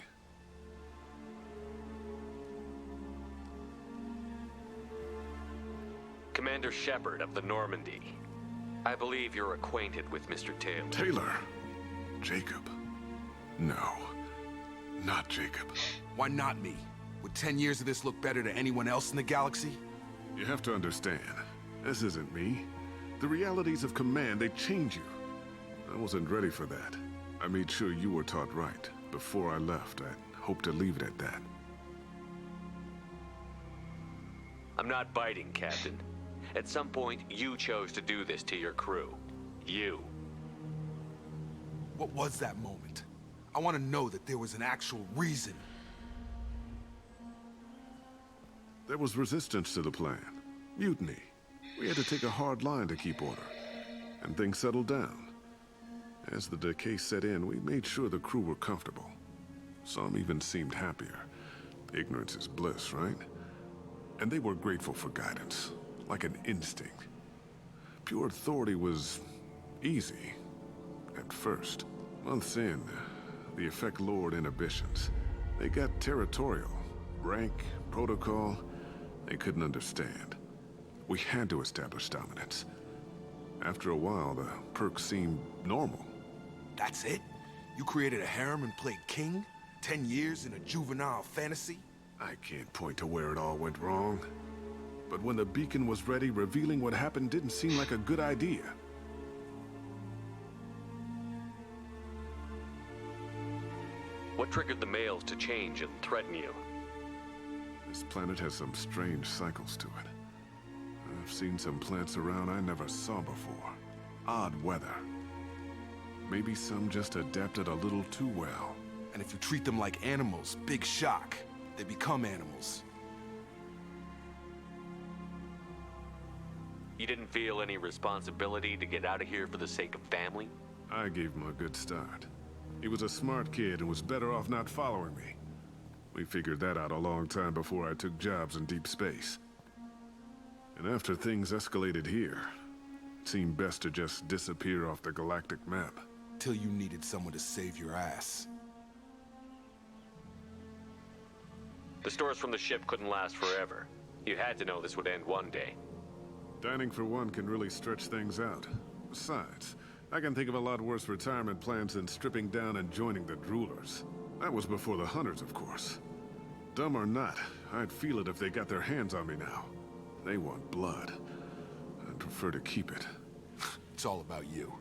Commander Shepard of the Normandy. I believe you're acquainted with Mr. Taylor. Taylor? Jacob? No. Not Jacob. Why not me? Would 10 years of this look better to anyone else in the galaxy? You have to understand, this isn't me. The realities of command, they change you. I wasn't ready for that. I made sure you were taught right. Before I left, I hoped to leave it at that. I'm not biting, Captain. At some point, you chose to do this to your crew. You. What was that moment? I want to know that there was an actual reason. There was resistance to the plan. Mutiny. We had to take a hard line to keep order. And things settled down. As the decay set in, we made sure the crew were comfortable. Some even seemed happier. Ignorance is bliss, right? And they were grateful for guidance. Like an instinct. Pure authority was easy. At first. Months in, the effect lowered inhibitions. They got territorial. Rank, protocol, they couldn't understand. We had to establish dominance. After a while, the perks seemed normal. That's it? You created a harem and played king? 10 years in a juvenile fantasy? I can't point to where it all went wrong. But when the beacon was ready, revealing what happened didn't seem like a good idea. What triggered the males to change and threaten you? This planet has some strange cycles to it. I've seen some plants around I never saw before. Odd weather. Maybe some just adapted a little too well. And if you treat them like animals, big shock. They become animals. You didn't feel any responsibility to get out of here for the sake of family? I gave him a good start. He was a smart kid and was better off not following me. We figured that out a long time before I took jobs in deep space. And after things escalated here, it seemed best to just disappear off the galactic map. Till you needed someone to save your ass. The stores from the ship couldn't last forever. You had to know this would end one day. Dining for one can really stretch things out. Besides, I can think of a lot worse retirement plans than stripping down and joining the Droolers. That was before the Hunters, of course. Dumb or not, I'd feel it if they got their hands on me now. They want blood. I'd prefer to keep it. It's all about you.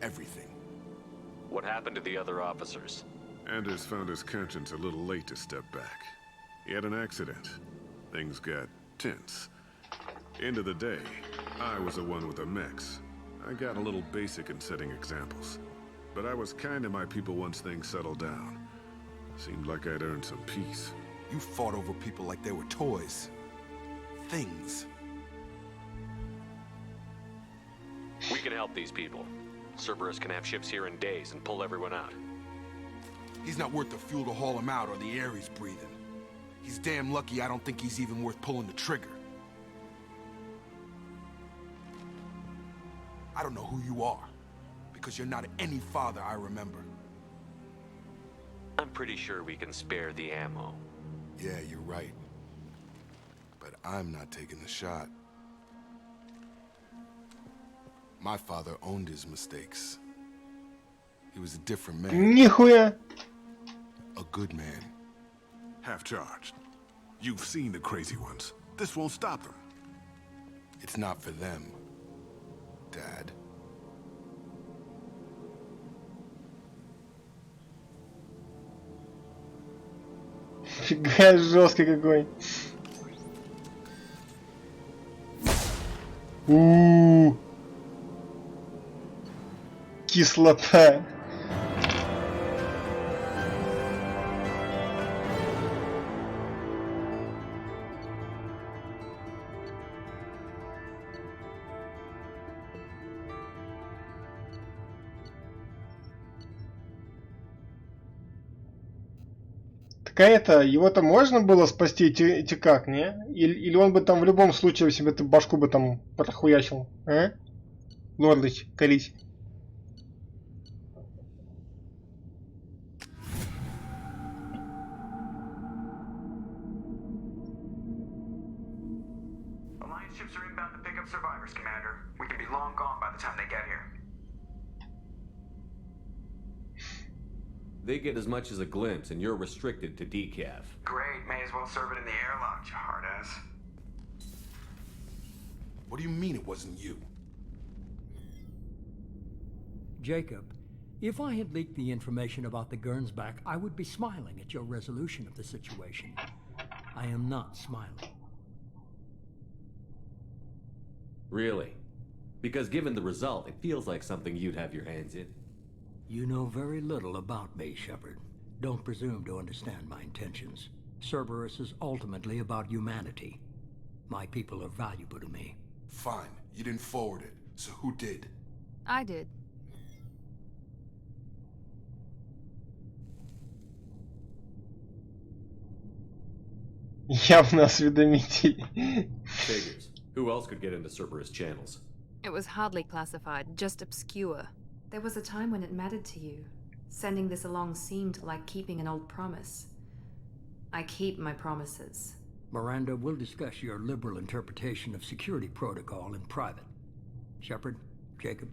Everything. What happened to the other officers? Anders found his conscience a little late to step back. He had an accident. Things got tense. End of the day, I was the one with the mechs. I got a little basic in setting examples. But I was kind to my people once things settled down. Seemed like I'd earned some peace. You fought over people like they were toys. Things. We can help these people. Cerberus can have ships here in days and pull everyone out. He's not worth the fuel to haul him out or the air he's breathing. He's damn lucky I don't think he's even worth pulling the trigger. I don't know who you are, because you're not any father I remember. I'm pretty sure we can spare the ammo. Yeah, you're right. But I'm not taking the shot. My father owned his mistakes. He was a different man. Нихуя! A good man. Half-charged. You've seen the crazy ones. This won't stop them. It's not for them, Dad. Фига жесткий какой. Кислота. Так а это, его-то можно было спасти, эти как, не? Или он бы там в любом случае себе эту башку бы там прохуячил, а? Лордыч, колись. Alliance ships are inbound to pick up survivors, Commander. We can be long gone by the time they get here. They get as much as a glimpse, and you're restricted to decaf. Great, may as well serve it in the airlock, you hard ass. What do you mean it wasn't you? Jacob, if I had leaked the information about the Gernsback, I would be smiling at your resolution of the situation. I am not smiling. Really? Because given the result, it feels like something you'd have your hands in. You know very little about me, Shepard. Don't presume to understand my intentions. Cerberus is ultimately about humanity. My people are valuable to me. Fine, you didn't forward it, so who did? I did. Явно осведомитель. Figures. Who else could get into Cerberus channels? It was hardly classified, just obscure. There was a time when it mattered to you. Sending this along seemed like keeping an old promise. I keep my promises. Miranda, we'll discuss your liberal interpretation of security protocol in private. Shepard, Jacob.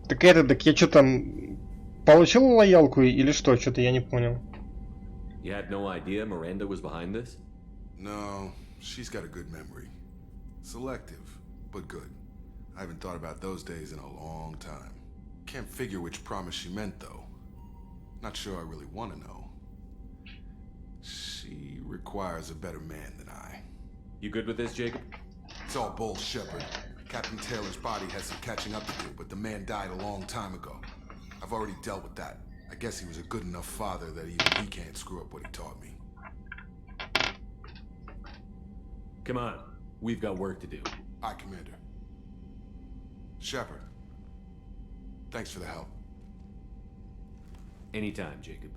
Так я что там получил лоялку или что? Что-то я не понял. You had no idea Miranda was behind this? No, she's got a good memory. Selective, but good. I haven't thought about those days in a long time. Can't figure which promise she meant, though. Not sure I really want to know. She requires a better man than I. You good with this, Jacob? It's all bull, Shepard. Captain Taylor's body has some catching up to do, but the man died a long time ago. I've already dealt with that. I guess he was a good enough father that even he can't screw up what he taught me. Come on. We've got work to do. Aye, Commander. Shepard. Thanks for the help. Anytime, Jacob.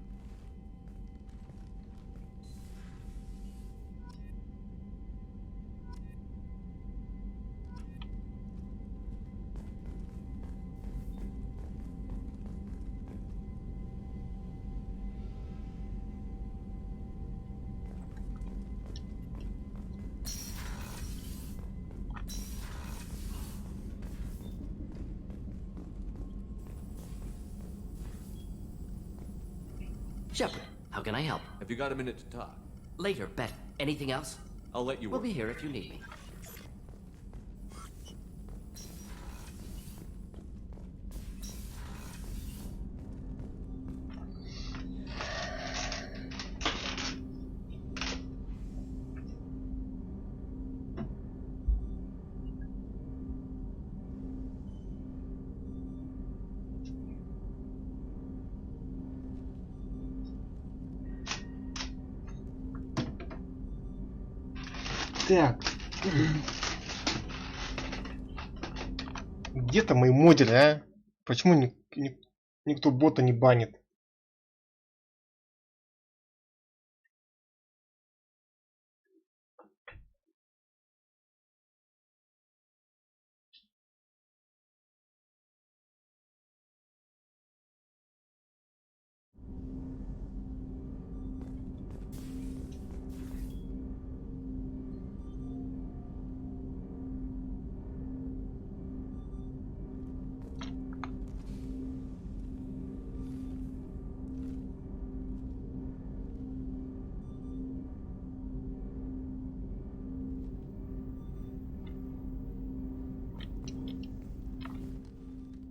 Shepard, how can I help? Have you got a minute to talk? Later, bet. Anything else? I'll let you We'll work. be here if you need me. Так. Где-то мои модеры, а? Почему никто бота не банит?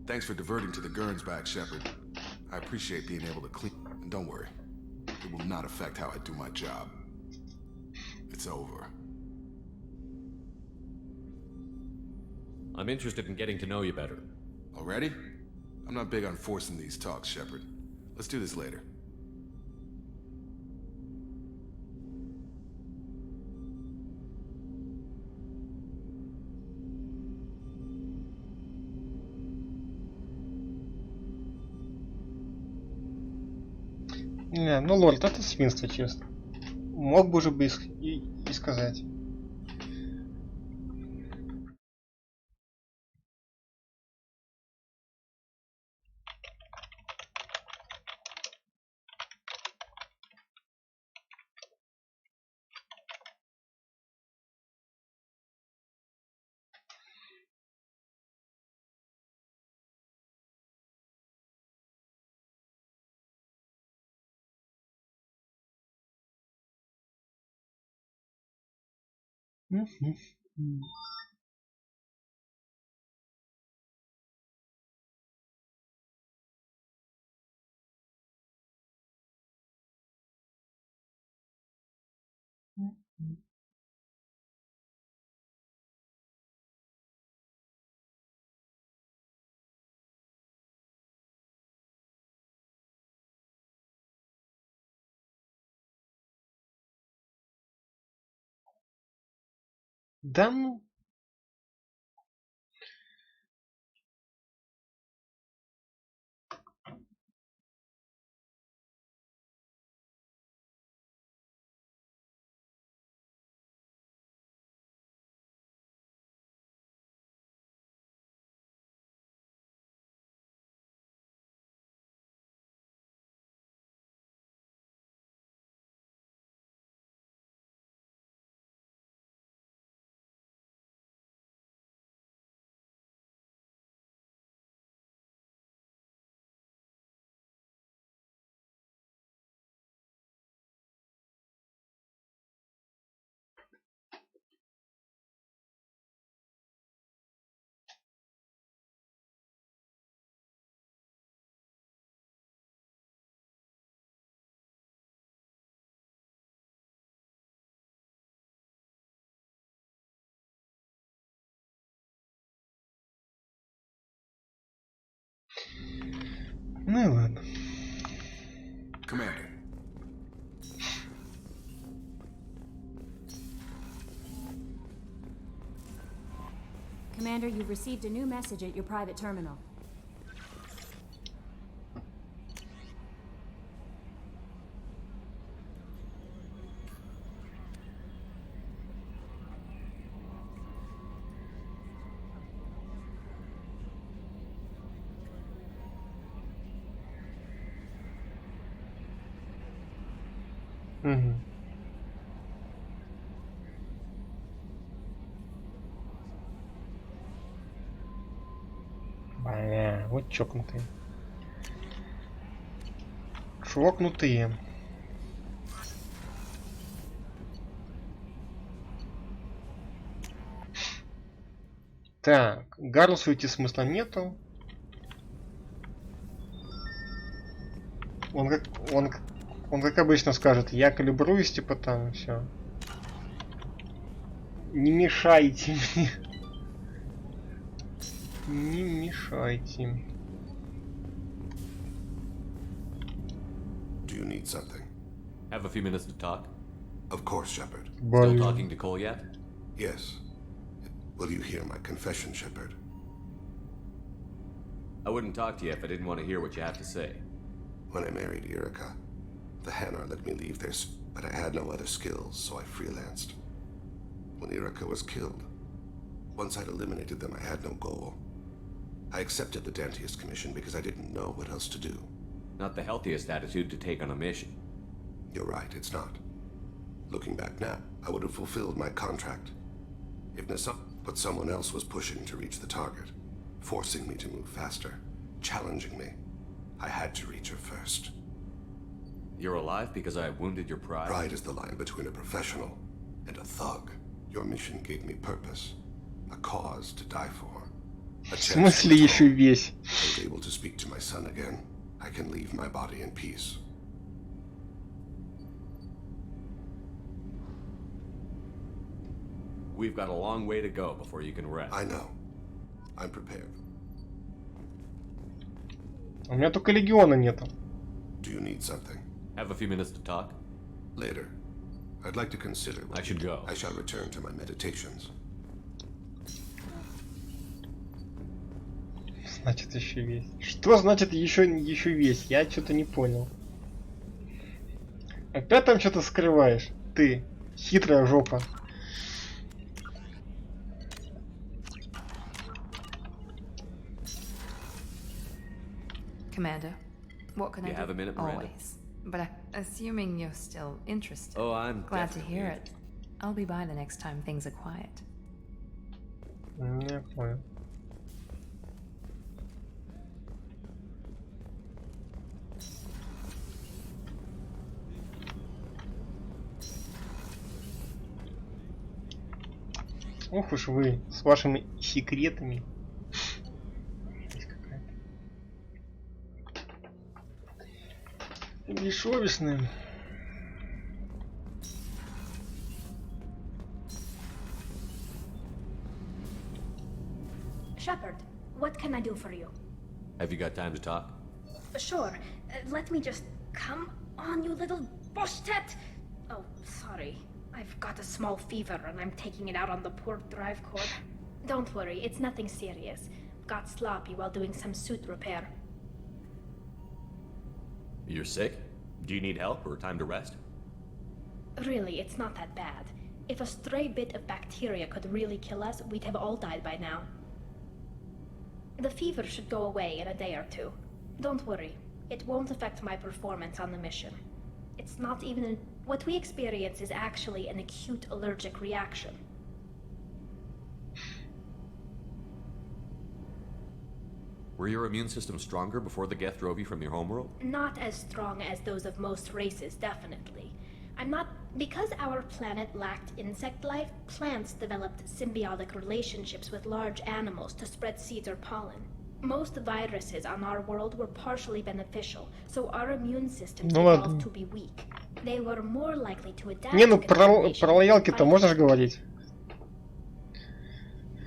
Thanks for diverting to the Gernsback, Shepard. I appreciate being able to clean. And don't worry, it will not affect how I do my job. It's over. I'm interested in getting to know you better. Already? I'm not big on forcing these talks, Shepard. Let's do this later. Не, ну лорд, это свинство, честно. Мог бы уже бы и сказать. Да ну. Ну и ладно. Commander. Commander, you've received a new message at your private terminal. Угу. Бля, вот чокнутые. Чокнутые. Так, Гарлсу идти смысла нету. Он как обычно скажет, я калибруюсь, типа там, все. Не мешайте мне. Не мешайте. Do you need something? Have a few minutes to talk? Of course, Shepard. Still talking to Cole yet? Yes. Will you hear my confession, Shepard? I wouldn't talk to you if I didn't want to hear what you have to say. When I married Erica, the Hanar let me leave their but I had no other skills, so I freelanced. When Erica was killed, once I'd eliminated them, I had no goal. I accepted the Dantius Commission because I didn't know what else to do. Not the healthiest attitude to take on a mission. You're right, it's not. Looking back now, I would have fulfilled my contract. But someone else was pushing to reach the target, forcing me to move faster, challenging me. I had to reach her first. You're alive because I wounded your pride? Pride is the line between a professional and a thug. Your mission gave me purpose, a cause to die for. A chance to весь. I was able to speak to my son again. I can leave my body in peace. We've got a long way to go before you can rest. I know. I'm prepared. У меня только легиона нету. Do you need something? Have a few minutes to talk? Later. I'd like to consider. I should go. I shall return to my meditations. Значит, еще весь. Что значит еще весь? Я что-то не понял. Опять там что-то скрываешь? Ты, хитрая жопа. Commander, what can I do? You have a minute, Miranda? Always. But assuming you're still interested. Oh, I'm glad to hear definitely it. I'll be by the next time things are quiet. Не понял. Ох уж вы с вашими секретами. Бесшовесным. Shepard, what can I do for you? Have you got time to talk? Sure. Let me just... Come on, you little boshtet! Oh, sorry. I've got a small fever and I'm taking it out on the poor drive cord. Don't worry, it's nothing serious. Got sloppy while doing some suit repair. You're sick? Do you need help or time to rest? Really, it's not that bad. If a stray bit of bacteria could really kill us, we'd have all died by now. The fever should go away in a day or two. Don't worry, it won't affect my performance on the mission. It's not even what we experience is actually an acute allergic reaction. Were your immune system stronger before the Geth drove you from your homeworld? Not as strong as those of most races, definitely. Because our planet lacked insect life, plants developed symbiotic relationships with large animals to spread seeds or pollen. Most viruses on our world were partially beneficial, so our immune systems evolved to be weak. They were more likely to adapt. Не, ну про лоялки-то можешь говорить.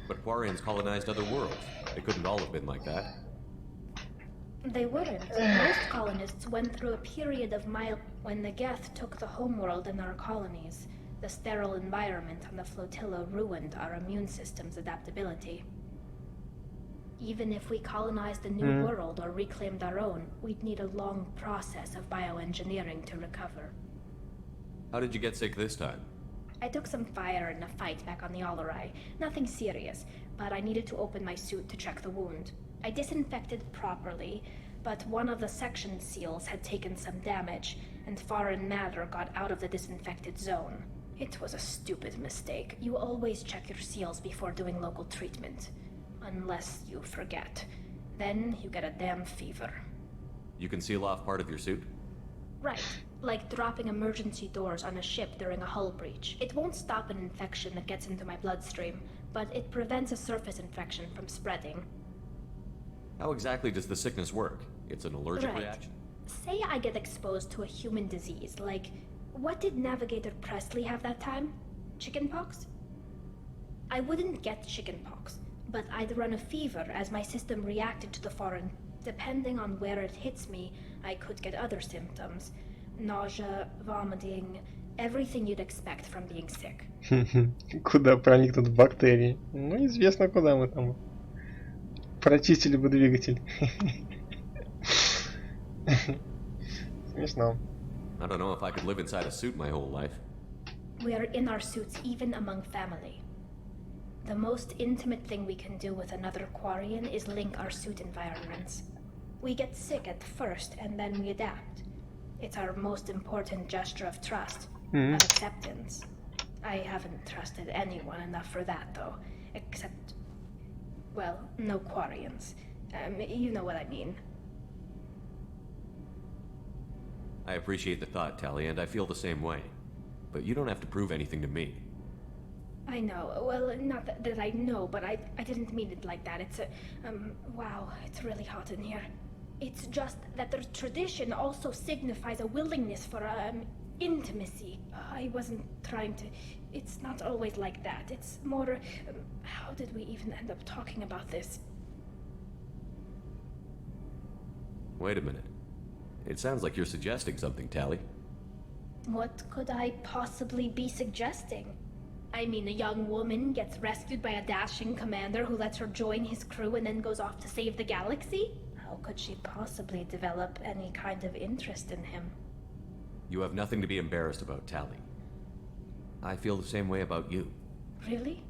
But Quarians colonized other worlds. It couldn't all have been like that. They weren't. Most colonists went through a period of when the Geth took the homeworld in our colonies. The sterile environment on the flotilla ruined our immune system's adaptability. Even if we colonized a new world or reclaimed our own, we'd need a long process of bioengineering to recover. How did you get sick this time? I took some fire in a fight back on the Olerai. Nothing serious, but I needed to open my suit to check the wound. I disinfected properly, but one of the section seals had taken some damage, and foreign matter got out of the disinfected zone. It was a stupid mistake. You always check your seals before doing local treatment. Unless you forget. Then you get a damn fever. You can seal off part of your suit? Right. Like dropping emergency doors on a ship during a hull breach. It won't stop an infection that gets into my bloodstream, but it prevents a surface infection from spreading. How exactly does the sickness work? It's an allergic reaction? Say I get exposed to a human disease, like... What did Navigator Presley have that time? Chickenpox? I wouldn't get chickenpox, but I'd run a fever as my system reacted to the foreign. Depending on where it hits me, I could get other symptoms. Nausea, vomiting, everything you'd expect from being sick. Куда проникнут бактерии? Ну, известно, куда мы там. Прочистили бы двигатель. Смешно. I don't know if I could live inside a suit my whole life. We're in our suits even among family. The most intimate thing we can do with another Quarian is link our suit environments. We get sick at first and then we adapt. It's our most important gesture of trust, of acceptance. I haven't trusted anyone enough for that, though. Except... well, no Quarians. You know what I mean. I appreciate the thought, Tali, and I feel the same way. But you don't have to prove anything to me. I know. Well, not that I know, but I didn't mean it like that. It's a... wow, it's really hot in here. It's just that the tradition also signifies a willingness for, intimacy. I wasn't trying to... It's not always like that. It's more... how did we even end up talking about this? Wait a minute. It sounds like you're suggesting something, Tally. What could I possibly be suggesting? I mean, a young woman gets rescued by a dashing commander who lets her join his crew and then goes off to save the galaxy? How could she possibly develop any kind of interest in him? You have nothing to be embarrassed about, Tally. I feel the same way about you. Really?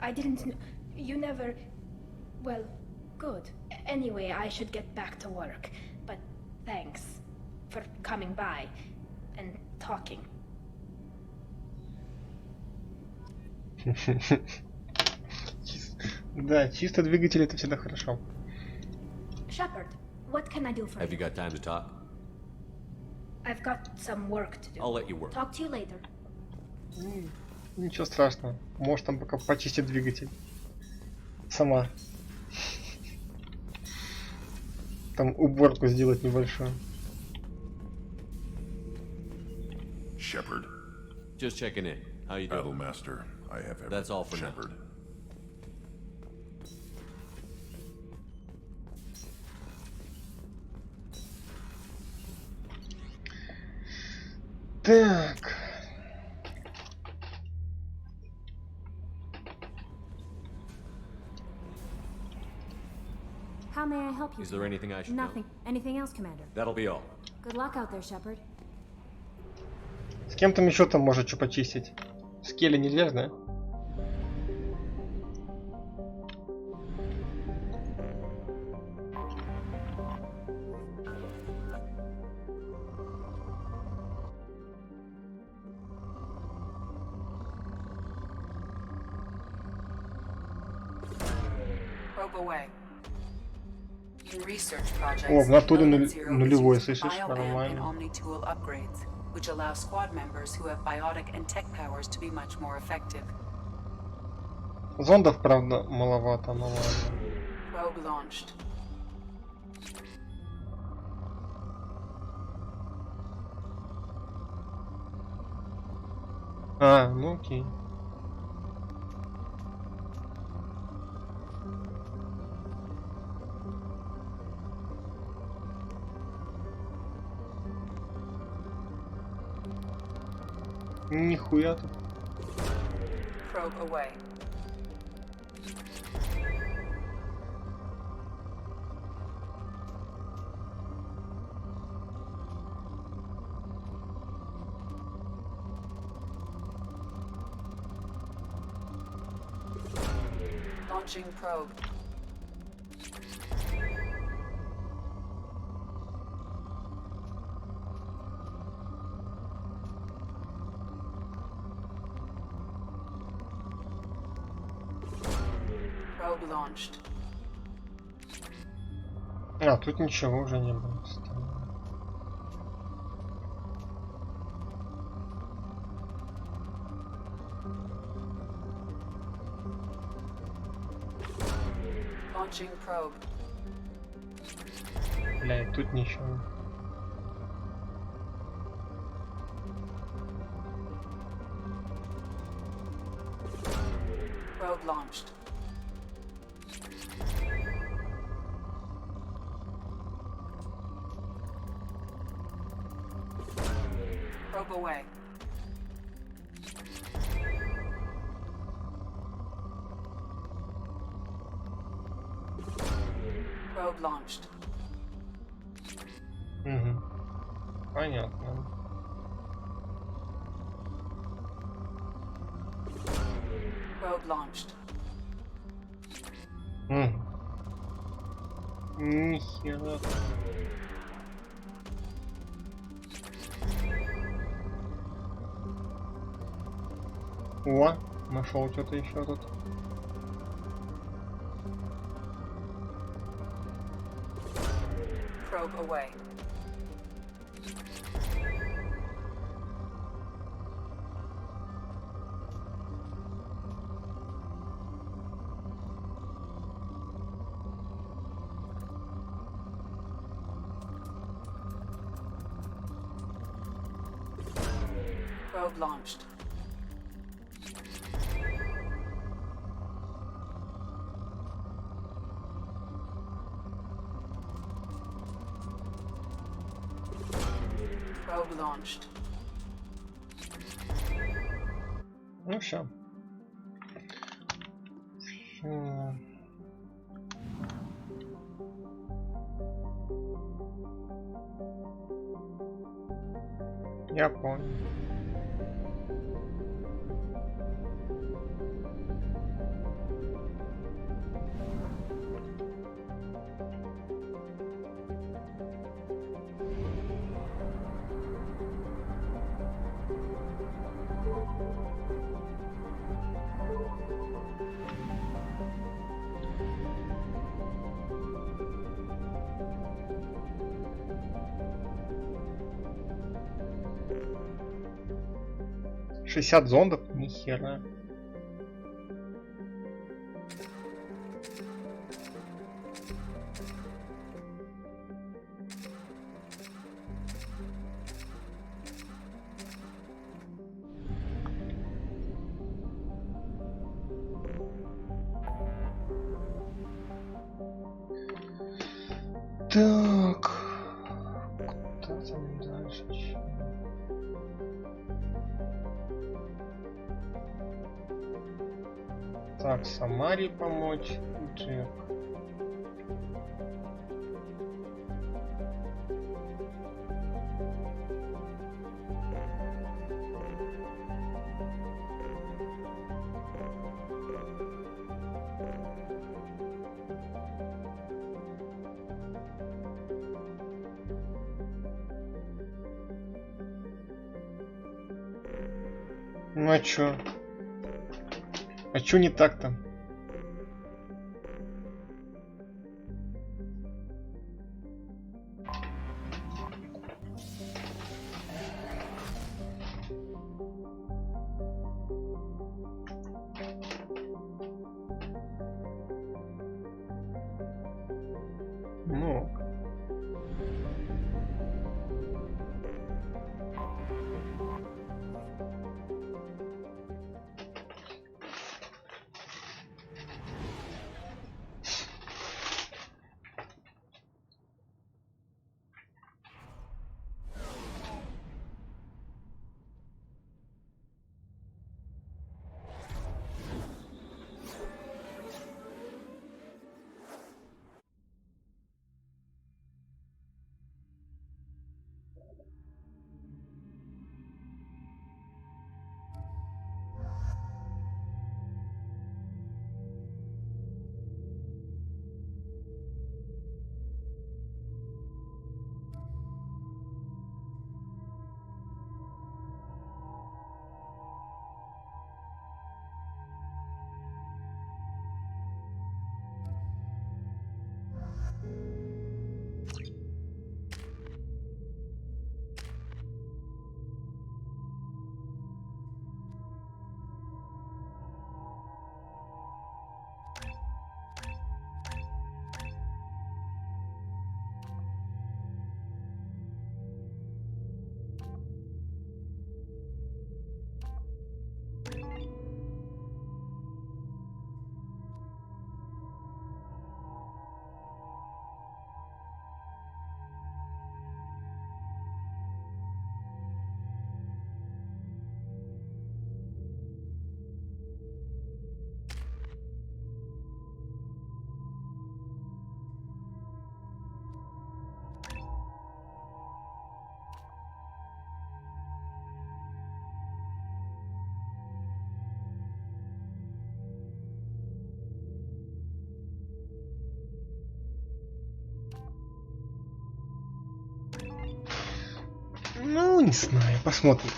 I didn't you never... Well, good. Anyway, I should get back to work. But thanks for coming by and talking. Да, чисто двигатель это всегда хорошо. Shepard, what can I do for you? Have you got time to talk? I've got some work to do. I'll let you work. Talk to you later. Ничего страшного. Может там пока почистить двигатель. Сама. Там уборку сделать небольшую. Shepard. Just checking in. How you doing? Battlemaster, I have everything. That's all for Shepard. now. Так. How may I help you? Is there anything I should know? Nothing. Anything else, Commander? That'll be all. Good luck out there, Shepard. С кем там еще там может что почистить? С Келли нельзя, да? Probe away. In research projects, О, в натуре Element Zero is нулевой, used for слышишь? bioamp and Нормально. omni-tool upgrades, which allow squad members who have biotic and tech powers to be much more effective. Зондов, правда, маловато, но ладно. Probe launched. А, ну окей. Нихуя тут. Probe away. Launching probe. Probe launched. А, тут ничего уже не было. Launching probe. Бля, и тут ничего. Probe launched. Probe away. Probe launched. Угу. Понятно. Probe launched. Угу. Нихера. О, нашел что-то еще тут. Probe away. Probe launched. Probe launched. Ну все. Я понял. «60 зондов? Нихера. Так. Куда там дальше? Так, Самаре помочь. Джек. Ну а чё? А чё не так-то? Ну. Ну, не знаю, посмотрим.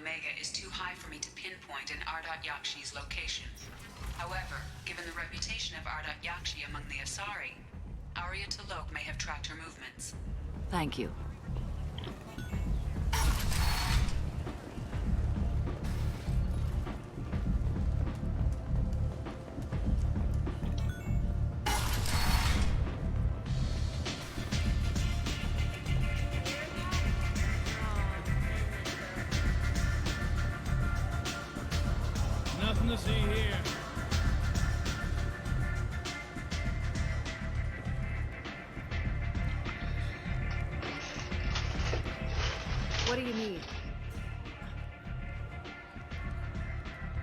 Omega is too high for me to pinpoint an Ardat Yakshi's location. However, given the reputation of Ardat Yakshi among the Asari, Arya T'Loak may have tracked her movements. Thank you. Nothing to see here. What do you need?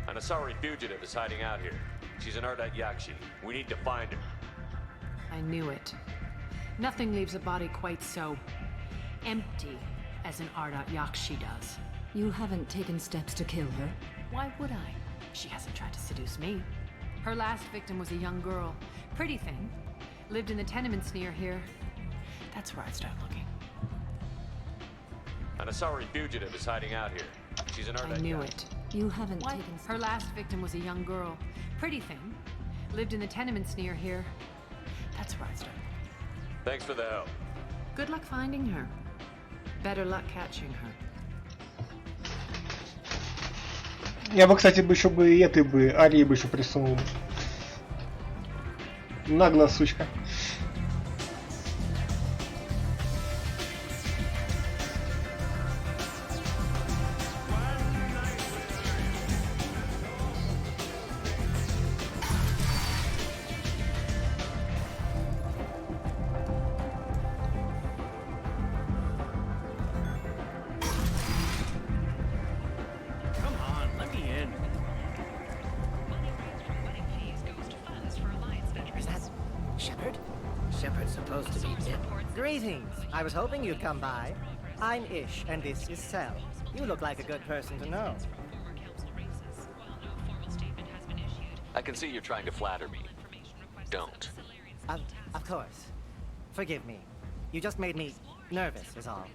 An Asari fugitive is hiding out here. She's an Ardat Yakshi. We need to find her. I knew it. Nothing leaves a body quite so empty as an Ardat Yakshi does. You haven't taken steps to kill her? Why would I? She hasn't tried to seduce me. Her last victim was a young girl. Pretty thing. Lived in the tenements near here. That's where I'd start looking. An Asari fugitive is hiding out here. She's an Ardat I knew Yakshi. it. You haven't What? taken Her last victim was a young girl. Pretty thing. Lived in the tenements near here. That's where I'd start. Thanks for the help. Good luck finding her. Better luck catching her. Я бы, кстати, бы еще бы и этой бы Арии бы еще присунул. Наглая сучка. Come on, let me in. Is that Shepard? Shepard's supposed to be dead. Greetings. I was hoping you'd come by. I'm Ish, and this is Sel. You look like a good person to know. I can see you're trying to flatter me. Don't. Of course. Forgive me. You just made me nervous, is all.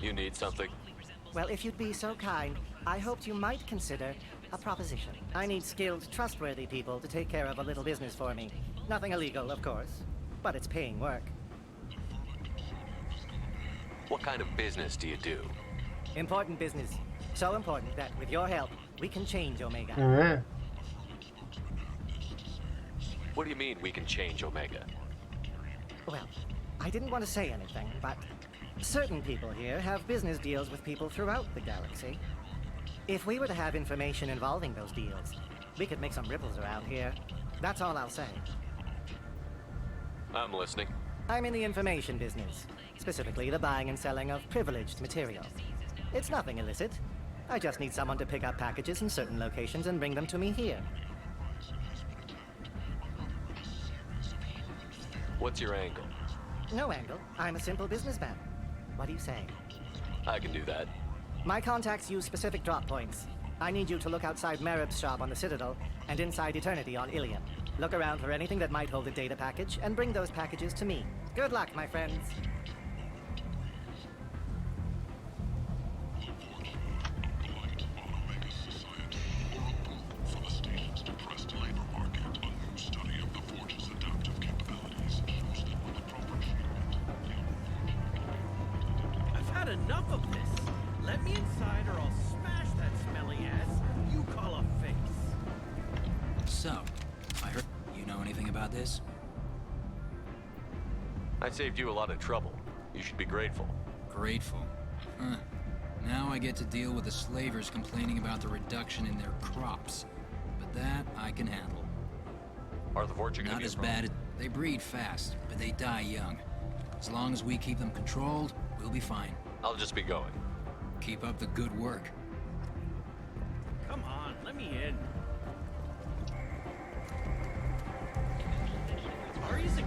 You need something? Well, if you'd be so kind, I hoped you might consider a proposition. I need skilled, trustworthy people to take care of a little business for me. Nothing illegal, of course, but it's paying work. What kind of business do you do? Important business. So important that, with your help, we can change Omega. What do you mean we can change Omega? Well, I didn't want to say anything, but certain people here have business deals with people throughout the galaxy. If we were to have information involving those deals, we could make some ripples around here. That's all I'll say. I'm listening. I'm in the information business, specifically the buying and selling of privileged material. It's nothing illicit. I just need someone to pick up packages in certain locations and bring them to me here. What's your angle? No angle. I'm a simple businessman. What do you say? I can do that. My contacts use specific drop points. I need you to look outside Merib's shop on the Citadel and inside Eternity on Ilium. Look around for anything that might hold a data package and bring those packages to me. Good luck, my friends. I've had enough of this. Let me inside or I'll smash that smelly ass you call a face. So, I heard you know anything about this? I saved you a lot of trouble. You should be grateful. Grateful? Huh. Now I get to deal with the slavers complaining about the reduction in their crops. But that I can handle. Are the Vorcha gonna Not be as a problem? bad as... They breed fast, but they die young. As long as we keep them controlled, we'll be fine. I'll just be going. Keep up the good work. Come on, let me in. Ari's a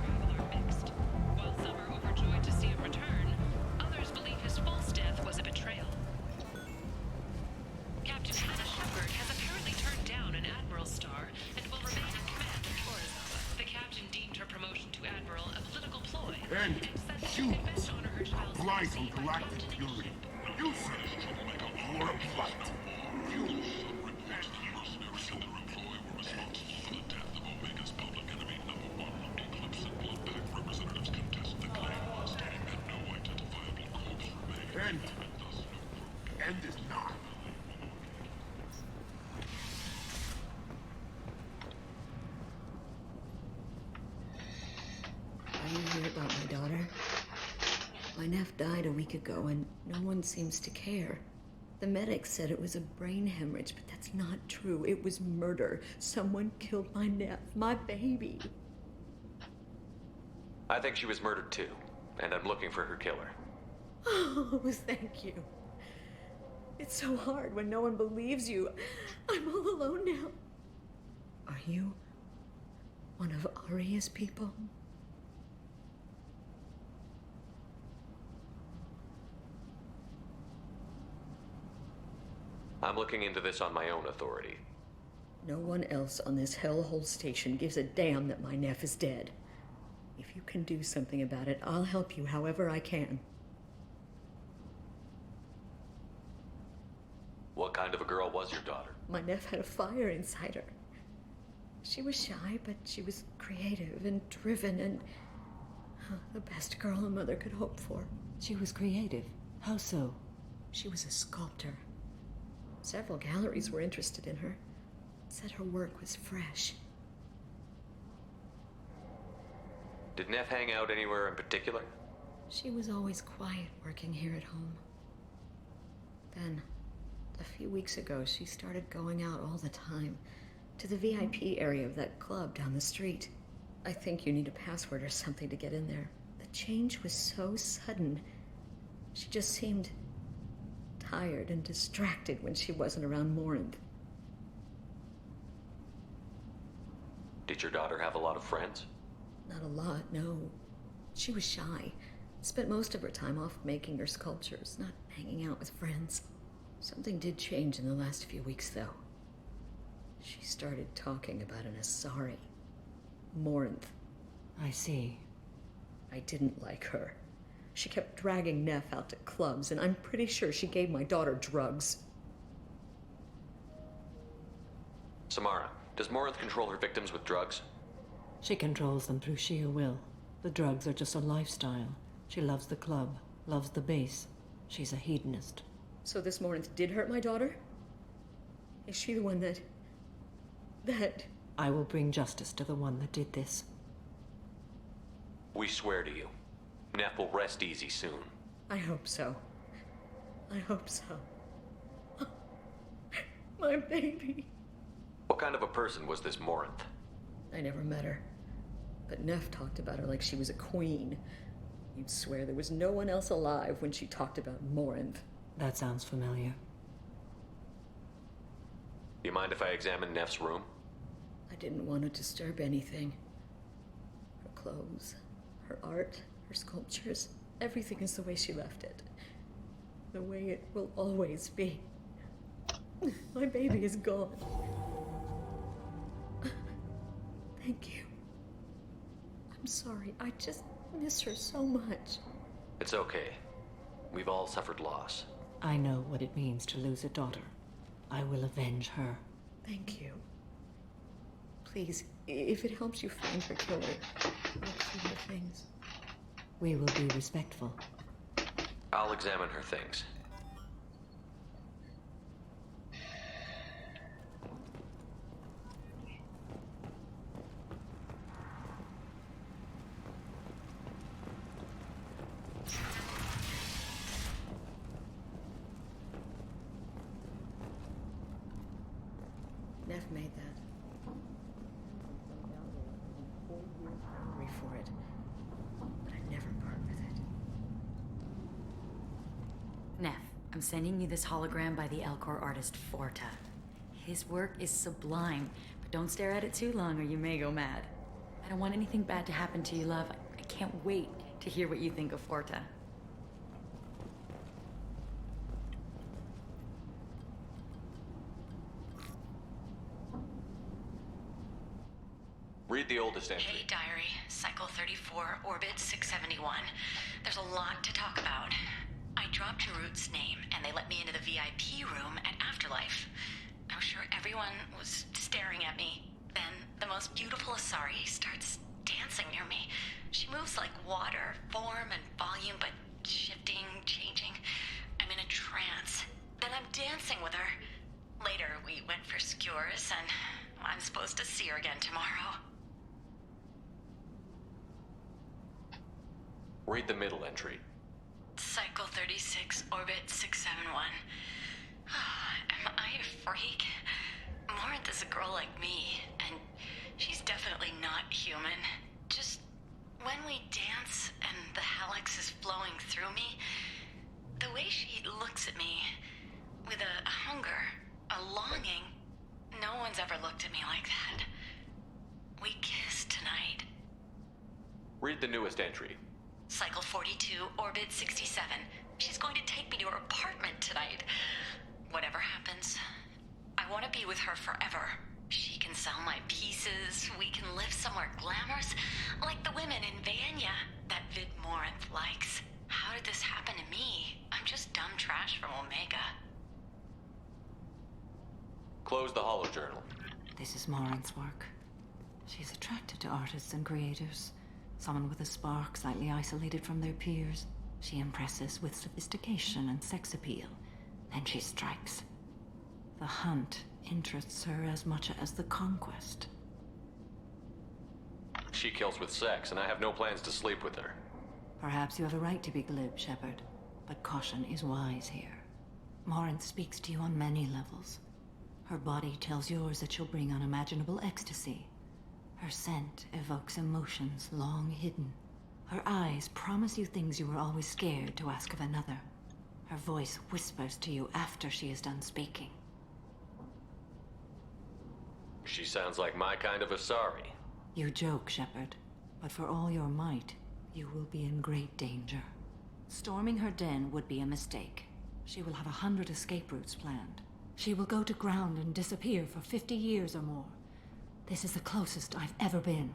mixed. While some are overjoyed to see him return, others believe his false death was a betrayal. Captain Hannah Shepard has apparently turned down an admiral's star and will remain in command of Torism. The captain deemed her promotion to admiral a political ploy And said that she could best honor her child's apply legacy from by galactic abandoning purity. You end is nigh. Are you hear about my daughter? My nephew died a week ago and no one seems to care. The medics said it was a brain hemorrhage, but that's not true. It was murder. Someone killed my nephew, my baby. I think she was murdered too, and I'm looking for her killer. Oh, thank you. It's so hard when no one believes you. I'm all alone now. Are you one of Aria's people? I'm looking into this on my own authority. No one else on this hellhole station gives a damn that my nephew is dead. If you can do something about it, I'll help you however I can. What kind of a girl was your daughter? My nephew had a fire inside her. She was shy, but she was creative and driven and the best girl a mother could hope for. She was creative. How so? She was a sculptor. Several galleries were interested in her. Said her work was fresh. Did Neff hang out anywhere in particular? She was always quiet working here at home. Then, a few weeks ago, she started going out all the time to the VIP area of that club down the street. I think you need a password or something to get in there. The change was so sudden. She just seemed tired and distracted when she wasn't around Morinth. Did your daughter have a lot of friends? Not a lot, no. She was shy. Spent most of her time off making her sculptures, not hanging out with friends. Something did change in the last few weeks, though. She started talking about an Asari. Morinth. I see. I didn't like her. She kept dragging Neff out to clubs, and I'm pretty sure she gave my daughter drugs. Samara, does Morinth control her victims with drugs? She controls them through sheer will. The drugs are just a lifestyle. She loves the club, loves the base. She's a hedonist. So this Morinth did hurt my daughter? Is she the one that... I will bring justice to the one that did this. We swear to you. Neff will rest easy soon. I hope so. I hope so. My baby. What kind of a person was this Morinth? I never met her. But Neff talked about her like she was a queen. You'd swear there was no one else alive when she talked about Morinth. That sounds familiar. You mind if I examine Neff's room? I didn't want to disturb anything. Her clothes, her art, her sculptures, everything is the way she left it. The way it will always be. My baby is gone. Thank you. I'm sorry, I just miss her so much. It's okay. We've all suffered loss. I know what it means to lose a daughter. I will avenge her. Thank you. Please, if it helps you find her killer, look through her things. We will be respectful. I'll examine her things. Neff made that. Hungry for it. But I'd never part with it. Neff, I'm sending you this hologram by the Elcor artist Forta. His work is sublime, but don't stare at it too long or you may go mad. I don't want anything bad to happen to you, love. I can't wait to hear what you think of Forta. Read the oldest entry. Hey, diary. Cycle 34, orbit 671. There's a lot to talk about. I dropped Harut's name, and they let me into the VIP room at Afterlife. I was sure everyone was staring at me. Then the most beautiful Asari starts dancing near me. She moves like water, form and volume, but shifting, changing. I'm in a trance. Then messing with her. Later, we went for skewers, and I'm supposed to see her again tomorrow. Read the middle entry. Cycle 36, orbit 671. Am I a freak? Morinth is a girl like me, and she's definitely not human. Just when we dance and the Hallex is flowing through me, the way she looks at me with a hunger, a longing, no one's ever looked at me like that. We kissed tonight. Read the newest entry. Cycle 42, orbit 67. She's going to take me to her apartment tonight. Whatever happens, I want to be with her forever. She can sell my pieces. We can live somewhere glamorous, like the women in Vanya that Vid Morinth likes. How did this happen to me? I'm just dumb trash from Omega. Close the holojournal. This is Morinth's work. She's attracted to artists and creators. Someone with a spark, slightly isolated from their peers. She impresses with sophistication and sex appeal. Then she strikes. The hunt interests her as much as the conquest. She kills with sex, and I have no plans to sleep with her. Perhaps you have a right to be glib, Shepard, but caution is wise here. Morinth speaks to you on many levels. Her body tells yours that she'll bring unimaginable ecstasy. Her scent evokes emotions long hidden. Her eyes promise you things you were always scared to ask of another. Her voice whispers to you after she is done speaking. She sounds like my kind of Asari. You joke, Shepard, but for all your might, you will be in great danger. Storming her den would be a mistake. She will have 100 escape routes planned. She will go to ground and disappear for 50 years or more. This is the closest I've ever been.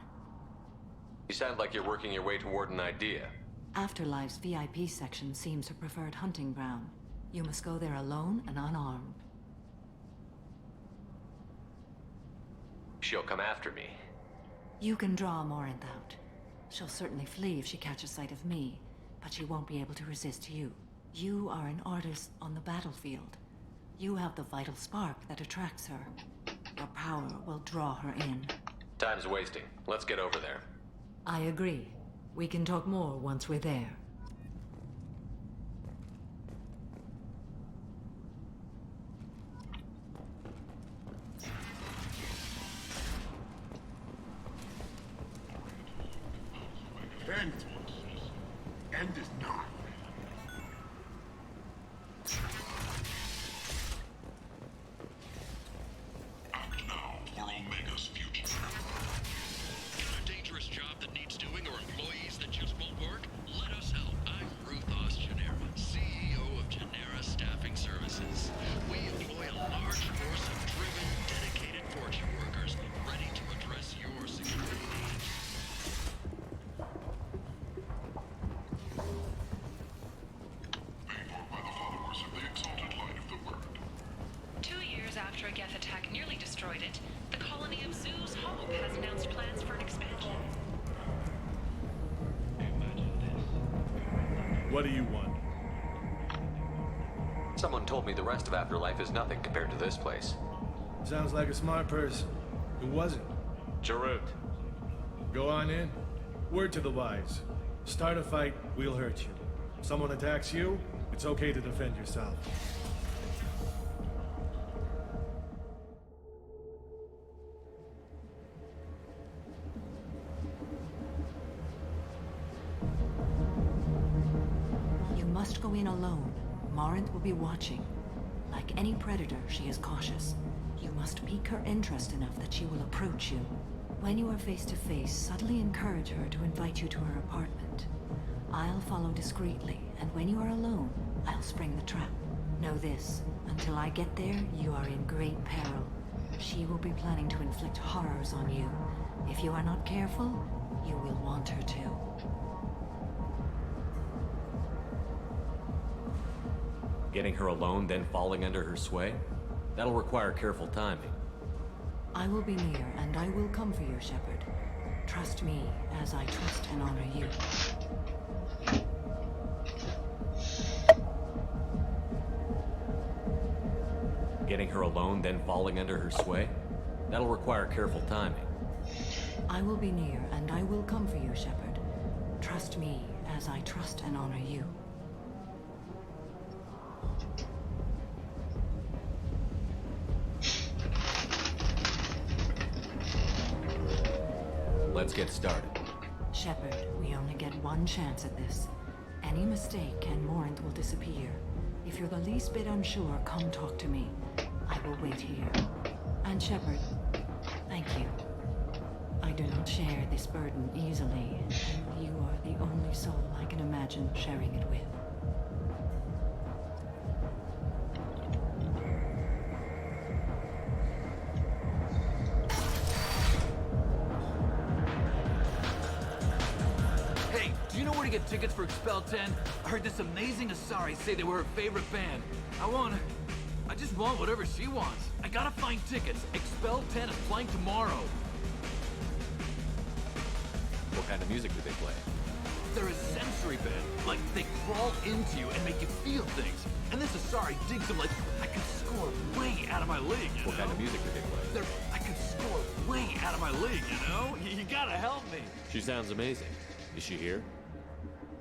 You sound like you're working your way toward an idea. Afterlife's VIP section seems her preferred hunting ground. You must go there alone and unarmed. She'll come after me. You can draw Morinth out. She'll certainly flee if she catches sight of me, but she won't be able to resist you. You are an artist on the battlefield. You have the vital spark that attracts her. Your power will draw her in. Time's wasting. Let's get over there. I agree. We can talk more once we're there. End is not. Act now for Omega's future. A dangerous job that needs doing or employees that just won't work? Let us help. I'm Ruthos Genera, CEO of Genera Staffing Services. We employ a large force of driven, dedicated fortune workers ready to address your security needs. Paid for by the followers of the exalted light of the word. 2 years after a Geth attack nearly destroyed it, the colony of Zeus Hope has announced plans for an expansion. What do you want? Someone told me the rest of Afterlife is nothing compared to this place. Sounds like a smart person. Who was it? Jarut. Go on in. Word to the wise. Start a fight, we'll hurt you. Someone attacks you, it's okay to defend yourself. You must go in alone. Morinth will be watching. Like any predator, she is cautious. You must pique her interest enough that she will approach you. When you are face to face, subtly encourage her to invite you to her apartment. I'll follow discreetly, and when you are alone, I'll spring the trap. Know this, until I get there, you are in great peril. She will be planning to inflict horrors on you. If you are not careful, you will want her to. Getting her alone, then falling under her sway? That'll require careful timing. I will be near, and I will come for you, Shepard. Trust me, as I trust and honor you. getting her alone, then falling under her sway? That'll require careful timing. I will be near, and I will come for you, Shepard. Trust me as I trust and honor you. Let's get started. Shepard, we only get one chance at this. Any mistake and Morant will disappear. If you're the least bit unsure, come talk to me. I will wait here. And Shepard, thank you. I do not share this burden easily, and you are the only soul I can imagine sharing it with. Hey, do you know where to get tickets for Expel 10? I heard this amazing Asari say they were her favorite band. I just want whatever she wants. I gotta find tickets. Expel 10 is playing tomorrow. What kind of music do they play? They're a sensory band. Like, they crawl into you and make you feel things. And this Asari digs them like I could score way out of my league, you know? What kind of music do they play? I could score way out of my league, you know? You gotta help me. She sounds amazing. Is she here?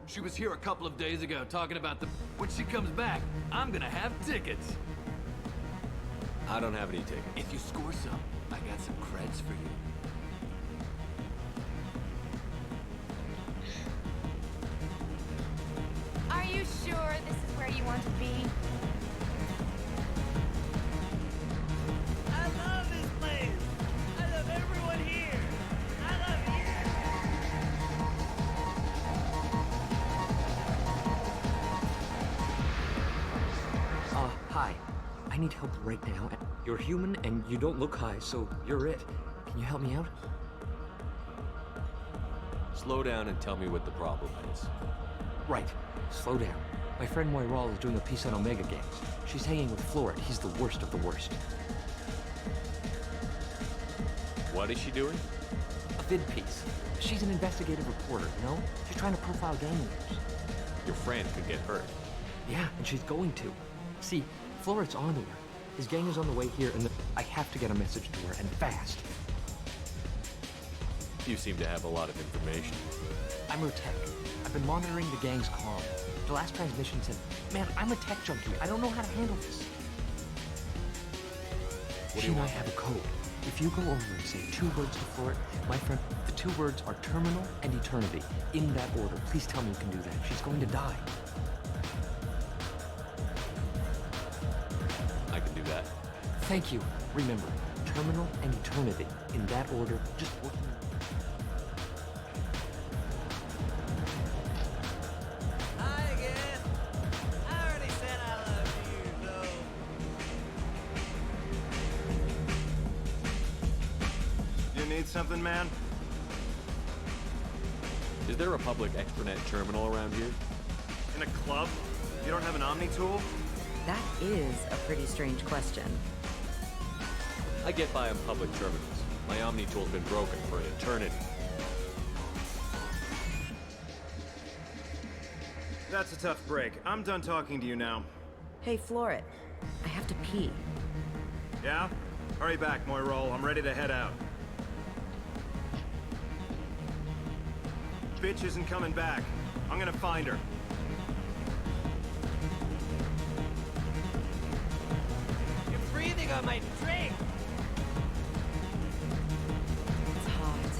She was here a couple of days ago talking about the... When she comes back, I'm gonna have tickets. I don't have any tickets. If you score some, I got some creds for you. Are you sure this is where you want to be? I love this place! I love everyone here! I love you! Hi. I need help right now. You're human and you don't look high, so you're it. Can you help me out? Slow down and tell me what the problem is. Right. Slow down. My friend Moiral is doing a piece on Omega Games. She's hanging with Floret. He's the worst of the worst. What is she doing? A vid piece. She's an investigative reporter, you know? She's trying to profile gang leaders. Your friend could get hurt. Yeah, and she's going to. See, Floret's onto her. His gang is on the way here, and I have to get a message to her, and fast. You seem to have a lot of information. I'm her tech. I've been monitoring the gang's comm. The last transmission said, man, I'm a tech junkie. I don't know how to handle this. She and I have a code. If you go over and say 2 words to Floret, my friend, the 2 words are terminal and eternity. In that order. Please tell me you can do that. She's going to die. I can do that. Thank you. Remember, terminal and eternity. In that order, just working. Hi again. I already said I love you, though. You need something, man? Is there a public extranet terminal around here? In a club? You don't have an Omni tool? That is a pretty strange question. I get by on public terminals. My Omni tool's been broken for an eternity. That's a tough break. I'm done talking to you now. Hey, Floret. I have to pee. Yeah? Hurry back, Moiral. I'm ready to head out. Bitch isn't coming back. I'm gonna find her. You're breathing on my drink! It's hot.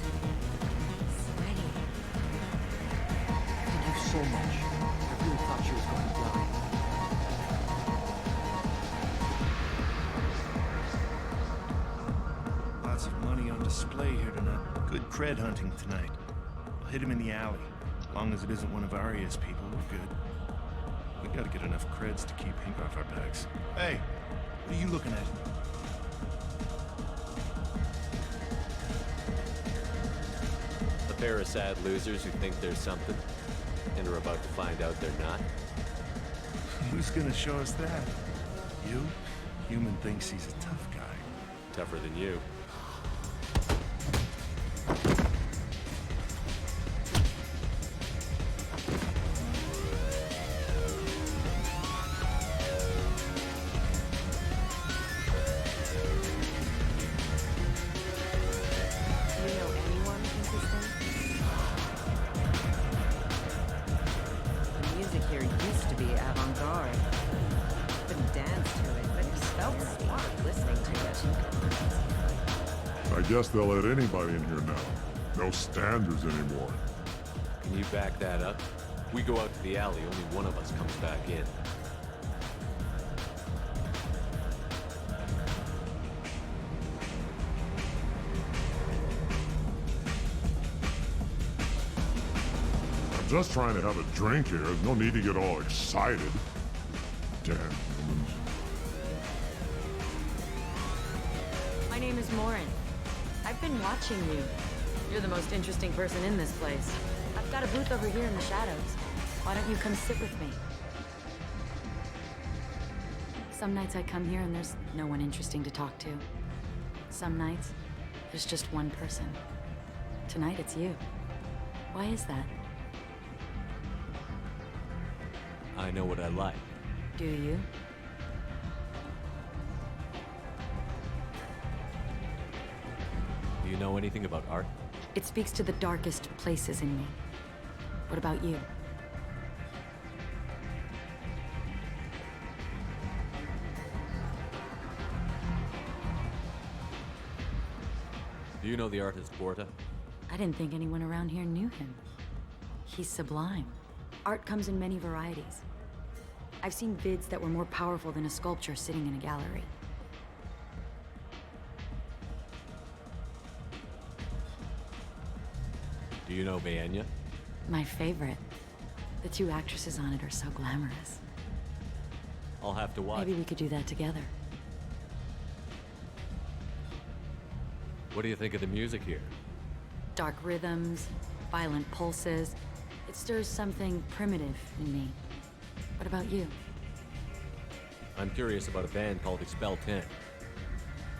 Sweaty. Thank you so much. I really thought she was going to die. Lots of money on display here tonight. Good cred hunting tonight. I'll hit him in the alley. As long as it isn't one of Arya's people, we're good. We gotta get enough creds to keep ink off our backs. Hey, what are you looking at? A pair of sad losers who think there's something, and are about to find out they're not. Who's gonna show us that? You? Human thinks he's a tough guy. Tougher than you. I guess they'll let anybody in here now. No standards anymore. Can you back that up? We go out to the alley, only one of us comes back in. I'm just trying to have a drink here. There's no need to get all excited. Damn humans. My name is Morin. I've been watching you. You're the most interesting person in this place. I've got a booth over here in the shadows. Why don't you come sit with me? Some nights I come here and there's no one interesting to talk to. Some nights, there's just one person. Tonight it's you. Why is that? I know what I like. Do you? Do you know anything about art? It speaks to the darkest places in me. What about you? Do you know the artist Porta? I didn't think anyone around here knew him. He's sublime. Art comes in many varieties. I've seen vids that were more powerful than a sculpture sitting in a gallery. Do you know Bayenya? My favorite. The two actresses on it are so glamorous. I'll have to watch. Maybe we could do that together. What do you think of the music here? Dark rhythms, violent pulses. It stirs something primitive in me. What about you? I'm curious about a band called Expel 10.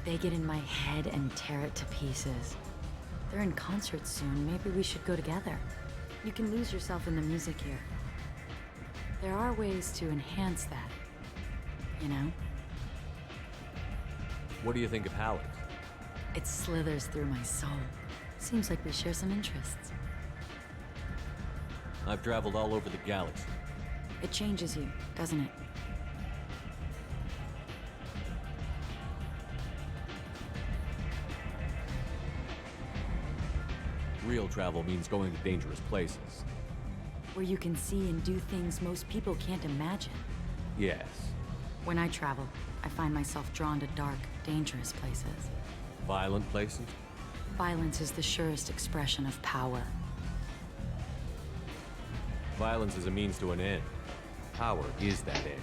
They get in my head and tear it to pieces. They're in concert soon. Maybe we should go together. You can lose yourself in the music here. There are ways to enhance that, you know? What do you think of Halleck? It slithers through my soul. Seems like we share some interests. I've traveled all over the galaxy. It changes you, doesn't it? Real travel means going to dangerous places. Where you can see and do things most people can't imagine. Yes. When I travel, I find myself drawn to dark, dangerous places. Violent places? Violence is the surest expression of power. Violence is a means to an end. Power is that end.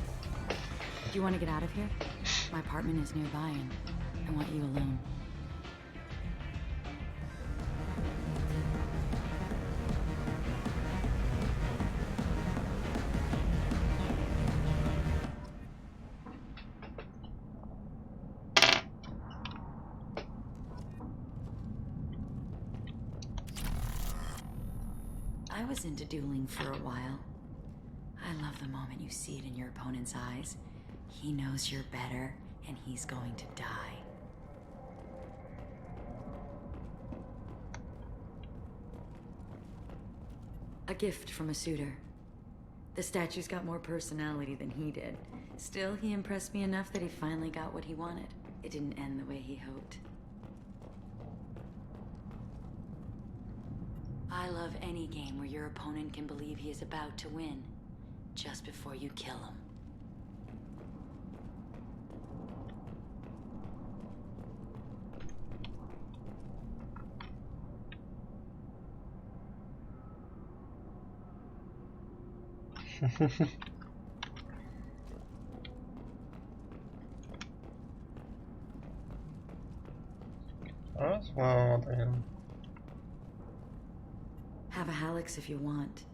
Do you want to get out of here? My apartment is nearby and I want you alone. I was into dueling for a while. I love the moment you see it in your opponent's eyes. He knows you're better, and he's going to die. A gift from a suitor. The statue's got more personality than he did. Still, he impressed me enough that he finally got what he wanted. It didn't end the way he hoped. I love any game where your opponent can believe he is about to win, just before you kill him. Посмотрим. Have a Hallex if you want.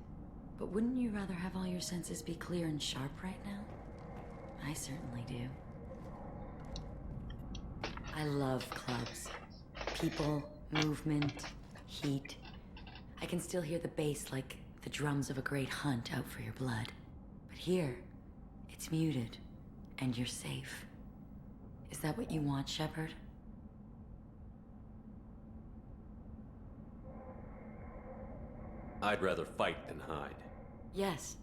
But wouldn't you rather have all your senses be clear and sharp right now? I certainly do. I love clubs. People, movement, heat. I can still hear the bass like the drums of a great hunt out for your blood. But here, it's muted, and you're safe. Is that what you want, Shepard? I'd rather fight than hide. Yes.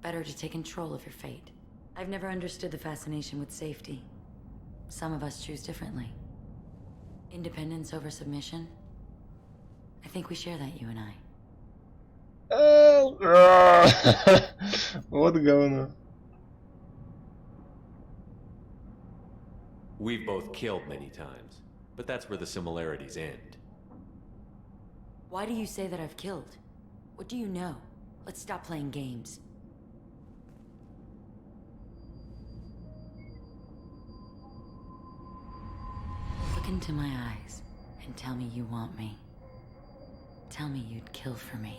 Better to take control of your fate. I've never understood the fascination with safety. Some of us choose differently. Independence over submission. I think we share that, you and I. Вот говно. We've both killed many times, but that's where the similarities end. Why do you say that I've killed? What do you know? Let's stop playing games. Look into my eyes and tell me you want me. Tell me you'd kill for me.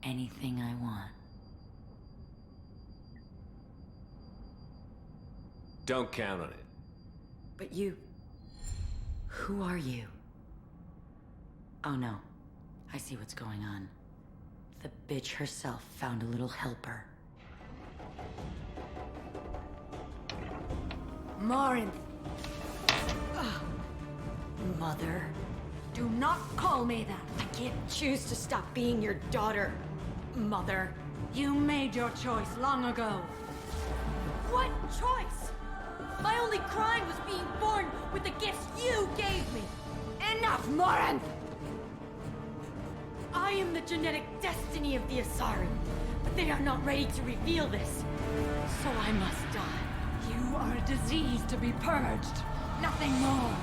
Anything I want. Don't count on it. But you... Who are you? Oh no. I see what's going on. The bitch herself found a little helper. Morinth! Mother. Do not call me that. I can't choose to stop being your daughter. Mother. You made your choice long ago. What choice? My only crime was being born with the gifts you gave me. Enough, Morinth! I am the genetic destiny of the Asari, but they are not ready to reveal this. So I must die. You are a disease to be purged. Nothing more.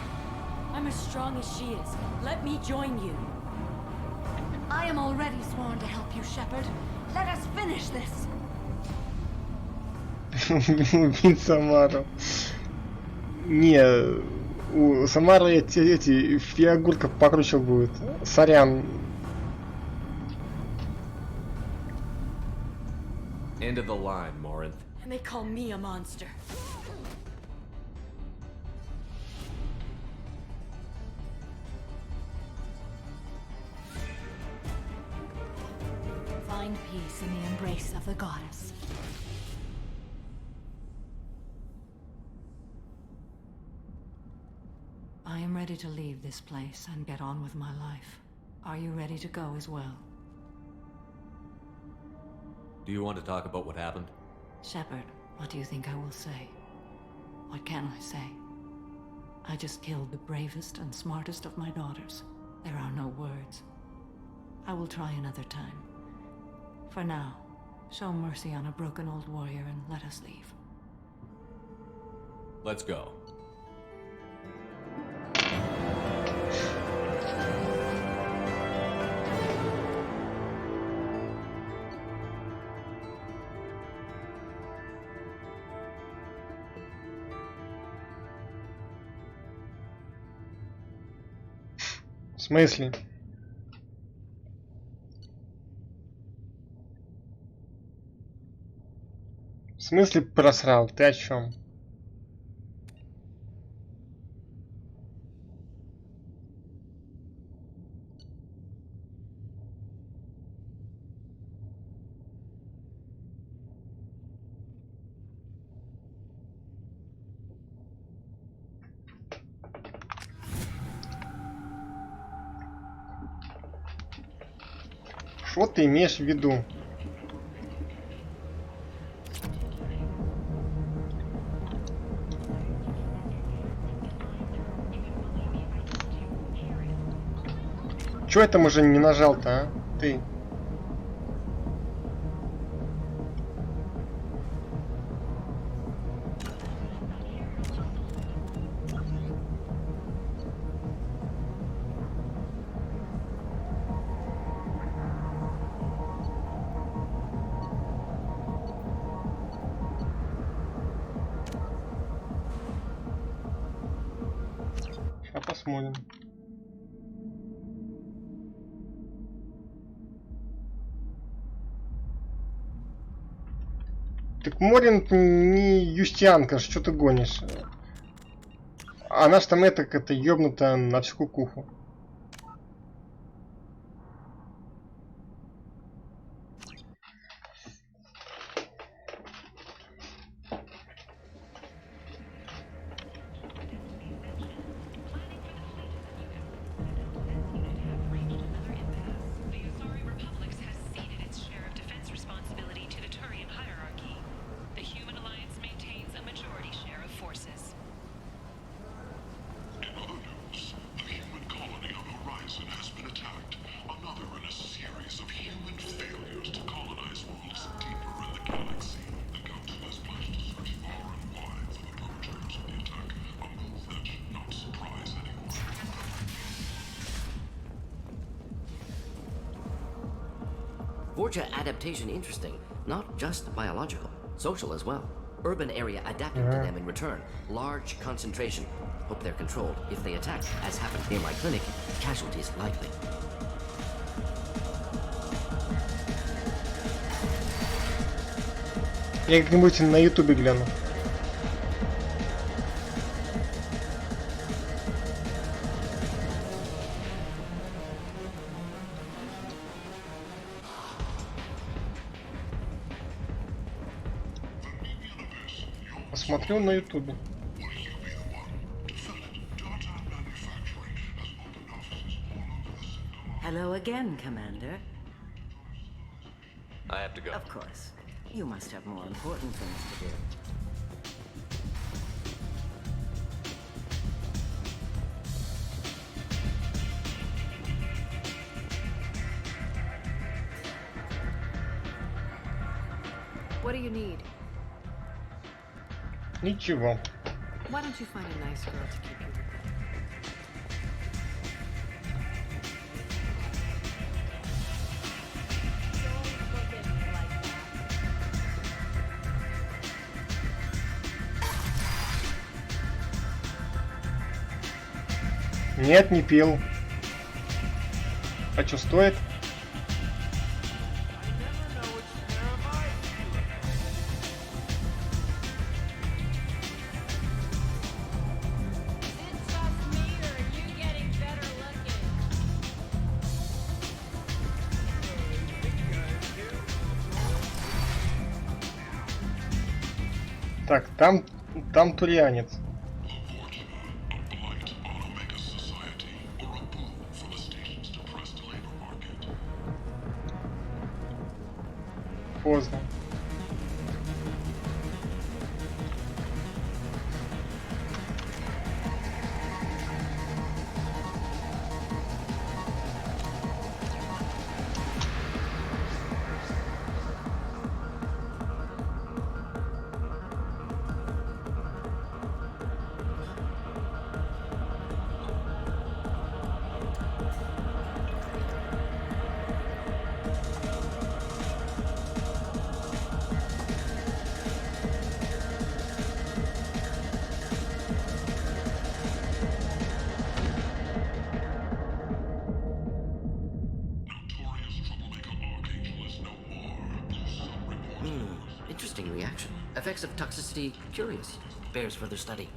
I'm as strong as she is. Let me join you. I am already sworn to help you, Shepard. Let us finish this. Убить Самару. Не, у Самары эти фиагурка покруче будет. Сорян. End of the line, Morinth. And they call me a monster. Find peace in the embrace of the goddess. I am ready to leave this place and get on with my life. Are you ready to go as well? Do you want to talk about what happened? Shepard, what do you think I will say? What can I say? I just killed the bravest and smartest of my daughters. There are no words. I will try another time. For now, show mercy on a broken old warrior and let us leave. Let's go. В смысле? В смысле просрал? Ты о чем? Что ты имеешь в виду? Чё я там уже не нажал-то, а? Ты. Сейчас посмотрим. Так Морин не юстианка, что ты гонишь? Она ж там это ёбнута на всю кукуху. Forja adaptation interesting, not just biological, social as well. Urban area adapting to them in return. Large concentration. Hope they're controlled. If they attack, as happened near my clinic, casualties likely. Я как-нибудь на ютубе гляну. Посмотрю на ютубе. Hello again, Commander. I have to go. Of course. You must have more important things to do. What do you need? Ничего. Why don't you find a nice girl to keep you? Нет, не пил. А что стоит? Так, там турианец. Поздно. Interesting reaction. Effects of toxicity, curious. Bears further study.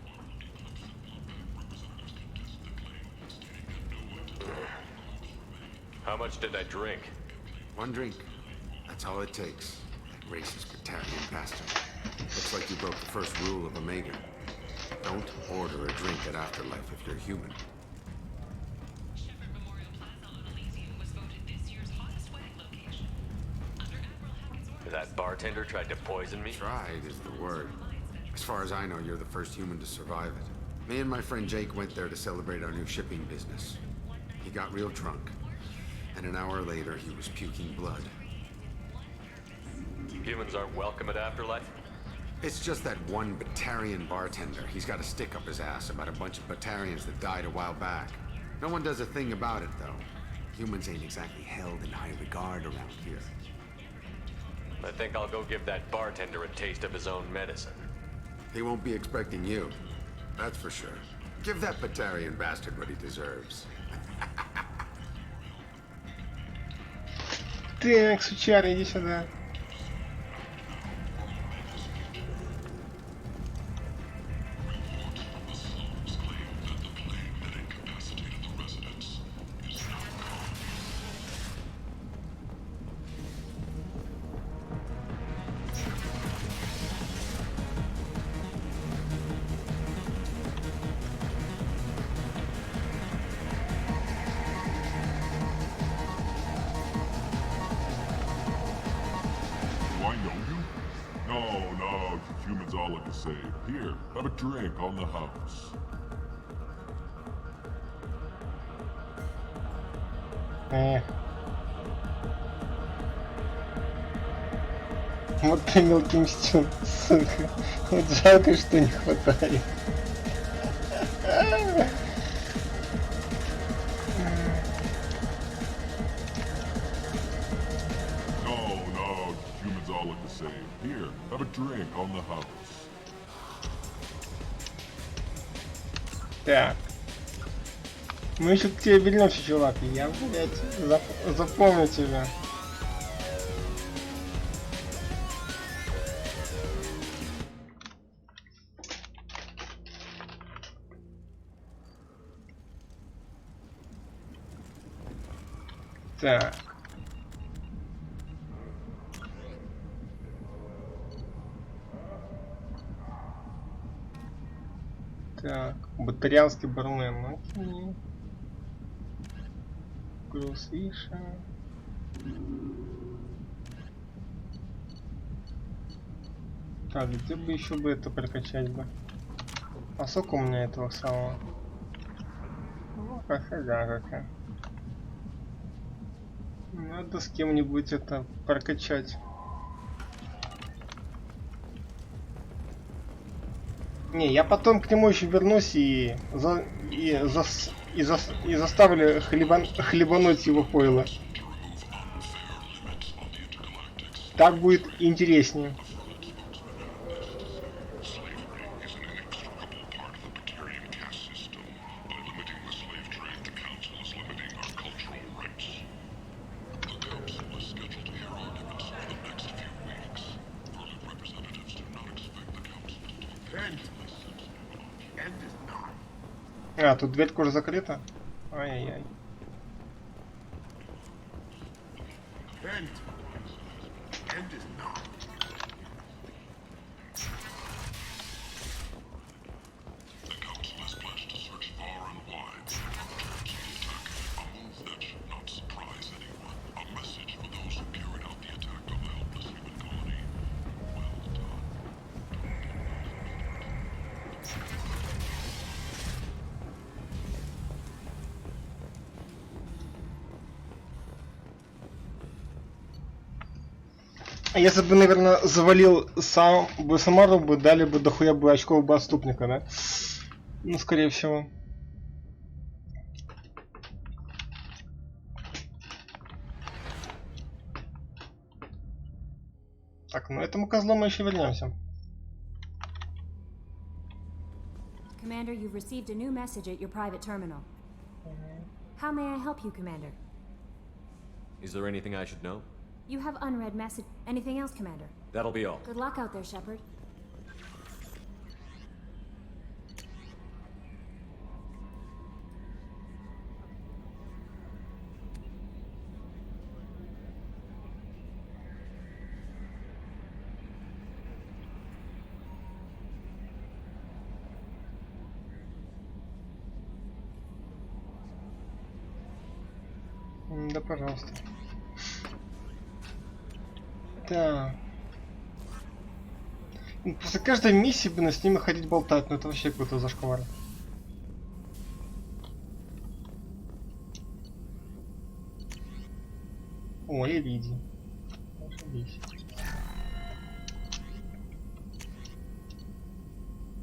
How much did I drink? One drink. That's all it takes. That racist Batarian bastard. Looks like you broke the first rule of Omega. Don't order a drink at Afterlife if you're human. That bartender tried to poison me? Tried is the word. As far as I know, you're the first human to survive it. Me and my friend Jake went there to celebrate our new shipping business. He got real drunk. And an hour later, he was puking blood. Humans aren't welcome at Afterlife? It's just that one Batarian bartender. He's got a stick up his ass about a bunch of Batarians that died a while back. No one does a thing about it, though. Humans ain't exactly held in high regard around here. I think I'll go give that bartender a taste of his own medicine. He won't be expecting you. That's for sure. Give that Batarian bastard what he deserves. Так, сучара, иди сюда. Here, have a drink on the house. Вот ты мелкий мстю, сука. Вот жалко, что не хватает. No, say. Here, have a drink on the house. Так. Мы еще к тебе вернемся, чувак. Я, блядь, запомню тебя. Так. Так, батарианский бармен, окей. Груз Иша. Так, где бы еще бы это прокачать бы? А сколько у меня этого самого? Ну, какая. Надо с кем-нибудь это прокачать. Не, я потом к нему еще вернусь и заставлю хлебануть его пойло. Так будет интереснее. А, тут дверька уже закрыта? Ай-яй-яй. Если бы, наверное, завалил сам бы Самару, бы дали бы дохуя бы очков бы отступника, да? Ну, скорее всего. Так, ну этому козлу мы еще вернемся. Commander, you've received a new message at your private terminal. How may I help you, Commander? Is there anything I should know? You have unread message. Anything else, Commander? That'll be all. Good luck out there, Shepard. Да, пожалуйста. Да. После каждой миссии бы с ними ходить болтать, но это вообще какой-то зашквар. О, Элиди.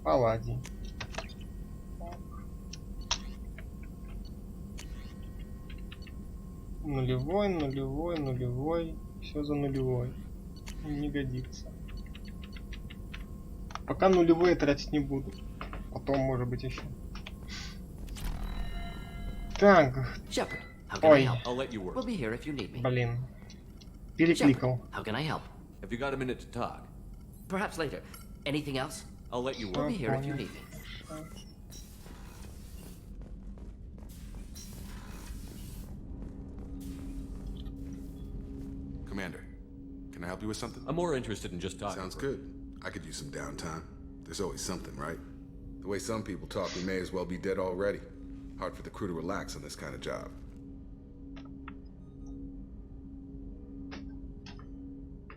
Палладий. Нулевой. Все за нулевой. Не годится. Пока нулевые тратить не буду. Потом, может быть, еще. Так. Shepard, how can I Ой. help? I'll let you work. We'll be here if you need me. Блин. Перекликал. Shepard, how can I help? Have you got a minute to talk? Perhaps later. Anything else? I'll let you work. We'll be here if you need me. Commander, can I help you with something? I'm more interested in just talking. Sounds good. I could use some downtime. There's always something, right? The way some people talk, we may as well be dead already. Hard for the crew to relax on this kind of job.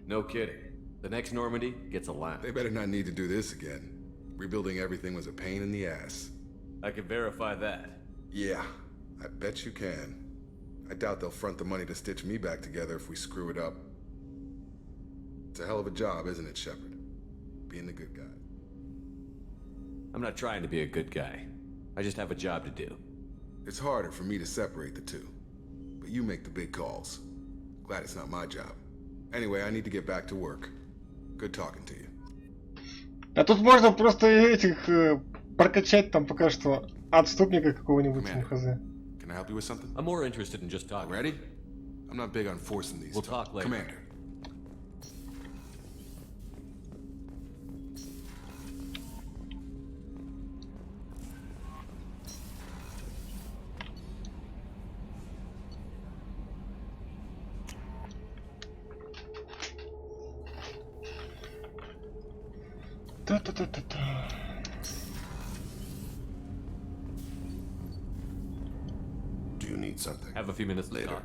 No kidding. The next Normandy gets a laugh. They better not need to do this again. Rebuilding everything was a pain in the ass. I can verify that. Yeah, I bet you can. I doubt they'll front the money to stitch me back together if we screw it up. It's a hell of a job, isn't it, Shepard? Being the good guy. I'm not trying to be a good guy. I just have a job to do. It's harder for me to separate the two. But you make the big calls. Glad it's not my job. Anyway, I need to get back to work. Good talking to you. А тут можно просто этих прокачать там пока что отступника какого-нибудь МХЗ. Can I help you with something? I'm more interested in just talking. Ready? I'm not big on forcing these. We'll talk later. Commander. Та-та-та-та-та. Do you need something? Have a few minutes later. talk.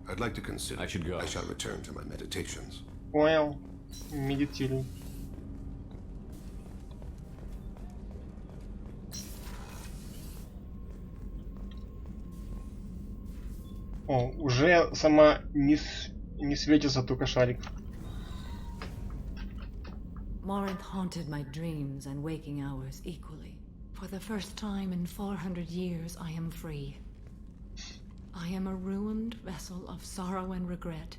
I'd like to consider. I should go. I shall return to my meditations. Понял. Медитируй. О, уже сама не светится, только шарик. Morinth haunted my dreams and waking hours equally. For the first time in 400 years, I am free. I am a ruined vessel of sorrow and regret,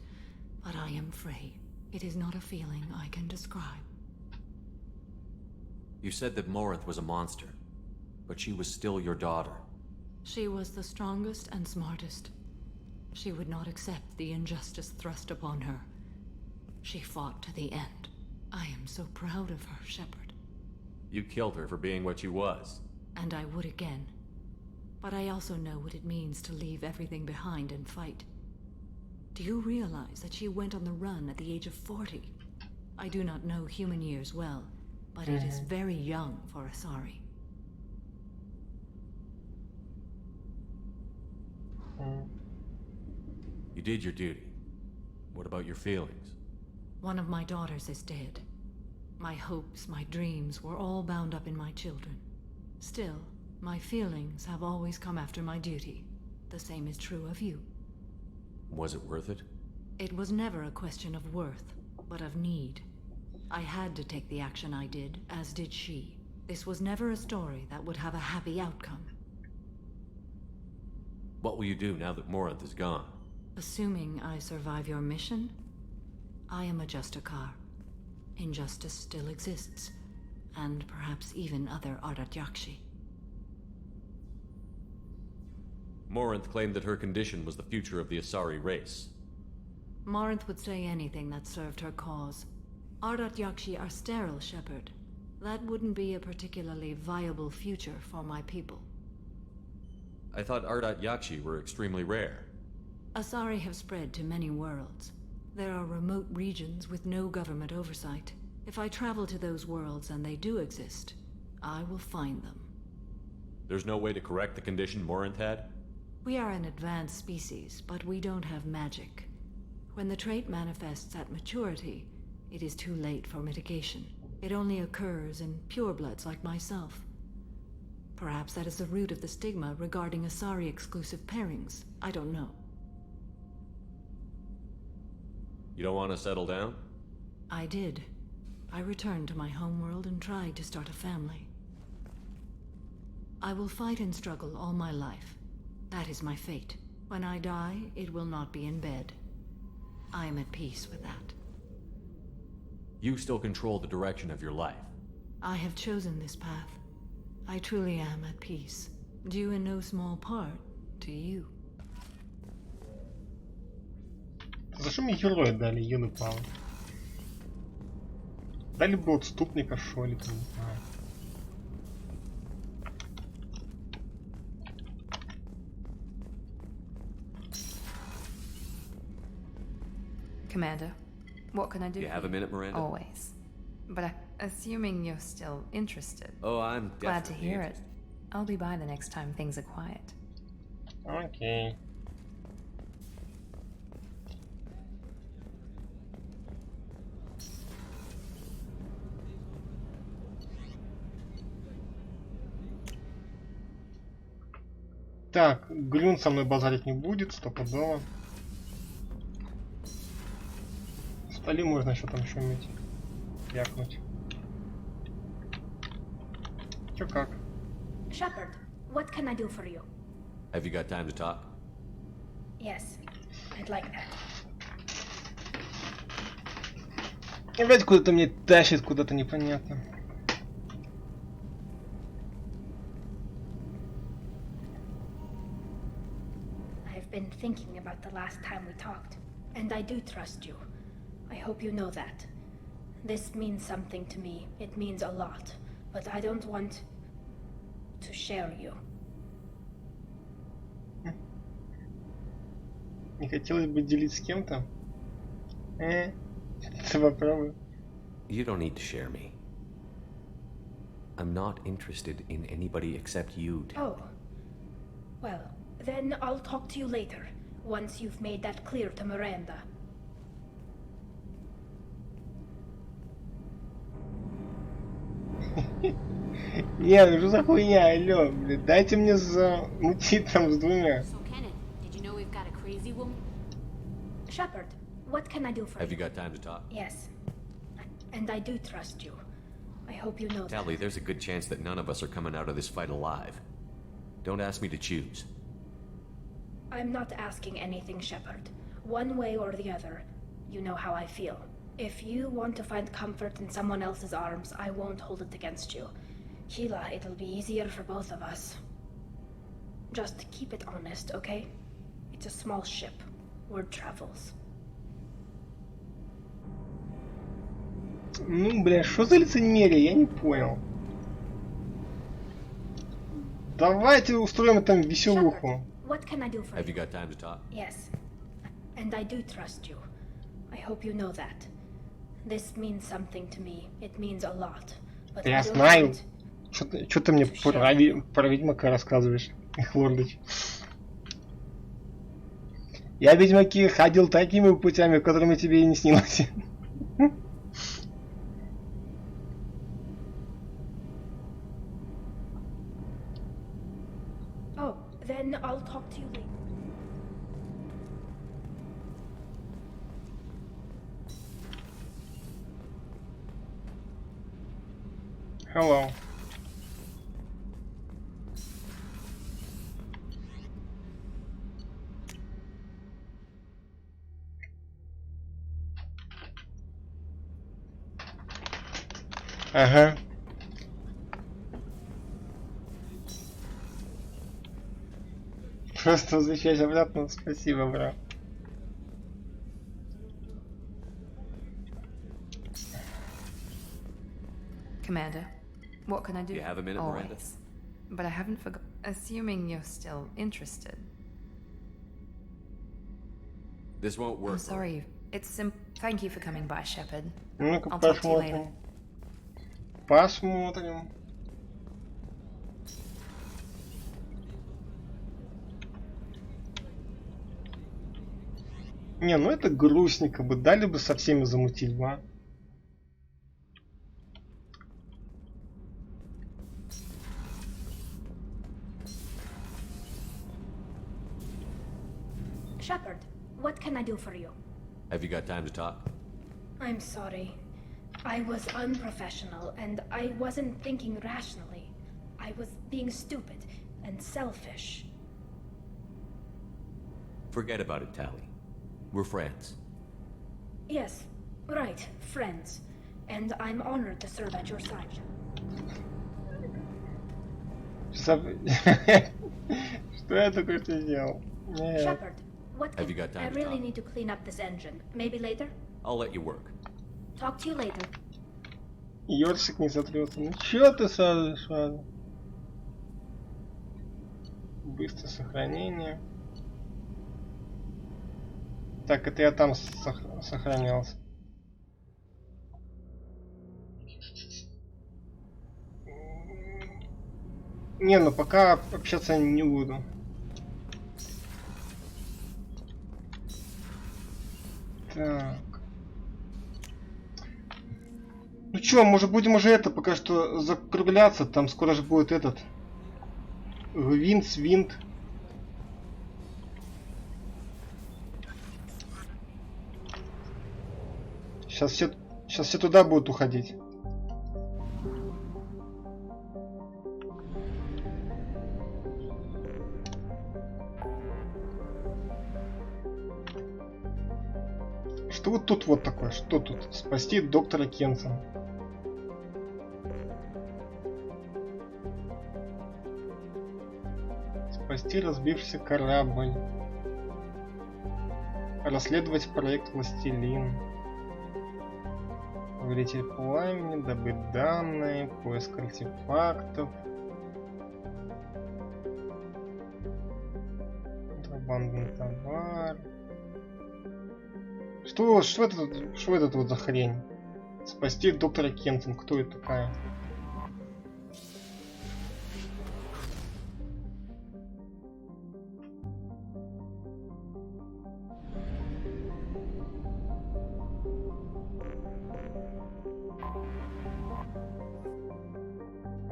but I am free. It is not a feeling I can describe. You said that Morinth was a monster, but she was still your daughter. She was the strongest and smartest. She would not accept the injustice thrust upon her. She fought to the end. I am so proud of her, Shepard. You killed her for being what she was. And I would again. But I also know what it means to leave everything behind and fight. Do you realize that she went on the run at the age of 40? I do not know human years well, but it is very young for Asari. You did your duty. What about your feelings? One of my daughters is dead. My hopes, my dreams were all bound up in my children. Still, my feelings have always come after my duty. The same is true of you. Was it worth it? It was never a question of worth, but of need. I had to take the action I did, as did she. This was never a story that would have a happy outcome. What will you do now that Morinth is gone? Assuming I survive your mission, I am a Justikar. Injustice still exists, and perhaps even other Ardat Yakshi. Morinth claimed that her condition was the future of the Asari race. Morinth would say anything that served her cause. Ardat Yakshi are sterile, Shepard. That wouldn't be a particularly viable future for my people. I thought Ardat Yakshi were extremely rare. Asari have spread to many worlds. There are remote regions with no government oversight. If I travel to those worlds and they do exist, I will find them. There's no way to correct the condition Morinth had? We are an advanced species, but we don't have magic. When the trait manifests at maturity, it is too late for mitigation. It only occurs in purebloods like myself. Perhaps that is the root of the stigma regarding Asari-exclusive pairings. I don't know. You don't want to settle down? I did. I returned to my homeworld and tried to start a family. I will fight and struggle all my life. That is my fate. When I die, it will not be in bed. I am at peace with that. You still control the direction of your life. I have chosen this path. I truly am at peace, due in no small part to you. За что мне героя дали, юный пал? Дали бы отступника, шо ли там, не знаю. Commander, what can I do? You have a minute, Miranda? Always. But assuming you're still interested. Oh, I'm definitely glad to hear interested. it. I'll be by the next time things are quiet. Окей. Так, Глюн со мной базарить не будет, стопудово. Стали можно еще там шуметь, якнуть. Чё как? Shepard, what can I do for you? Have you got time to talk? Yes, I'd like that. Опять куда-то мне тащит, куда-то непонятно. I've been thinking about the last time we talked, and I do trust you. I hope you know that. This means something to me. It means a lot, but I don't want to share you. Не хотелось бы делить с кем-то? Попробуй. You don't need to share me. I'm not interested in anybody except you. Oh. Well, then I'll talk to you later, once you've made that clear to Miranda. Не, ну что за хуйня, алло, блин, дайте мне замутить там с двумя. So, Kenneth, did you know we've got a crazy woman? Shepard, what can I do for you? Have you got time to talk? Yes. And I do trust you. I hope you know that. Tally, there's a good chance that none of us are coming out of this fight alive. Don't ask me to choose. I'm not asking anything, Shepard. One way or the other, you know how I feel. If you want to find comfort in someone else's arms, I won't hold it against you. Sheila, it'll be easier for both of us. Just keep it honest, okay? It's a small ship. Word travels. Ну, бля, что за лицемерие? Я не понял. Давайте устроим там веселуху. What can I do for Have you? you got time to talk? Yes. And I do trust you. I hope you know that. This means something to me. It means a lot. But Я I don't знаю. want... Что ты мне про ведьмака рассказываешь, Хлордыч? Я в ведьмаки ходил такими путями, которыми тебе и не снилось. Oh, then I'll talk to you later. Hello. Ага. Просто возвращайся обратно. Спасибо, брат. Commander, what can I do? You have a minute, Always. Miranda? But I haven't forgot. Assuming you're still interested. This won't work. I'm sorry. It's Thank you for coming by, Shepard. Ну-ка, I'll talk to you later. Посмотрим. Не, ну это грустненько бы. Дали бы со всеми замутить, да? Shepard, what can I do for you? Have you got time to talk? I'm sorry. I was unprofessional, and I wasn't thinking rationally. I was being stupid and selfish. Forget about it, Tally. We're friends. Yes, right, friends. And I'm honored to serve at your side. Что я только что сделал? Shepard, what Have you got time I to really talk? need to clean up this engine. Maybe later? I'll let you work. Talk to you later. Ёршик не сотрется. Ну чё ты сразу? Быстрое сохранение. Так, это я там сохранялся. Не, ну пока общаться не буду. Так. Ну чё, может будем уже это пока что закругляться, там скоро же будет этот винт. Сейчас все туда будут уходить. Что вот тут вот такое? Что тут? Спасти доктора Кенсона. Спасти разбившийся корабль. Расследовать проект «Властелин». Повелитель пламени, добыть данные, поиск артефактов. Контрабандный товар. Что это вот за хрень? Спасти доктора Кентон. Кто это такая?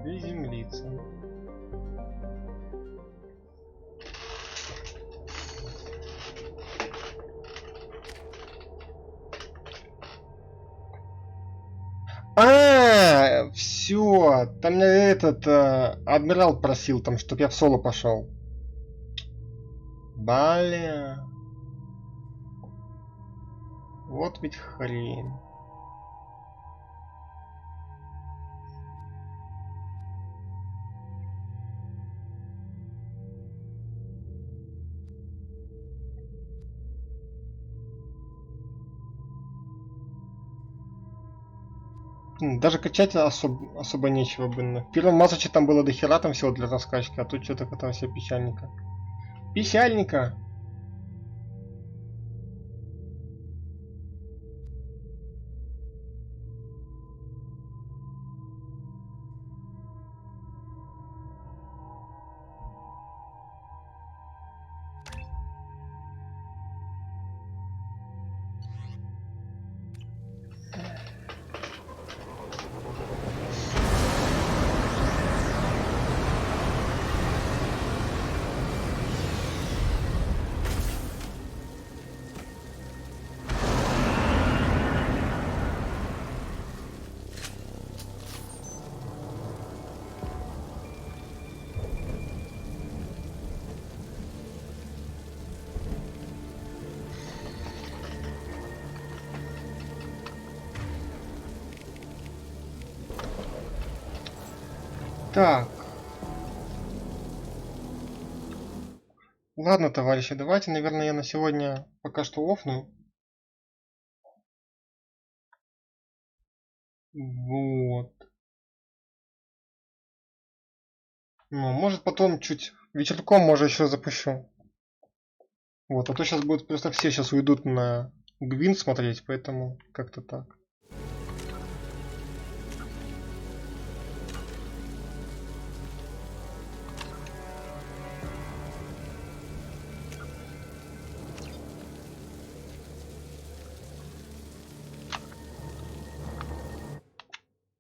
Приземлиться. Все, там меня этот адмирал просил, там, чтоб я в соло пошел. Бля. Вот ведь хрень. Даже качать особо нечего было. В первом матче там было дохера там всего для раскачки, а тут что-то катал себе печальника. Печальника! Так. Ладно, товарищи, давайте, наверное, я на сегодня пока что офну. Вот. Ну, может потом чуть вечерком, может, еще запущу. Вот, а то сейчас будет просто все сейчас уйдут на Гвин смотреть, поэтому как-то так.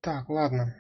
Так, ладно.